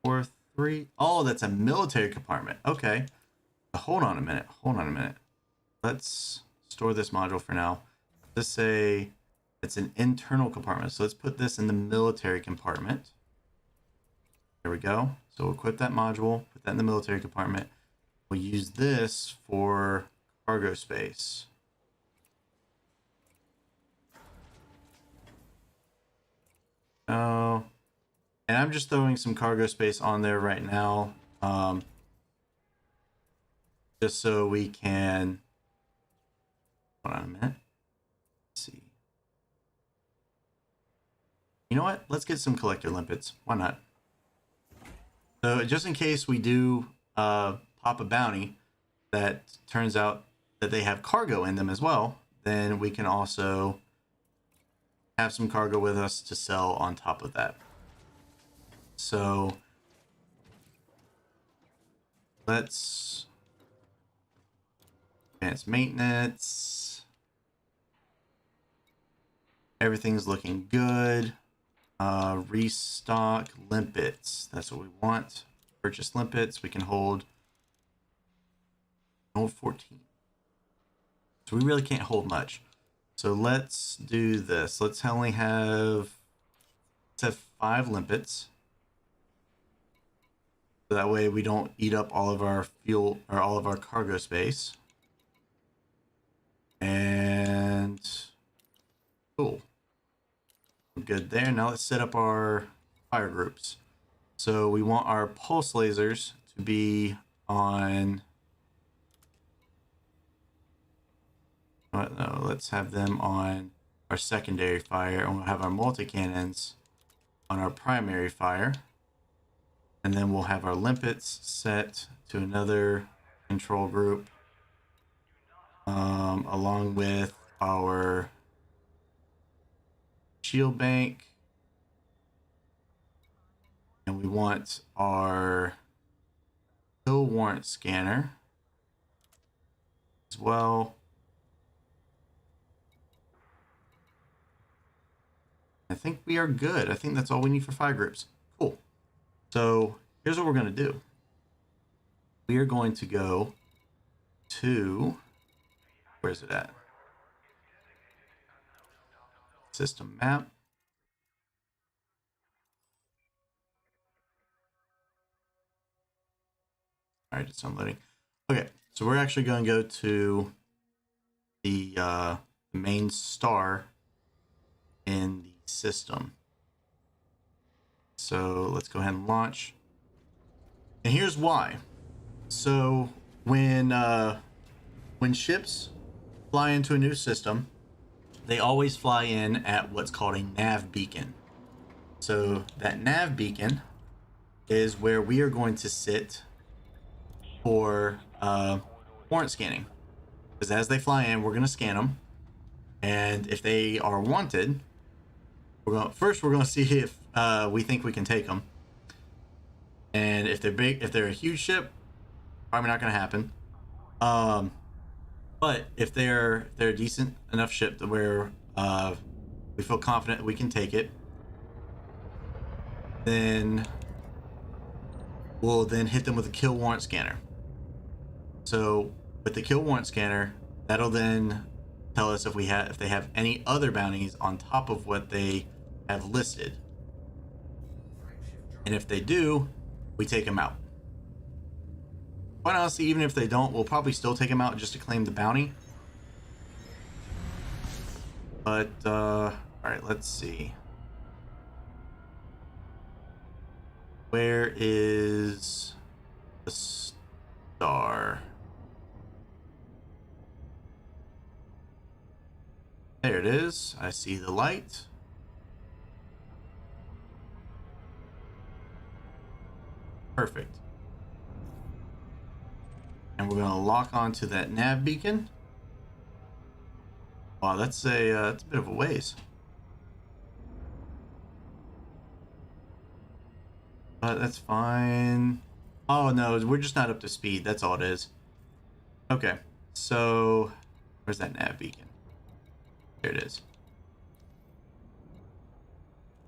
4-3. Oh, that's a military compartment. Okay. Hold on a minute. Hold on a minute. Let's store this module for now. Let's say it's an internal compartment. So let's put this in the military compartment. There we go. So we'll equip that module, put that in the military compartment. We'll use this for cargo space. Oh, and I'm just throwing some cargo space on there right now, just so we can. Hold on a minute. Let's see. You know what? Let's get some collector limpets. Why not? So just in case we do pop a bounty that turns out that they have cargo in them as well, then we can also have some cargo with us to sell on top of that. So let's advance maintenance. Everything's looking good. Restock limpets. That's what we want. Purchase limpets. We can hold 14. So we really can't hold much. So let's do this. Let's have 5 limpets. So that way we don't eat up all of our fuel or all of our cargo space. And cool. Good there. Now let's set up our fire groups. So we want our pulse lasers to be on. No, let's have them on our secondary fire, and we'll have our multi-cannons on our primary fire. And then we'll have our limpets set to another control group, along with our shield bank. And we want our kill warrant scanner as well. I think we are good. I think that's all we need for fire groups. Cool. So here's what we're going to do. We are going to go to, where is it at? System map. All right, it's unloading. Okay, so we're actually going to go to the main star in the system. So let's go ahead and launch. And here's why. So when ships fly into a new system, they always fly in at what's called a nav beacon. So that nav beacon is where we are going to sit for warrant scanning. Because as they fly in, we're going to scan them. And if they are wanted, we're going to see if we think we can take them. And if they're big, if they're a huge ship, probably not going to happen. But if they're a decent enough ship to where we feel confident we can take it, then we'll then hit them with a kill warrant scanner. So with the kill warrant scanner, that'll then tell us if they have any other bounties on top of what they have listed. And if they do, we take them out. Quite honestly, even if they don't, we'll probably still take them out just to claim the bounty. But all right, let's see. Where is the star? There it is. I see the light. Perfect. And we're going to lock onto that nav beacon. Wow, that's a bit of a ways. But that's fine. Oh no, we're just not up to speed. That's all it is. Okay, so where's that nav beacon? There it is.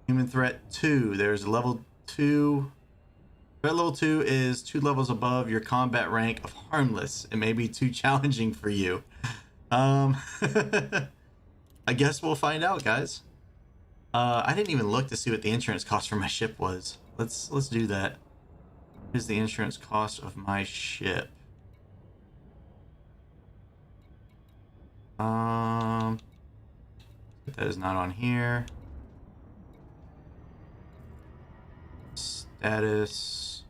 Human threat 2. There's a level 2. Threat level 2 is 2 levels above your combat rank of harmless. It may be too challenging for you. I guess we'll find out, guys. I didn't even look to see what the insurance cost for my ship was. Let's do that. What is the insurance cost of my ship? That is not on here. Status.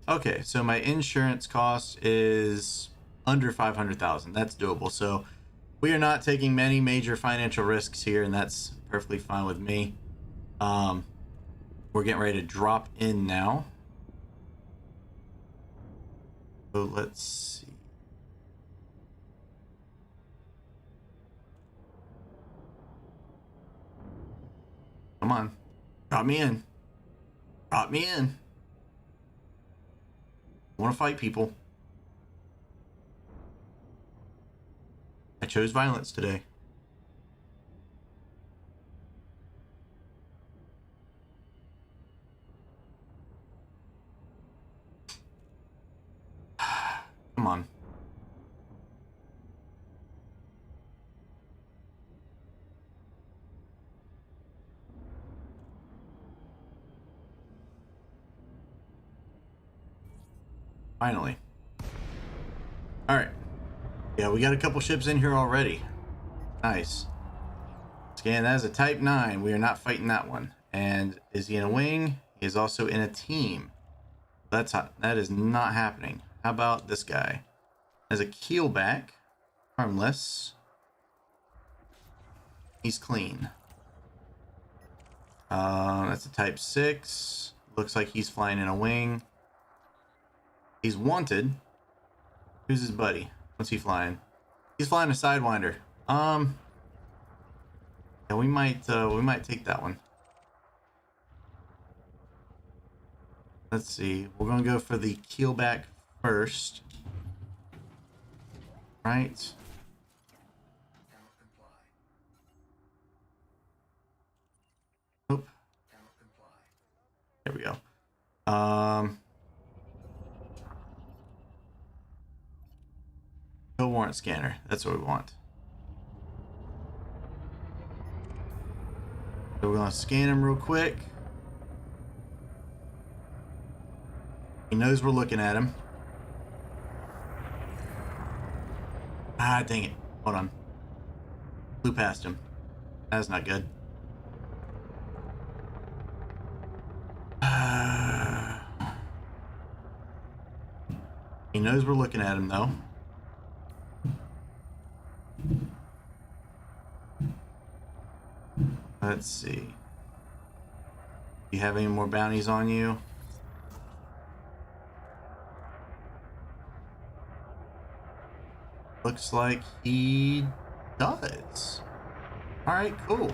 Okay, so my insurance cost is under 500,000. That's doable. So we are not taking many major financial risks here, and that's perfectly fine with me. We're getting ready to drop in now. So let's see. Come on. Drop me in. Drop me in. I want to fight people. I chose violence today. Come on. Finally. All right. Yeah, we got a couple ships in here already. Nice. Scan, that is a Type 9. We are not fighting that one. And is he in a wing? He is also in a team. That is not happening. How about this guy? Has a keelback. Harmless. He's clean. That's a Type 6. Looks like he's flying in a wing. He's wanted. Who's his buddy? What's he flying? He's flying a Sidewinder. Yeah, we might take that one. Let's see. We're gonna go for the keelback first. Right. Nope. There we go. Kill warrant scanner. That's what we want. So we're gonna scan him real quick. He knows we're looking at him. Ah, dang it. Hold on. Flew past him. That's not good. He knows we're looking at him, though. Let's see. Do you have any more bounties on you? Looks like he does. All right, cool.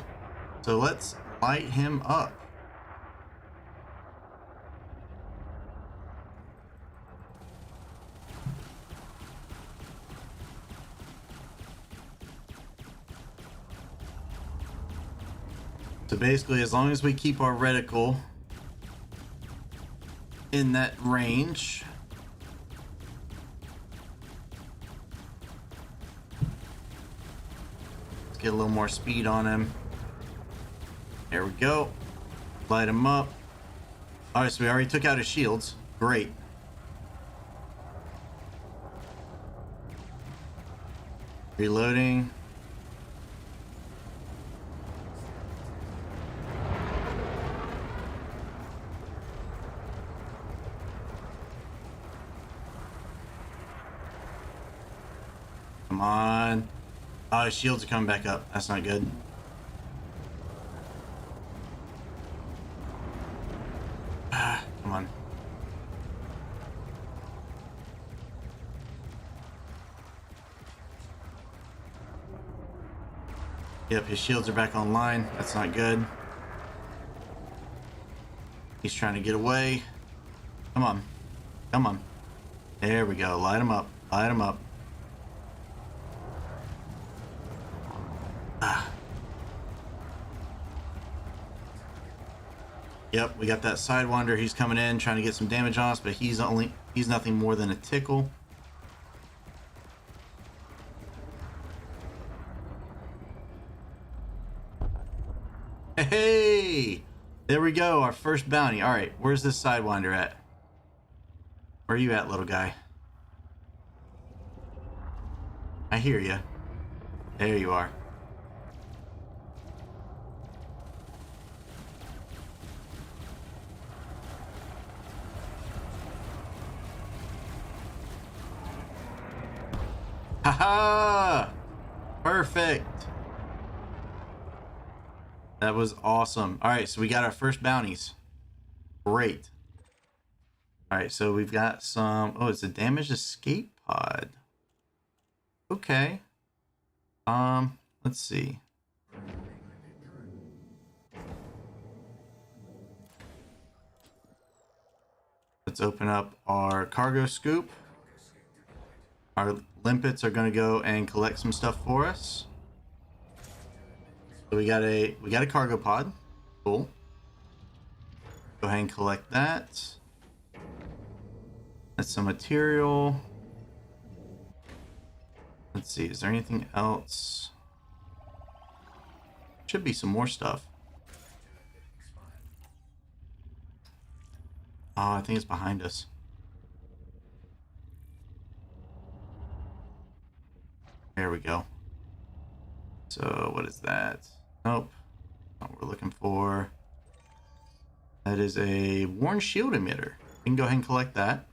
So let's light him up. So basically, as long as we keep our reticle in that range, let's get a little more speed on him. There we go. Light him up. All right, so we already took out his shields. Great. Reloading. Come on. Oh, his shields are coming back up. That's not good. Come on. Yep, his shields are back online. That's not good. He's trying to get away. Come on. Come on. There we go. Light them up. Light them up. Ah. Yep, we got that Sidewinder. He's coming in, trying to get some damage on us, but he's nothing more than a tickle. Hey! There we go, our first bounty. Alright, where's this Sidewinder at? Where are you at, little guy? I hear you. There you are. Haha! Perfect! That was awesome. Alright, so we got our first bounties. Great. Alright, so we've got some... Oh, it's a damaged escape pod. Okay. Let's see. Let's open up our cargo scoop. Our limpets are going to go and collect some stuff for us. So we got a cargo pod. Cool. Go ahead and collect that. That's some material. Let's see, is there anything else? Should be some more stuff. Oh, I think it's behind us. There we go. So what is that? Nope. Not what we're looking for. That is a worn shield emitter. We can go ahead and collect that.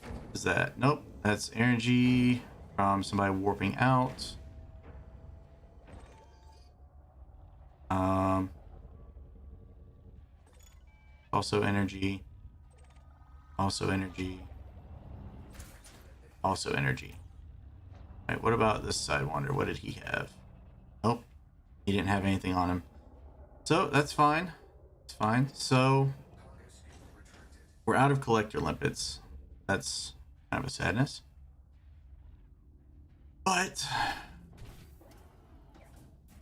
What is that? Nope. That's energy from somebody warping out. Also energy. Also energy. Also energy. Alright, what about this Sidewinder? What did he have? Nope. He didn't have anything on him. So, that's fine. It's fine. So, we're out of collector limpets. That's kind of a sadness. But,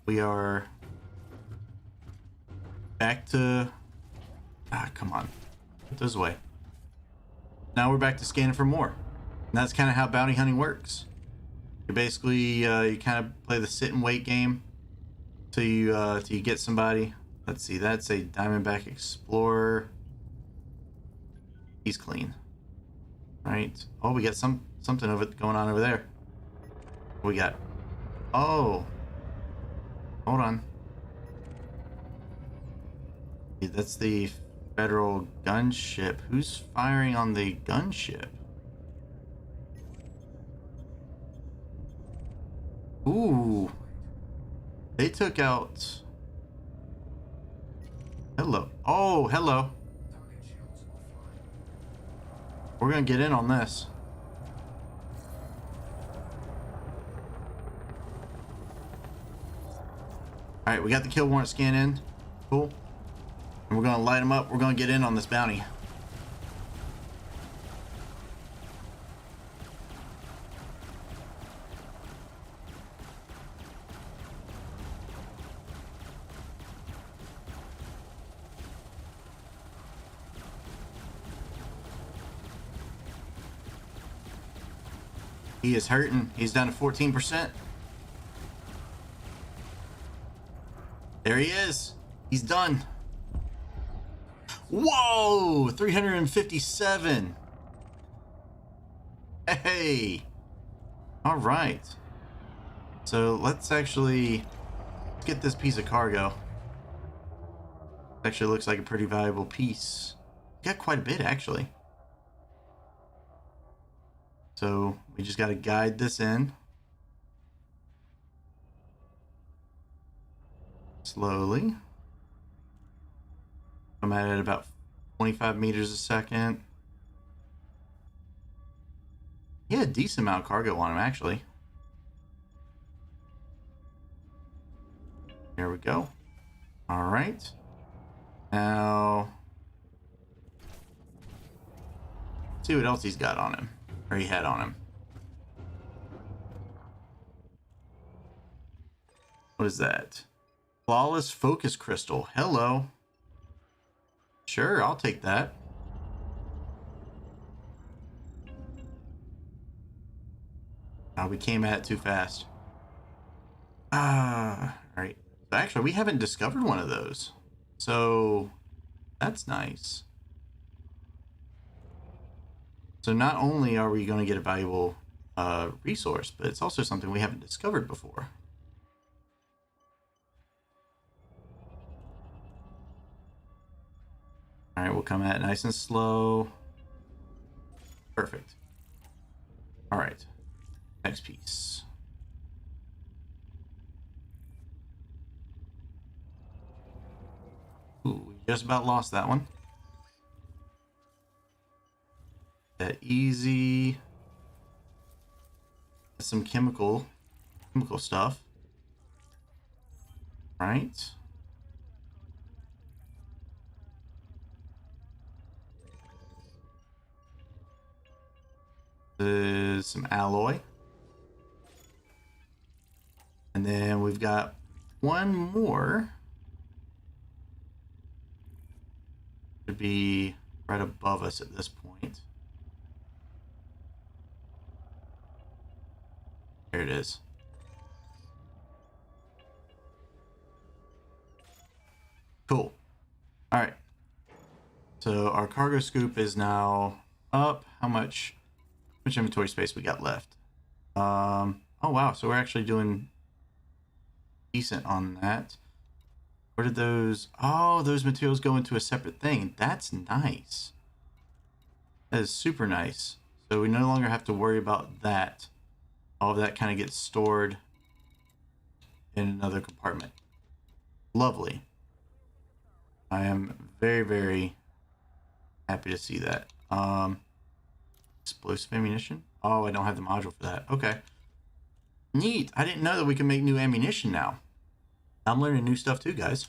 we are back to... Ah, come on. Put those away. Now we're back to scanning for more. And that's kind of how bounty hunting works. You basically, you kind of play the sit and wait game till you get somebody. Let's see, that's a Diamondback Explorer. He's clean. Right. Oh, we got something going on over there. What we got? Oh. Hold on. Yeah, that's the Federal gunship. Who's firing on the gunship? Ooh. They took out... Hello. Oh, hello. We're gonna get in on this. Alright, we got the kill warrant scan in. Cool. And we're gonna light them up. We're gonna get in on this bounty. He is hurting. He's down to 14%. There he is. He's done. Whoa! 357. Hey! Alright. So let's get this piece of cargo. Actually looks like a pretty valuable piece. Got quite a bit, actually. So we just got to guide this in. Slowly. I'm at about 25 meters a second. He had a decent amount of cargo on him, actually. There we go. All right. Now, See what else he's got on him, or he had on him. What is that? Flawless focus crystal. Hello. Sure, I'll take that. Oh, we came at it too fast. Alright. So actually, we haven't discovered one of those. So, that's nice. So not only are we going to get a valuable resource, but it's also something we haven't discovered before. Alright, we'll come at it nice and slow. Perfect. Alright. Next piece. Ooh, we just about lost that one. That easy. Some chemical stuff. Right. There's some alloy. And then we've got one more. Should be right above us at this point. There it is. Cool. All right. So our cargo scoop is now up. How much inventory space we got left? Oh wow, so we're actually doing decent on that. Where did those... Oh, those materials go into a separate thing. That's nice. That is super nice. So we no longer have to worry about that. All of that kind of gets stored in another compartment. Lovely. I am very, very happy to see that. Explosive ammunition? Oh, I don't have the module for that. Okay. Neat. I didn't know that we can make new ammunition now. I'm learning new stuff too, guys.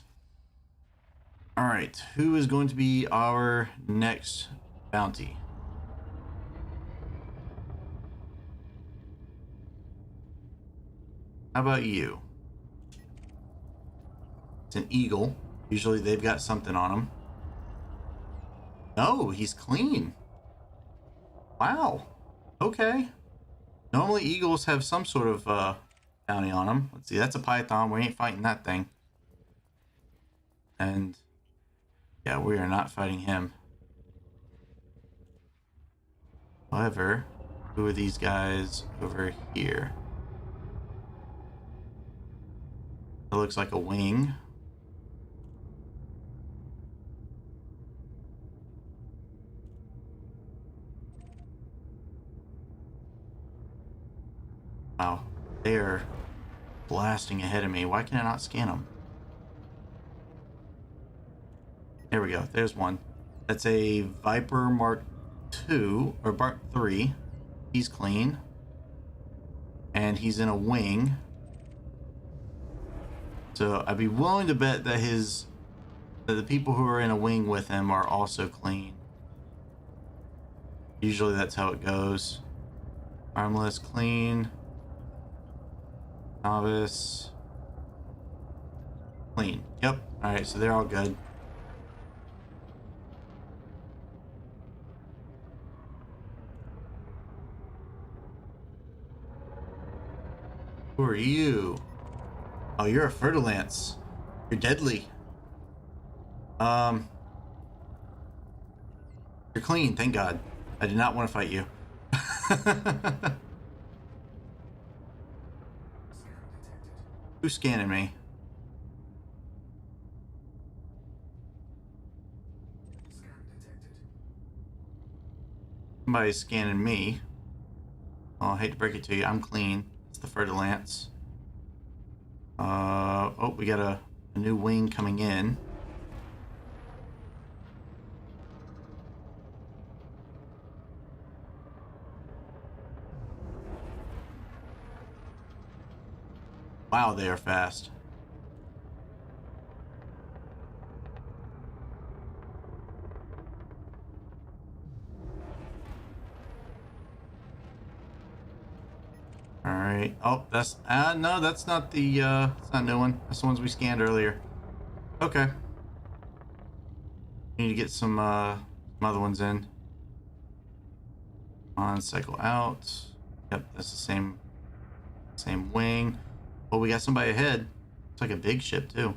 All right. Who is going to be our next bounty? How about you? It's an eagle. Usually they've got something on them. No, he's clean. Wow. Okay. Normally eagles have some sort of bounty on them. Let's see, that's a python. We ain't fighting that thing. And yeah, we are not fighting him. However, who are these guys over here? It looks like a wing. Wow, they're blasting ahead of me. Why can I not scan them? There we go. There's one. That's a Viper Mark II or Mark III. He's clean. And he's in a wing. So I'd be willing to bet that the people who are in a wing with him are also clean. Usually that's how it goes. Armless, clean. Novice. Clean. Yep. Alright, so they're all good. Who are you? Oh, you're a fertilance. You're deadly. You're clean, thank God. I did not want to fight you. Who's scanning me? Somebody's scanning me. Oh, I hate to break it to you. I'm clean. It's the fertilance. Oh, we got a new wing coming in. Wow, they are fast. All right. Oh, that's no, that's not the it's not a new one. That's the ones we scanned earlier. Okay. We need to get some other ones in. On, cycle out. Yep, that's the same wing. Oh, we got somebody ahead. It's like a big ship too.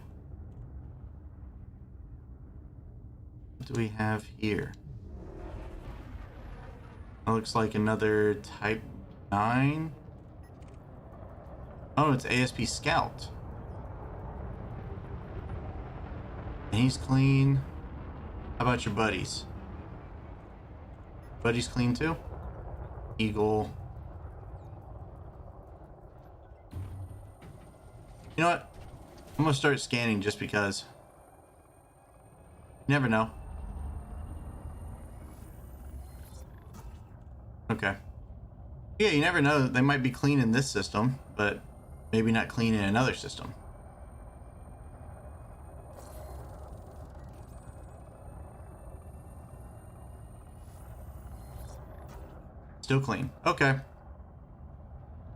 What do we have here? That looks like another Type 9. Oh, it's ASP Scout. And he's clean. How about your buddies? Buddies clean too? Eagle. You know what? I'm gonna start scanning just because. You never know. Okay. Yeah, you never know. They might be clean in this system, but maybe not clean in another system. Still clean. Okay.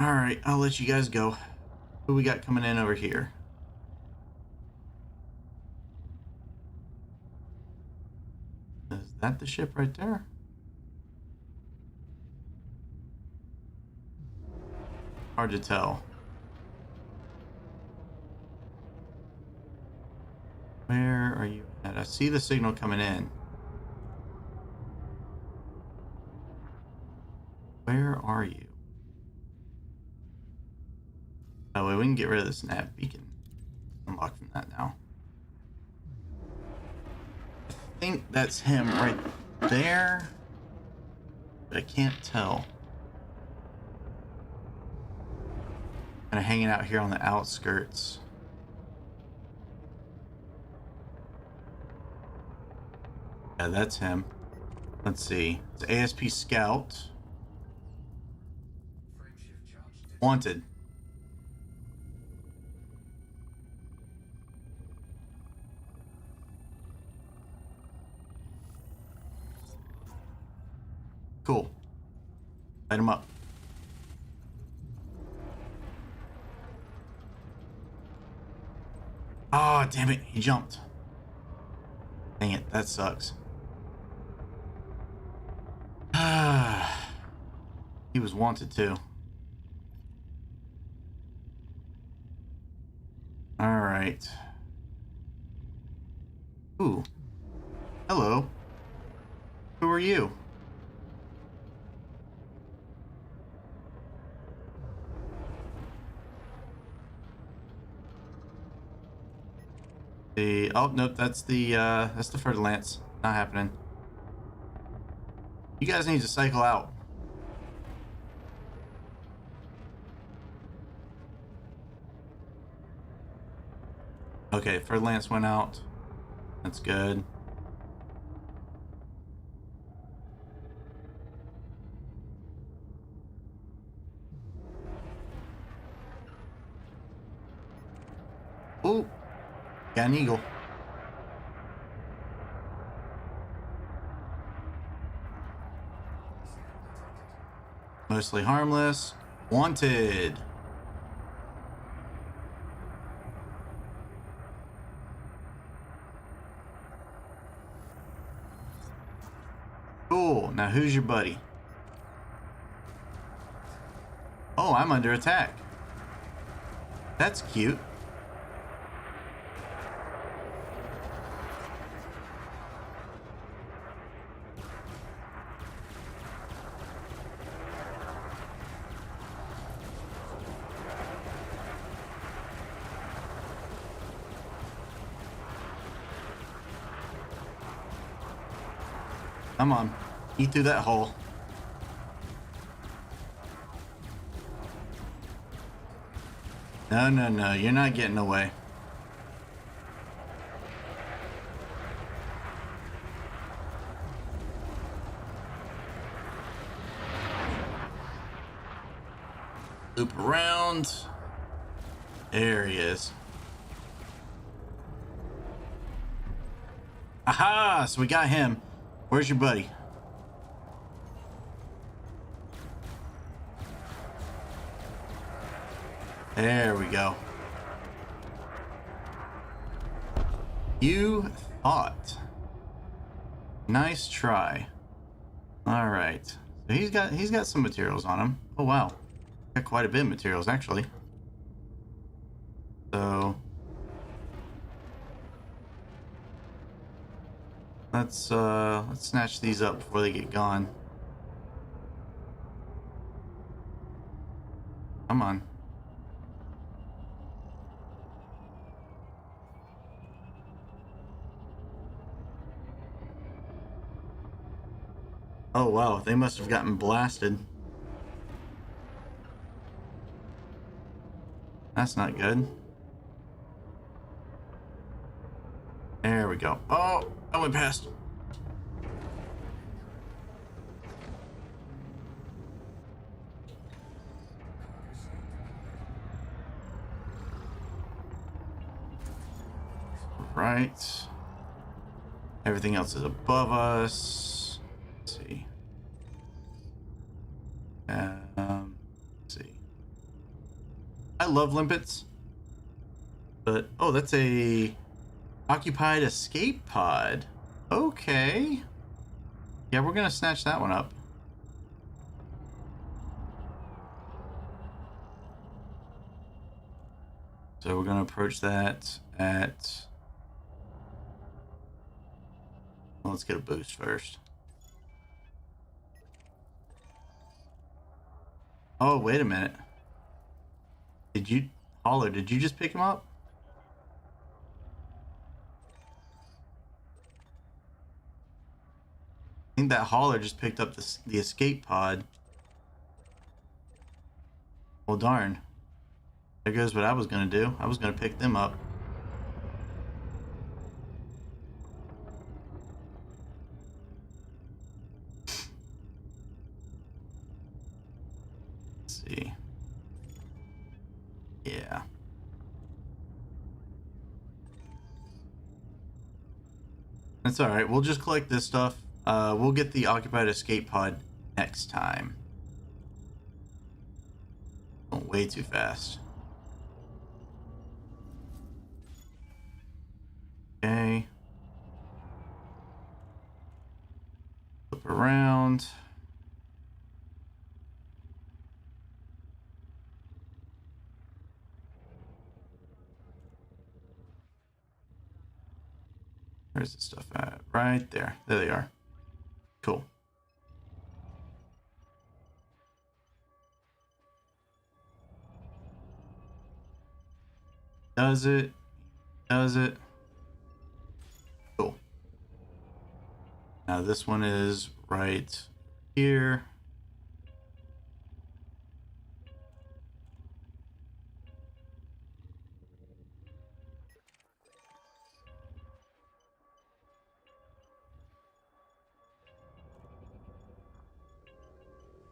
Alright, I'll let you guys go. Who we got coming in over here? Is that the ship right there? Hard to tell. Where are you at? I see the signal coming in. Where are you? Oh, wait, we can get rid of this nav beacon. Unlock from that now. I think that's him right there, but I can't tell. Kind of hanging out here on the outskirts. Yeah, that's him. Let's see. It's ASP Scout. Wanted. Cool. Light him up. Oh, damn it. He jumped. Dang it. That sucks. He was wanted too. All right. Ooh. Hello. Who are you? Oh nope, that's the Fertilance. Not happening. You guys need to cycle out. Okay, Fertilance went out. That's good. Ooh, got an eagle. Mostly harmless. Wanted. Cool. Now who's your buddy? Oh, I'm under attack. That's cute. Come on. Eat through that hole. No, no, no. You're not getting away. Loop around. There he is. Aha! So we got him. Where's your buddy? There we go. You thought. Nice try. All right. So he's got some materials on him. Oh wow. Got quite a bit of materials actually. So let's snatch these up before they get gone. Come on. Oh wow, they must have gotten blasted. That's not good. There we go. Oh, I went past. Right. Everything else is above us. Let's see. Let's see. I love limpets, but oh, that's a occupied escape pod. Okay. Yeah, we're gonna snatch that one up. So we're gonna approach that at. Well, let's get a boost first. Oh, wait a minute. Did you, Holler, did you just pick him up? I think that Holler just picked up the escape pod. Well, darn. There goes what I was gonna do. I was gonna pick them up. Let's see. Yeah. That's alright. We'll just collect this stuff. We'll get the occupied escape pod next time. Going way too fast. Okay. Flip around. Where's the stuff at? Right there. There they are. Cool. Does it? Does it? Cool. Now this one is right here.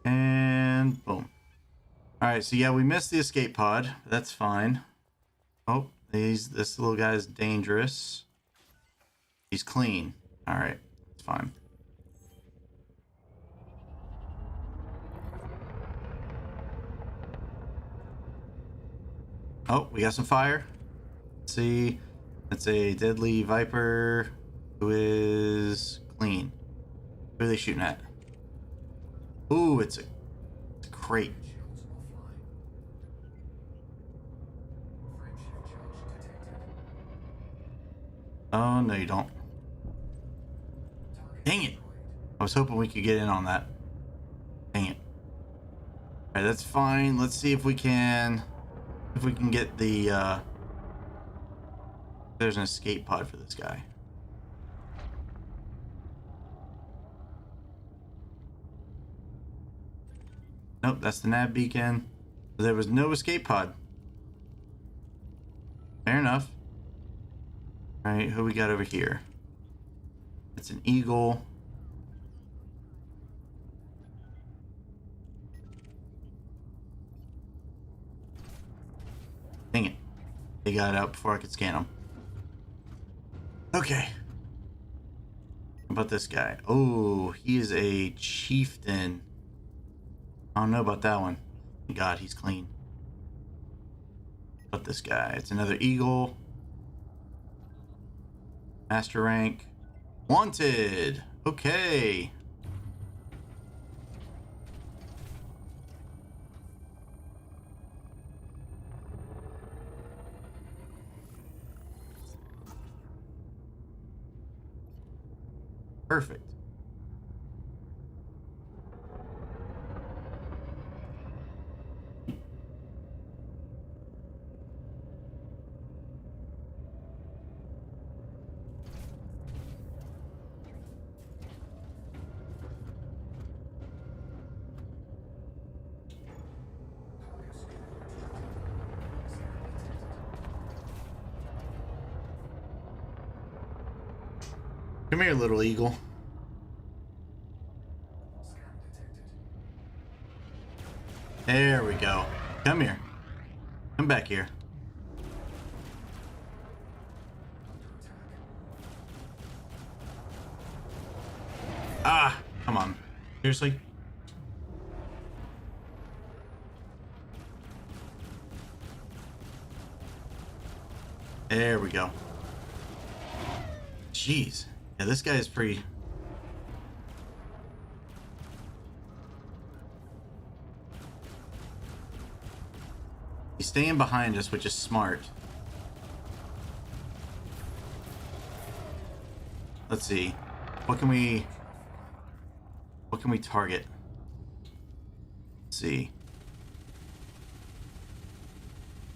And boom. Alright, so yeah, we missed the escape pod. That's fine. Oh, this little guy's dangerous. He's clean. Alright, it's fine. Oh, we got some fire. Let's see. That's a deadly viper who is clean. Who are they shooting at? Ooh, it's a crate. Oh, no, you don't. Dang it. I was hoping we could get in on that. Dang it. Alright, that's fine. Let's see if we can get the there's an escape pod for this guy. Nope, that's the nav beacon. There was no escape pod. Fair enough. Alright, who we got over here? It's an eagle. Dang it. They got out before I could scan them. Okay. How about this guy? Oh, he is a chieftain. I don't know about that one. God, he's clean. About this guy. It's another eagle. Master rank. Wanted. Okay. Perfect. Come here, little eagle. There we go. Come here. Come back here. Ah, come on. Seriously? There we go. Jeez. Yeah, this guy is pretty... He's staying behind us, which is smart. Let's see. What can we target? Let's see.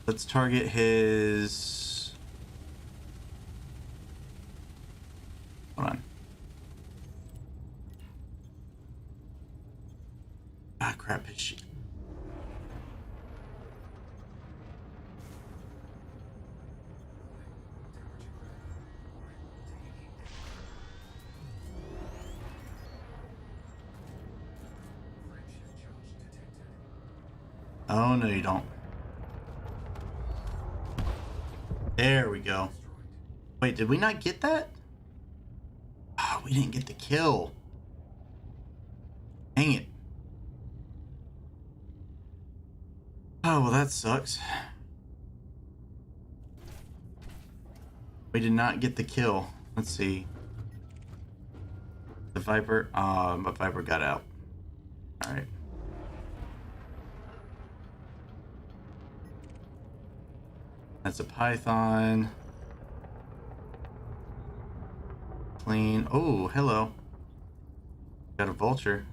Let's target his... Hold on. Ah, crap. His shit. Oh, no, you don't. There we go. Wait, did we not get that? Oh, we didn't get the kill. Dang it. Oh, well, that sucks. We did not get the kill. Let's see. The Viper. My Viper got out. Alright. That's a Python. Clean. Oh, hello. Got a vulture.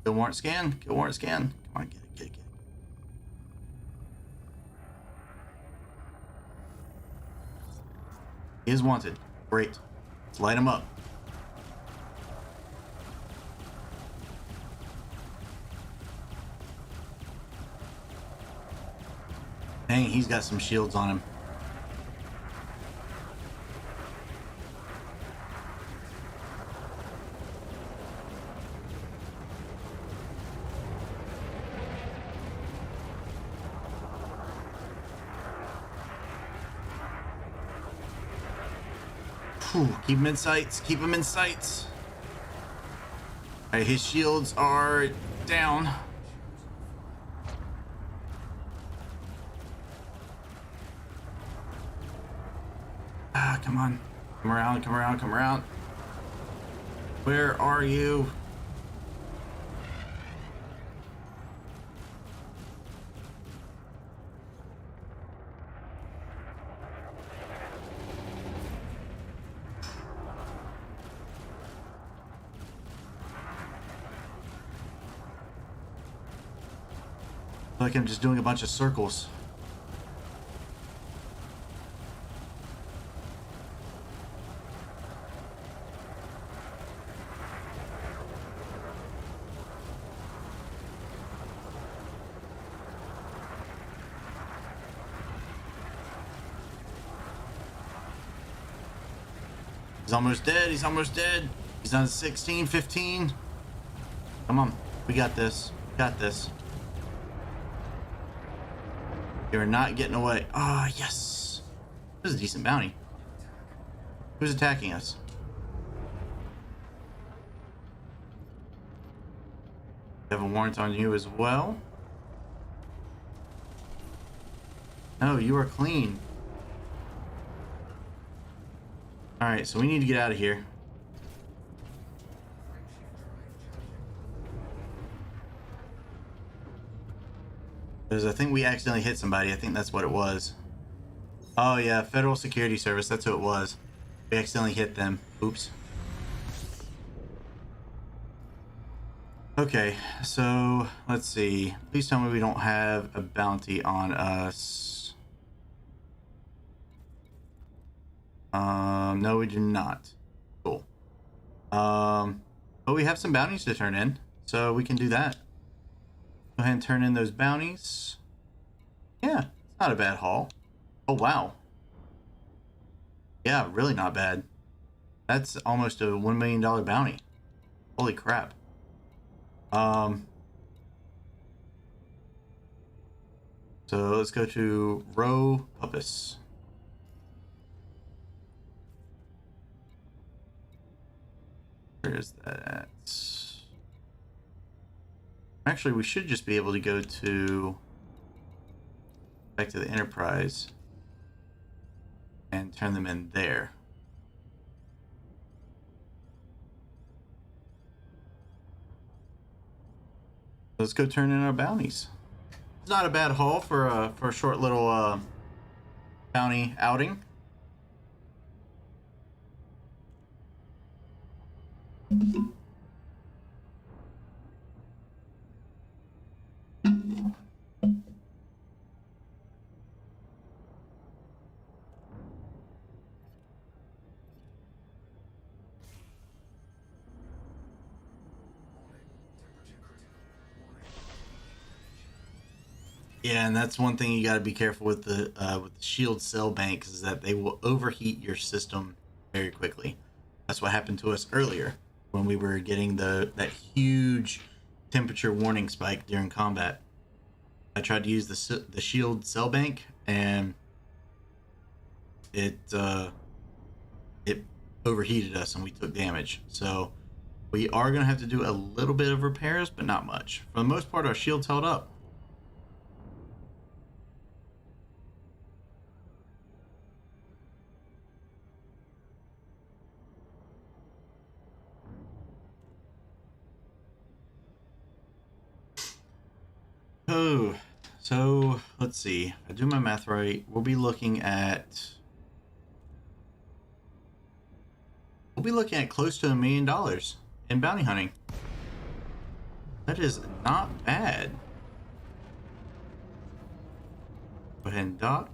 Kill warrant scan. Kill warrant scan. Come on, get it, get it, get it. He is wanted. Great. Let's light him up. Dang, he's got some shields on him. Whew, keep him in sights. Keep him in sights. Alright, his shields are down. Ah, come on. Come around, come around, come around. Where are you? I feel like I'm just doing a bunch of circles. He's almost dead. He's almost dead. He's on 16, 15. Come on. We got this. We got this. You're not getting away. Ah, oh, yes. This is a decent bounty. Who's attacking us? Have a warrant on you as well. No, you are clean. Alright, so we need to get out of here. Because I think we accidentally hit somebody. I think that's what it was. Oh yeah, Federal Security Service. That's who it was. We accidentally hit them. Oops. Okay, so let's see. Please tell me we don't have a bounty on us. No, we do not. Cool. But we have some bounties to turn in, so we can do that. Go ahead and turn in those bounties. Yeah, it's not a bad haul. Oh, wow. Yeah, really not bad. That's almost a $1 million bounty. Holy crap. So let's go to row purpose. Where is that at? Actually, we should just be able to go to back to the Enterprise and turn them in there. Let's go turn in our bounties. It's not a bad haul for a short little bounty outing. Yeah, and that's one thing you got to be careful with the shield cell banks is that they will overheat your system very quickly. That's what happened to us earlier when we were getting that huge temperature warning spike during combat. I tried to use the shield cell bank and it overheated us and we took damage. So we are gonna have to do a little bit of repairs, but not much. For the most part, our shield's held up. Oh, so let's see. If I do my math right, we'll be looking at close to $1 million in bounty hunting. That is not bad. Go ahead and dock.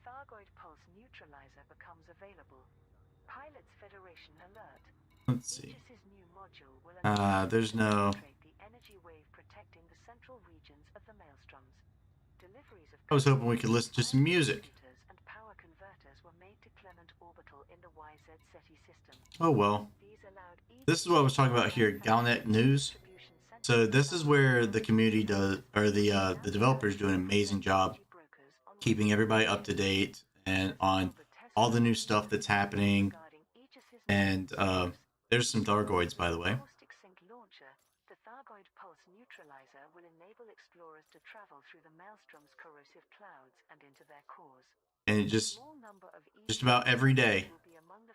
Thargoid pulse neutralizer becomes available. Pilots Federation alert. Let's see. Aegis's new module will There's no. penetrate the energy wave protecting the central regions of the maelstroms. Deliveries of I was hoping we could listen to some music. and power converters were made to Clement Orbital in the YZ SETI system. Oh well. These allowed This is what I was talking about here, Galnet News. So this is where the community does, or the developers do an amazing job keeping everybody up to date and on all the new stuff that's happening. And there's some Thargoids, by the way. The Thargoid pulse neutralizer will enable explorers to travel through the maelstrom's corrosive clouds and into their cores. And it just about every day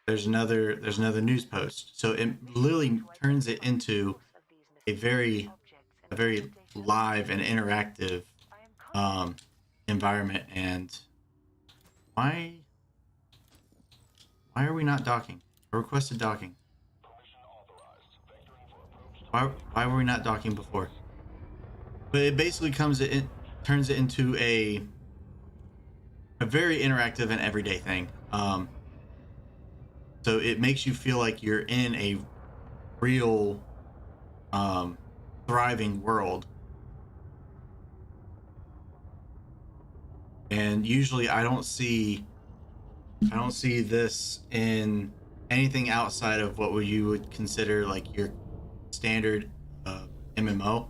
there's another news post. So it literally turns it into a very live and interactive environment. And why are we not docking? I requested docking. Why were we not docking before? But it basically turns it into a very interactive and everyday thing. So it makes you feel like you're in a real thriving world. And usually I don't see this in anything outside of what you would consider like your standard MMO,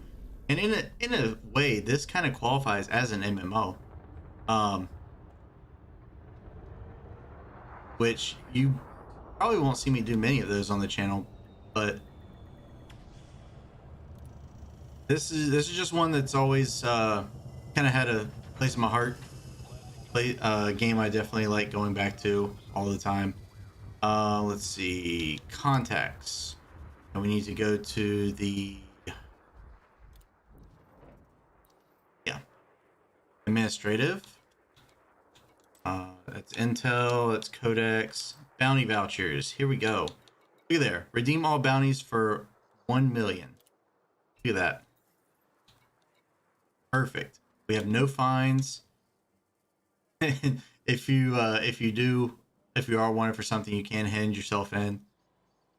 and in a way, this kind of qualifies as an MMO, um, which you probably won't see me do many of those on the channel, but this is just one that's always kind of had a place in my heart. Play game I definitely like going back to all the time. Let's see, contacts, and we need to go to the yeah administrative. That's Intel, that's Codex, bounty vouchers. Here we go. Look at there. Redeem all bounties for 1 million. Look at that. Perfect. We have no fines. if you are wanted for something, you can hand yourself in.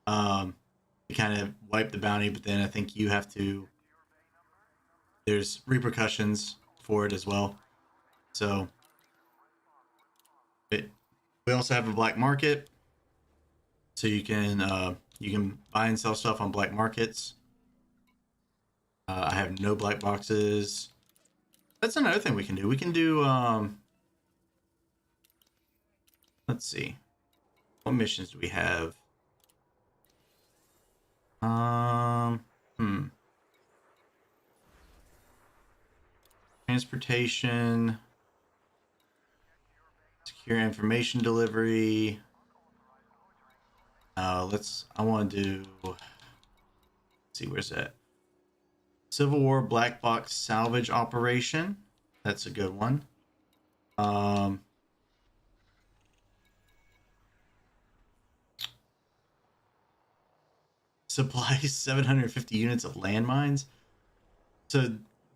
You kind of wipe the bounty, but then I think you have to. There's repercussions for it as well. So we also have a black market, so you can buy and sell stuff on black markets. I have no black boxes. That's another thing we can do. We can do let's see. What missions do we have? Transportation, secure information delivery. I want to do, let's see, where's that? Civil War black box salvage operation. That's a good one. Supplies 750 units of landmines. So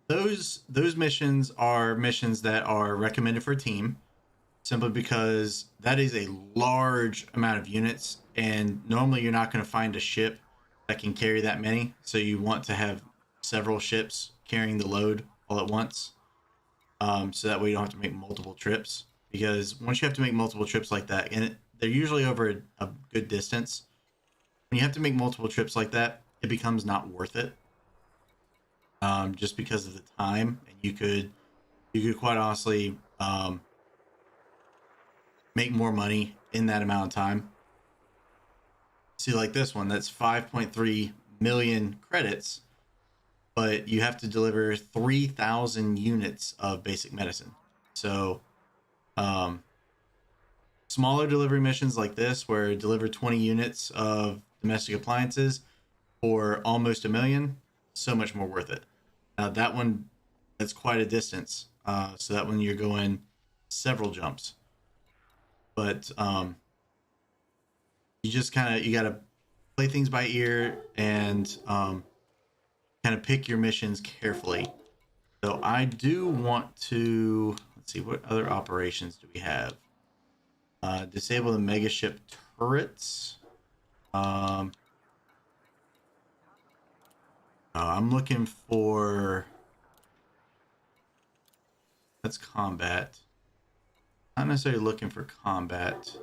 those missions are missions that are recommended for a team, simply because that is a large amount of units, and normally you're not going to find a ship that can carry that many. So you want to have several ships carrying the load all at once, so that way you don't have to make multiple trips. Because once you have to make multiple trips like that, and they're usually over a good distance, when you have to make multiple trips like that, it becomes not worth it. Just because of the time, and you could quite honestly make more money in that amount of time. See, like this one, that's 5.3 million credits, but you have to deliver 3,000 units of basic medicine. So smaller delivery missions like this, where deliver 20 units of domestic appliances for almost a million, so much more worth it. Now that one, that's quite a distance. So that one you're going several jumps. But you just you gotta play things by ear and kind of pick your missions carefully. So I do want to, let's see, what other operations do we have? Disable the mega ship turrets. I'm looking for, that's combat. Not necessarily looking for combat.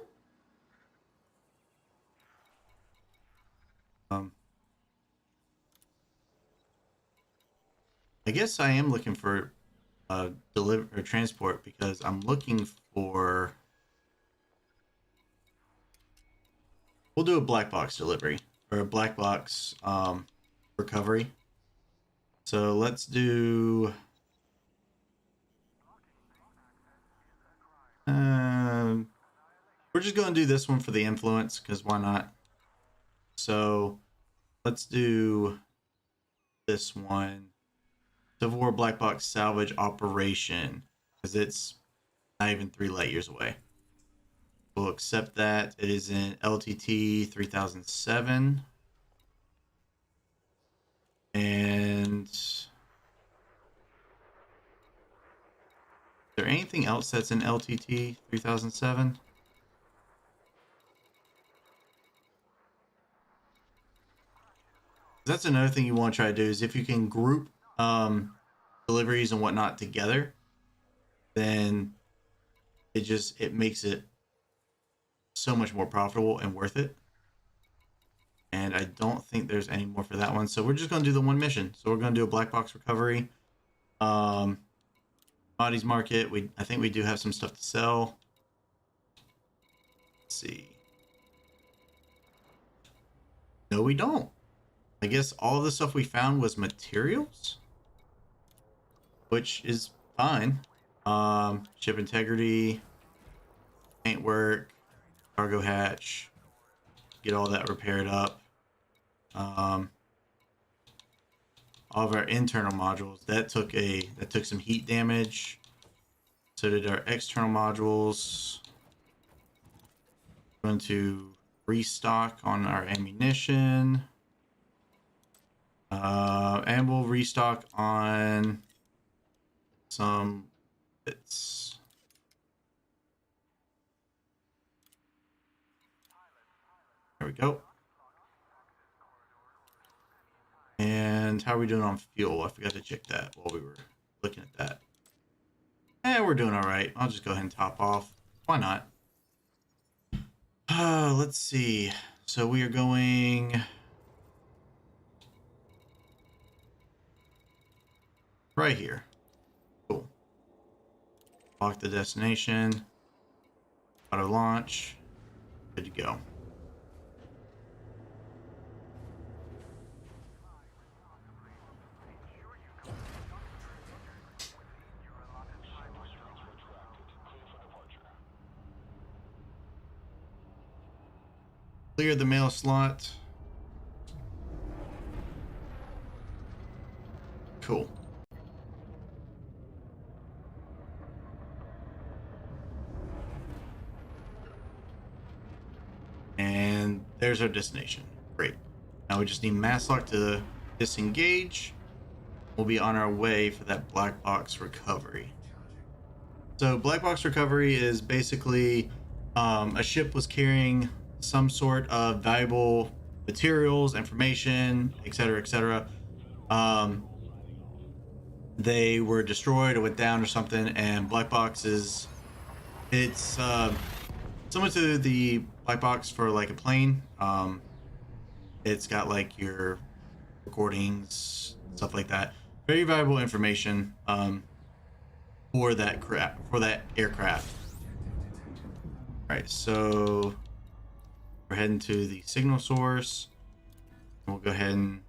I guess I am looking for deliver or transport, because I'm looking for. We'll do a black box delivery or a black box recovery. So let's do. We're just going to do this one for the influence, because why not? So let's do this one. Civil War black box salvage operation, because it's not even 3 light years away. We'll accept that. It is in LTT 3007. And is there anything else that's in LTT 3007? That's another thing you want to try to do, is if you can group deliveries and whatnot together, then it makes it so much more profitable and worth it. And And I don't think there's any more for that one. So we're just going to do the one mission. So we're going to do a black box recovery. Bodies market. I think we do have some stuff to sell. Let's see. No, we don't. I guess all of the stuff we found was materials, which is fine. Ship integrity, paintwork, cargo hatch, get all that repaired up. All of our internal modules that took some heat damage. So did our external modules. Going to restock on our ammunition. And we'll restock on some bits. There we go. And how are we doing on fuel? I forgot to check that while we were looking at that. We're doing all right. I'll just go ahead and top off. Why not? Let's see. So we are going right here. Cool. Lock the destination. Auto launch. Good to go. Clear the mail slot. Cool. And there's our destination. Great. Now we just need mass lock to disengage. We'll be on our way for that black box recovery. So black box recovery is basically a ship was carrying some sort of valuable materials, information, etc., etc. They were destroyed or went down or something, and black box it's similar to the black box for like a plane. It's got like your recordings, stuff like that. Very valuable information for that aircraft. All right, so we're heading to the signal source. We'll go ahead and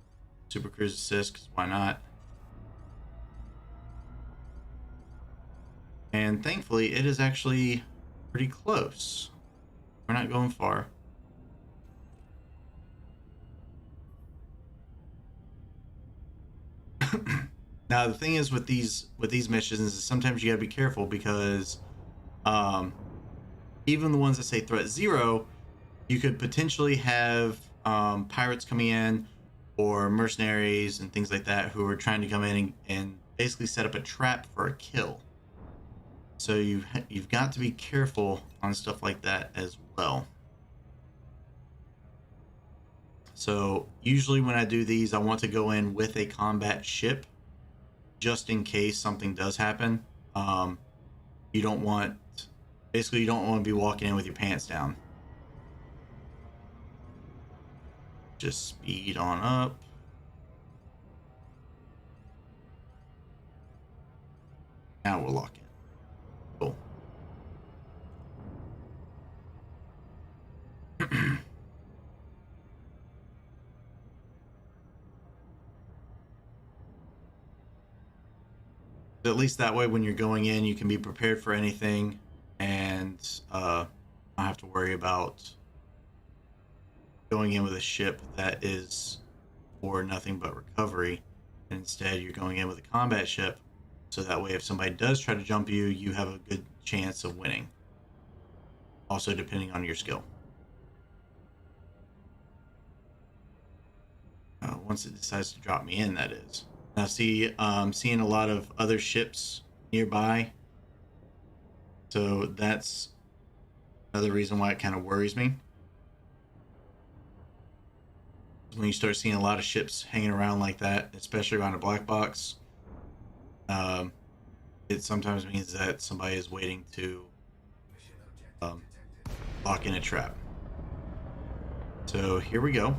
super cruise assist, because why not? And thankfully, it is actually pretty close. We're not going far. Now the thing is with these missions is sometimes you gotta be careful, because even the ones that say threat 0, you could potentially have pirates coming in or mercenaries and things like that who are trying to come in and basically set up a trap for a kill. So you've got to be careful on stuff like that as well. So usually when I do these, I want to go in with a combat ship just in case something does happen. You don't want to be walking in with your pants down. Just speed on up. Now we're locking. Cool. At least that way, when you're going in, you can be prepared for anything and not have to worry about going in with a ship that is for nothing but recovery. And instead, you're going in with a combat ship, so that way if somebody does try to jump you, you have a good chance of winning. Also, depending on your skill. Once it decides to drop me in, that is. Now see, seeing a lot of other ships nearby, so that's another reason why it kind of worries me. When you start seeing a lot of ships hanging around like that, especially around a black box, it sometimes means that somebody is waiting to lock in a trap. So here we go.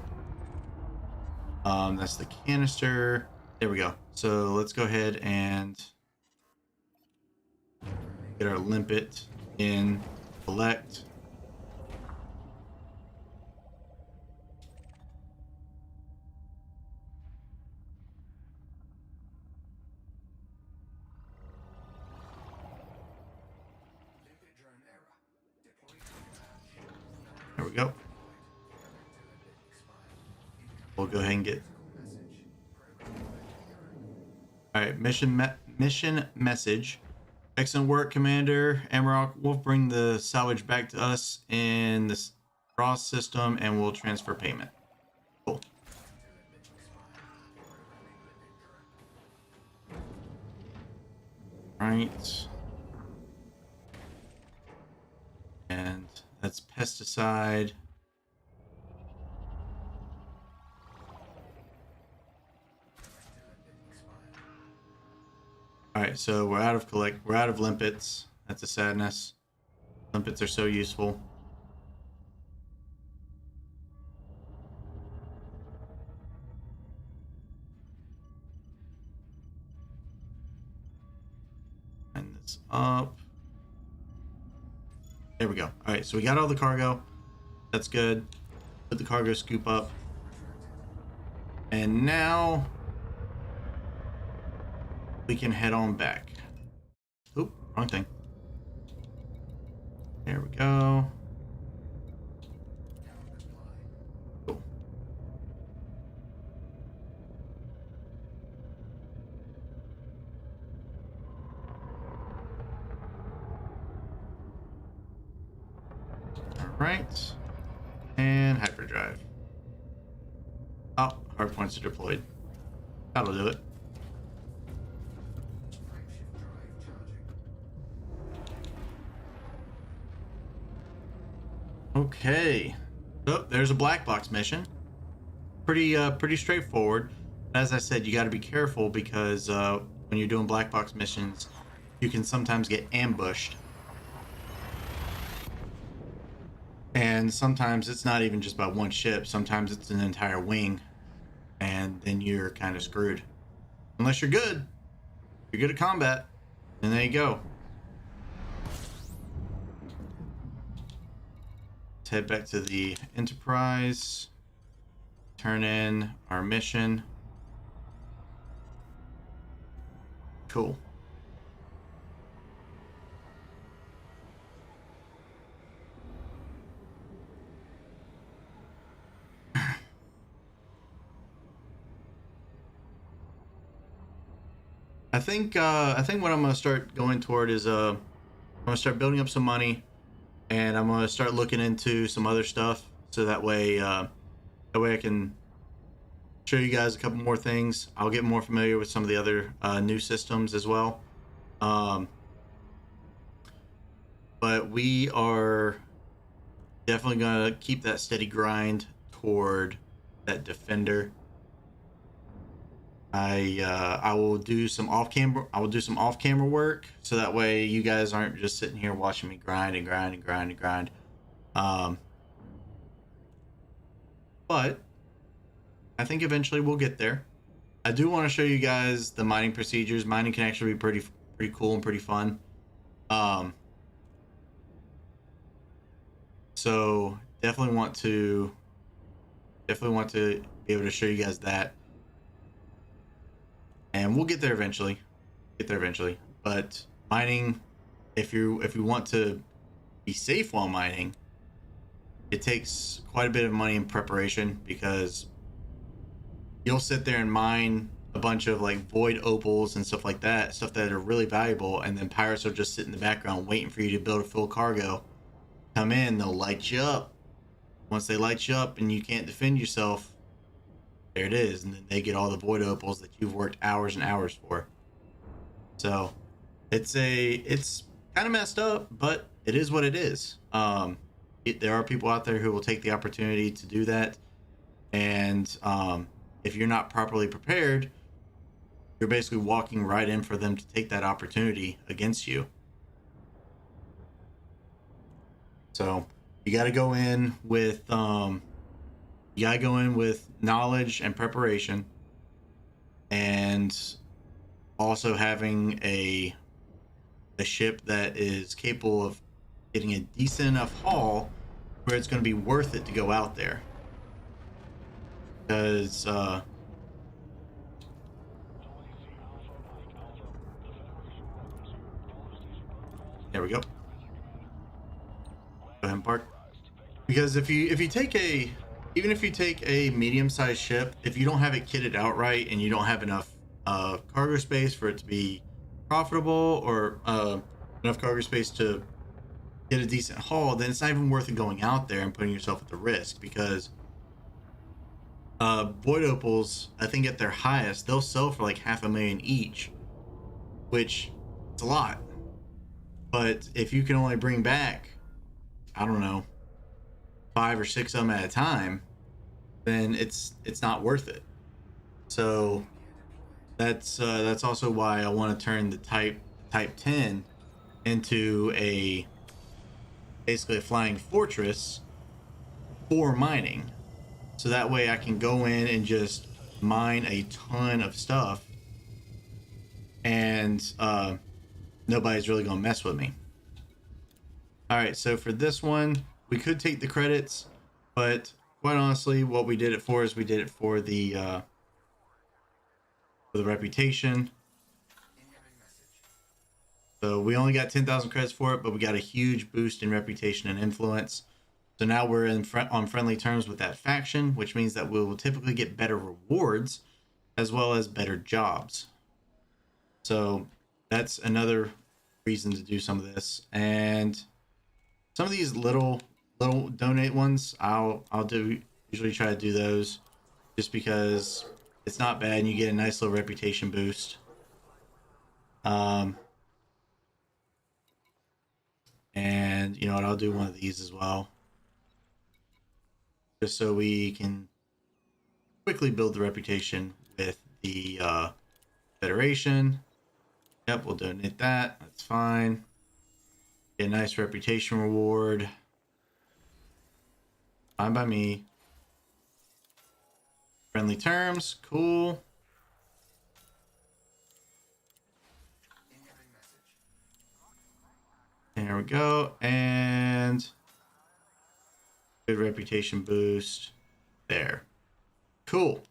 That's the canister. There we go. So let's go ahead and get our limpet in, collect. There we go. We'll go ahead and get. All right, mission message. Excellent work, Commander. Amarok, we'll bring the salvage back to us in this raw system, and we'll transfer payment. Cool. Right. And that's pesticide. All right, so we're out of limpets. That's a sadness. Limpets are so useful. And this up. There we go. All right, so we got all the cargo. That's good. Put the cargo scoop up. And now we can head on back. Oop, wrong thing. There we go. Cool. All right. And hyperdrive. Oh, hard points are deployed. That'll do it. Okay. Oh, there's a black box mission. Pretty straightforward. As I said, you got to be careful because when you're doing black box missions, you can sometimes get ambushed. And sometimes it's not even just by one ship. Sometimes it's an entire wing. And then you're kind of screwed. Unless you're good. You're good at combat. And there you go. Let's head back to the Enterprise. Turn in our mission. Cool. I think what I'm gonna start going toward is I'm gonna start building up some money, and I'm gonna start looking into some other stuff so that way I can show you guys a couple more things. I'll get more familiar with some of the other new systems as well. But we are definitely gonna keep that steady grind toward that defender. I will do some off camera work so that way you guys aren't just sitting here watching me grind and grind and grind and grind. But I think eventually we'll get there. I do want to show you guys the mining procedures. Mining can actually be pretty cool and pretty fun. So definitely want to be able to show you guys that. And we'll get there eventually. But mining, if you want to be safe while mining, it takes quite a bit of money in preparation because you'll sit there and mine a bunch of like void opals and stuff like that, stuff that are really valuable, and then pirates will just sit in the background waiting for you to build a full cargo. Come in, they'll light you up. Once they light you up and you can't defend yourself, there it is, and then they get all the void opals that you've worked hours and hours for. So it's kind of messed up, but it is what it is. There are people out there who will take the opportunity to do that, and if you're not properly prepared, you're basically walking right in for them to take that opportunity against you. So you got to go in with You gotta go in with knowledge and preparation, and also having a ship that is capable of getting a decent enough haul where it's going to be worth it to go out there. Because there we go. Go ahead and park. Because if you take a, even if you take a medium-sized ship, if you don't have it kitted out right and you don't have enough cargo space for it to be profitable, or enough cargo space to get a decent haul, then it's not even worth it going out there and putting yourself at the risk. Because void opals, I think at their highest, they'll sell for like $500,000 each, which it's a lot. But if you can only bring back, I don't know, 5 or 6 of them at a time, then it's not worth it. So that's also why I want to turn the type 10 into basically a flying fortress for mining. So that way I can go in and just mine a ton of stuff, and nobody's really gonna mess with me. All right, so for this one, we could take the credits, but quite honestly, what we did it for is we did it for the reputation. So we only got 10,000 credits for it, but we got a huge boost in reputation and influence. So now we're on friendly terms with that faction, which means that we will typically get better rewards as well as better jobs. So that's another reason to do some of this. And some of these little donate ones, I'll usually try to do those just because it's not bad and you get a nice little reputation boost. And you know what, I'll do one of these as well, just so we can quickly build the reputation with the Federation. Yep, we'll donate that. That's fine. Get a nice reputation reward. Fine by me. Friendly terms. Cool. There we go. And good reputation boost. There. Cool.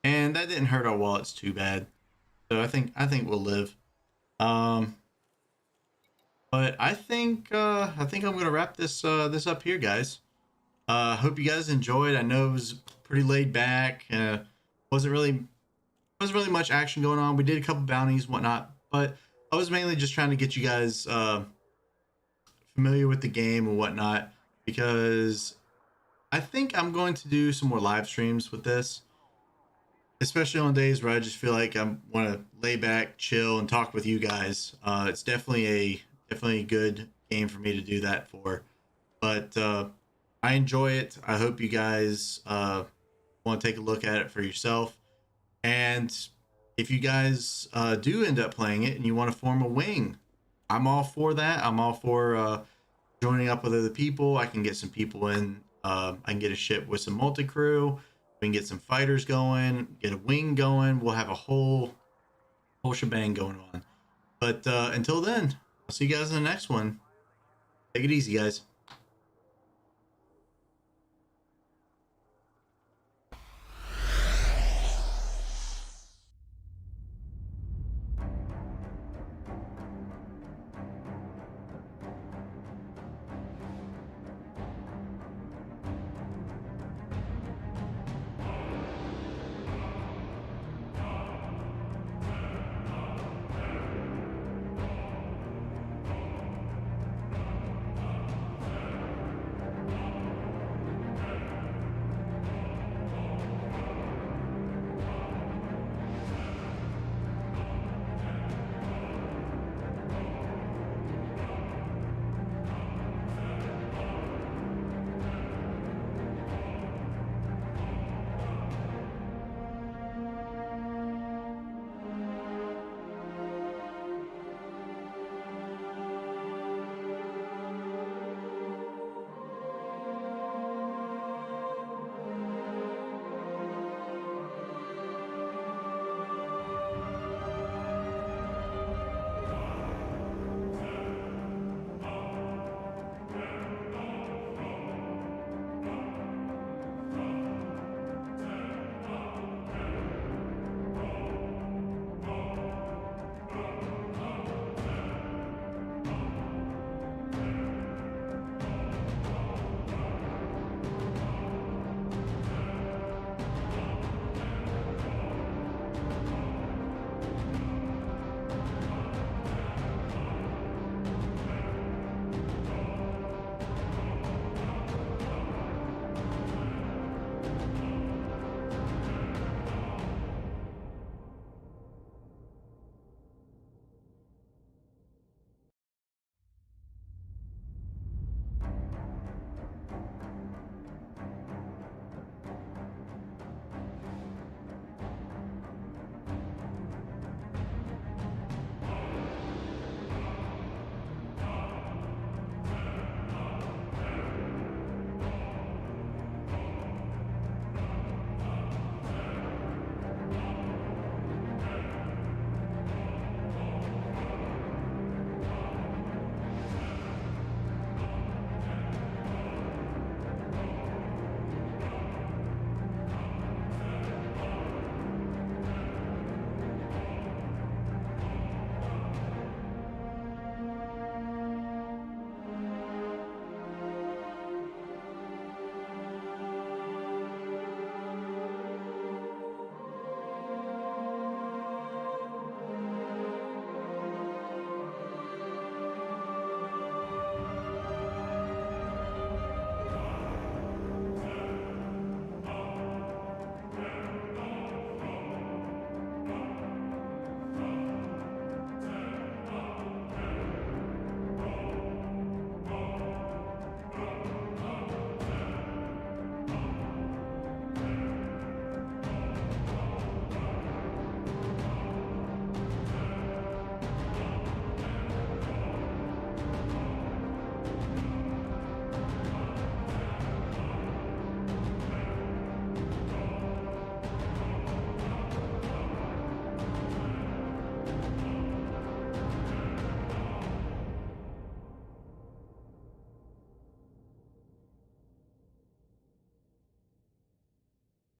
And that didn't hurt our wallets too bad. So I think we'll live. But I think I'm gonna wrap this up here, guys. Hope you guys enjoyed. I know it was pretty laid back. Wasn't really much action going on. We did a couple bounties, whatnot, but I was mainly just trying to get you guys familiar with the game and whatnot, because I think I'm going to do some more live streams with this, especially on days where I just feel like I want to lay back, chill, and talk with you guys. It's definitely a good game for me to do that for. But I enjoy it. I hope you guys want to take a look at it for yourself. And if you guys do end up playing it and you want to form a wing, I'm all for that. I'm all for joining up with other people. I can get some people in. I can get a ship with some multi-crew. We can get some fighters going, get a wing going. We'll have a whole shebang going on. But until then, I'll see you guys in the next one. Take it easy, guys.